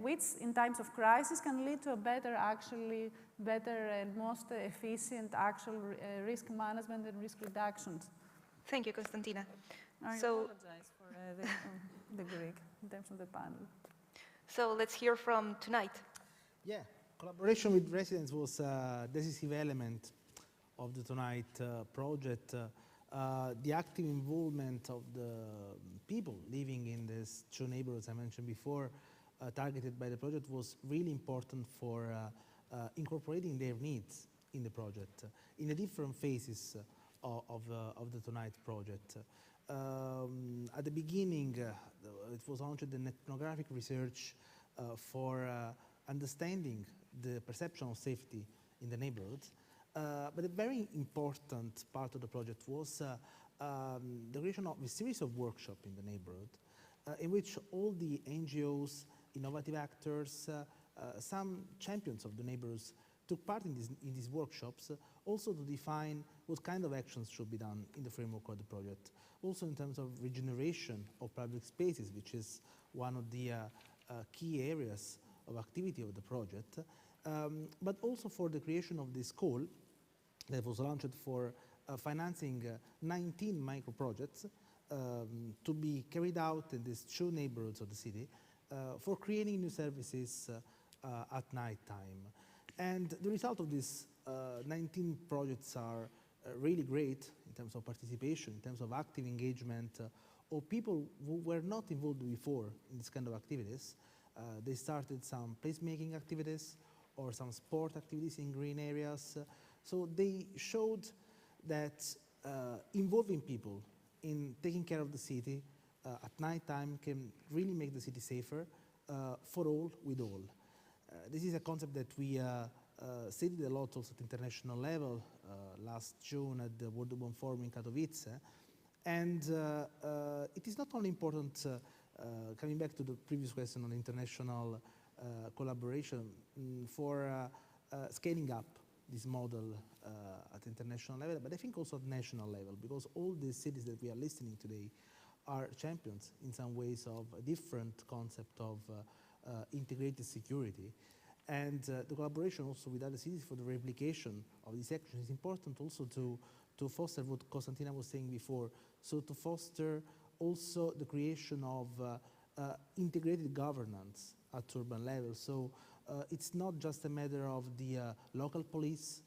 which in times of crisis can lead to a better and most efficient actual risk management and risk reductions. Thank you, Konstantina. I apologize for the Greek in terms of the panel. So let's hear from tonight. Yeah, Collaboration with residents was a decisive element of the Tonight project. The active involvement of the people living in these two neighborhoods I mentioned before, targeted by the project, was really important for incorporating their needs in the project, in the different phases of the Tonight project. At the beginning, it was launched an ethnographic research for understanding the perception of safety in the neighborhood. But a very important part of the project was the creation of a series of workshops in the neighborhood in which all the NGOs, innovative actors, some champions of the neighborhoods took part in these workshops, also to define what kind of actions should be done in the framework of the project. Also in terms of regeneration of public spaces, which is one of the key areas of activity of the project, but also for the creation of this call that was launched for financing 19 micro-projects to be carried out in these two neighborhoods of the city for creating new services at night time. And the result of these 19 projects are really great in terms of participation, in terms of active engagement of people who were not involved before in this kind of activities. They started some placemaking activities or some sport activities in green areas. So they showed that involving people in taking care of the city at night time can really make the city safer for all, with all. This is a concept that we stated a lot also at international level last June at the World Urban Forum in Katowice. And it is not only important, coming back to the previous question on international collaboration, for scaling up this model at international level, but I think also at national level, because all these cities that we are listening today are champions in some ways of a different concept of integrated security. And the collaboration also with other cities for the replication of these actions is important also to foster what Konstantina was saying before, so to foster also the creation of integrated governance at urban level. So it's not just a matter of the local police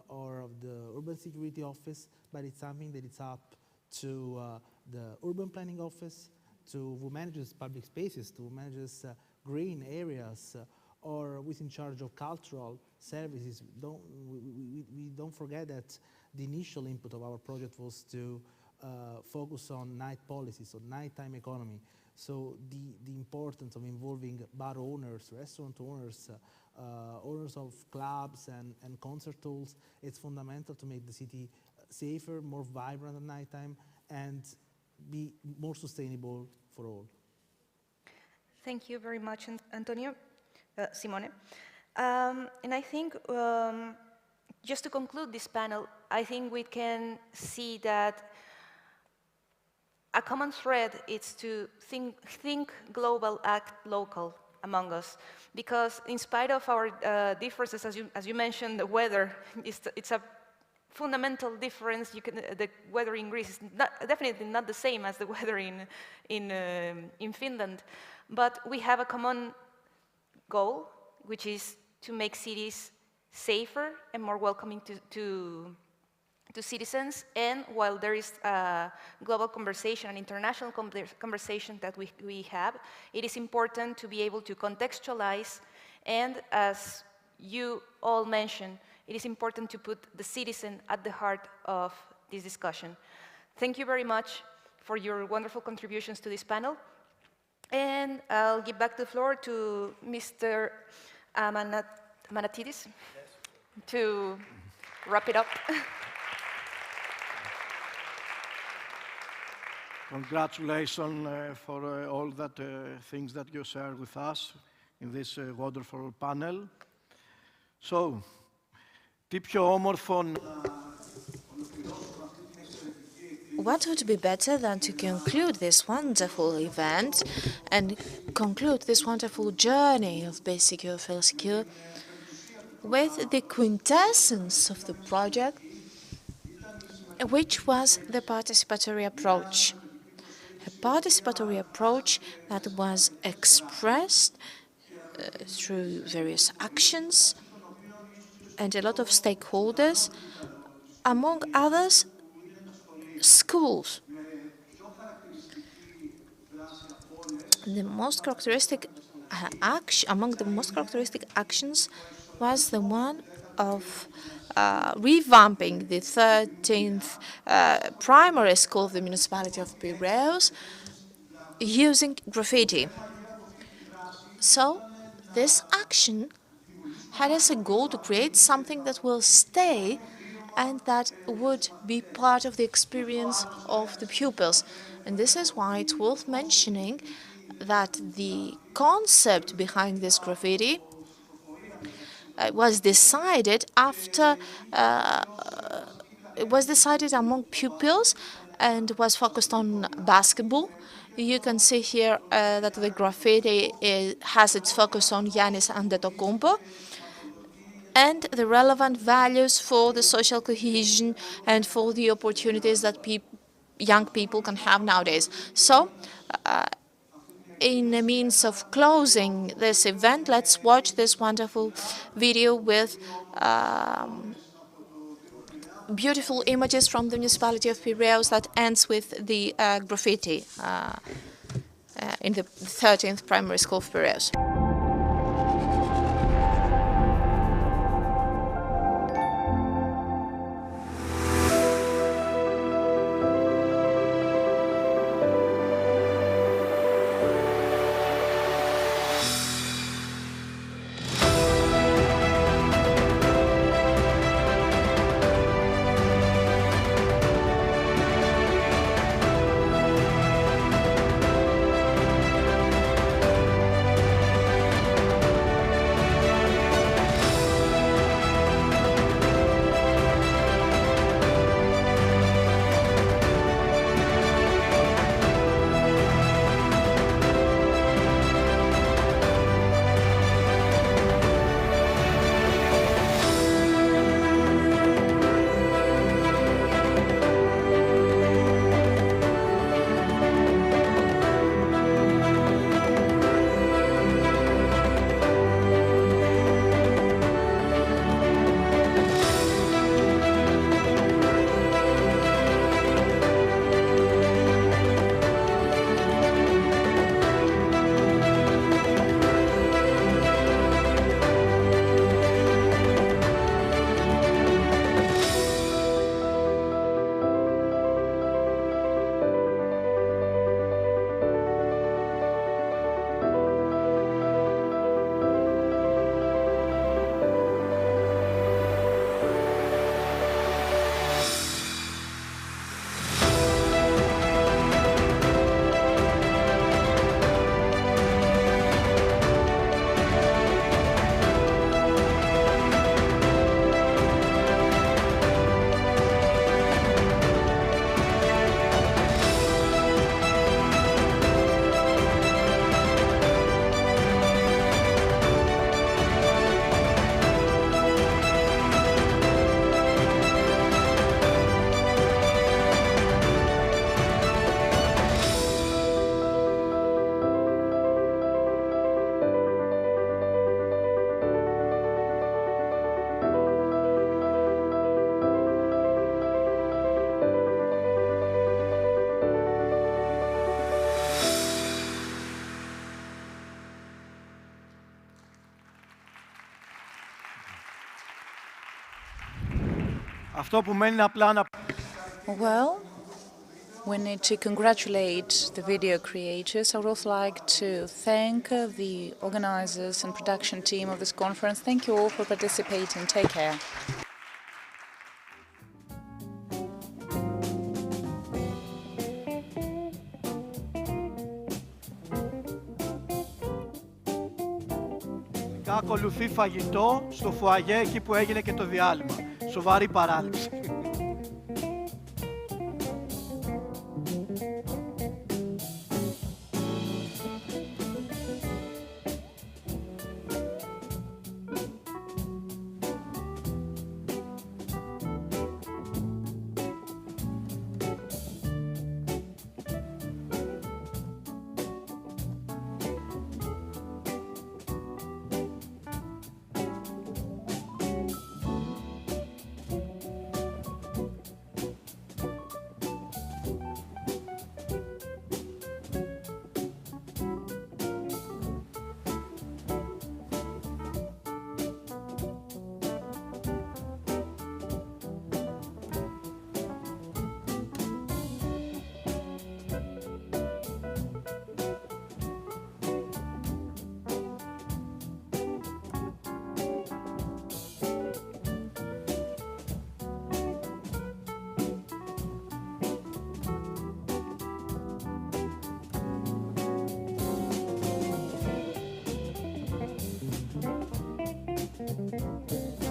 or of the urban security office, but it's something that it's up to the urban planning office, to who manages public spaces, to who manages green areas, or who's in charge of cultural services. We don't forget that the initial input of our project was to focus on night policies, on nighttime economy. So the importance of involving bar owners, restaurant owners, owners of clubs and concert halls, it's fundamental to make the city safer, more vibrant at nighttime, and be more sustainable for all. Thank you very much, Antonio. Simone. And I think, just to conclude this panel, I think we can see that a common thread is to think global, act local among us. Because in spite of our differences, as you mentioned, the weather, it's a fundamental difference. The weather in Greece is definitely not the same as the weather in Finland. But we have a common goal, which is to make cities safer and more welcoming to citizens. And while there is a global conversation, an international conversation that we have, it is important to be able to contextualize. And as you all mentioned, it is important to put the citizen at the heart of this discussion. Thank you very much for your wonderful contributions to this panel. And I'll give back the floor to Mr. Amanatidis to wrap it up. Congratulations for all that things that you shared with us in this wonderful panel. So, τι πιο όμορφο What would be better than to conclude this wonderful event and conclude this wonderful journey of BeSecure-FeelSecure with the quintessence of the project, which was the participatory approach. A participatory approach that was expressed through various actions and a lot of stakeholders, among others, schools. The most characteristic among the most characteristic actions was the one of revamping the 13th primary school of the municipality of Piraeus using graffiti. So this action had as a goal to create something that will stay and that would be part of the experience of the pupils. And this is why it's worth mentioning that the concept behind this graffiti was decided after it was decided among pupils and was focused on basketball. You can see here that the graffiti has its focus on Giannis Antetokounmpo and the relevant values for the social cohesion and for the opportunities that young people can have nowadays. So, in a means of closing this event, let's watch this wonderful video with beautiful images from the municipality of Piraeus that ends with the graffiti in the 13th primary school of Piraeus. Well, we need to congratulate the video creators. I would also like to thank the organizers and production team of this conference. Thank you all for participating. Take care. Ακολουθεί φαγητό στο φουαγέ εκεί που έγινε και το διάλειμμα. Σοβαρή παράληψη. you.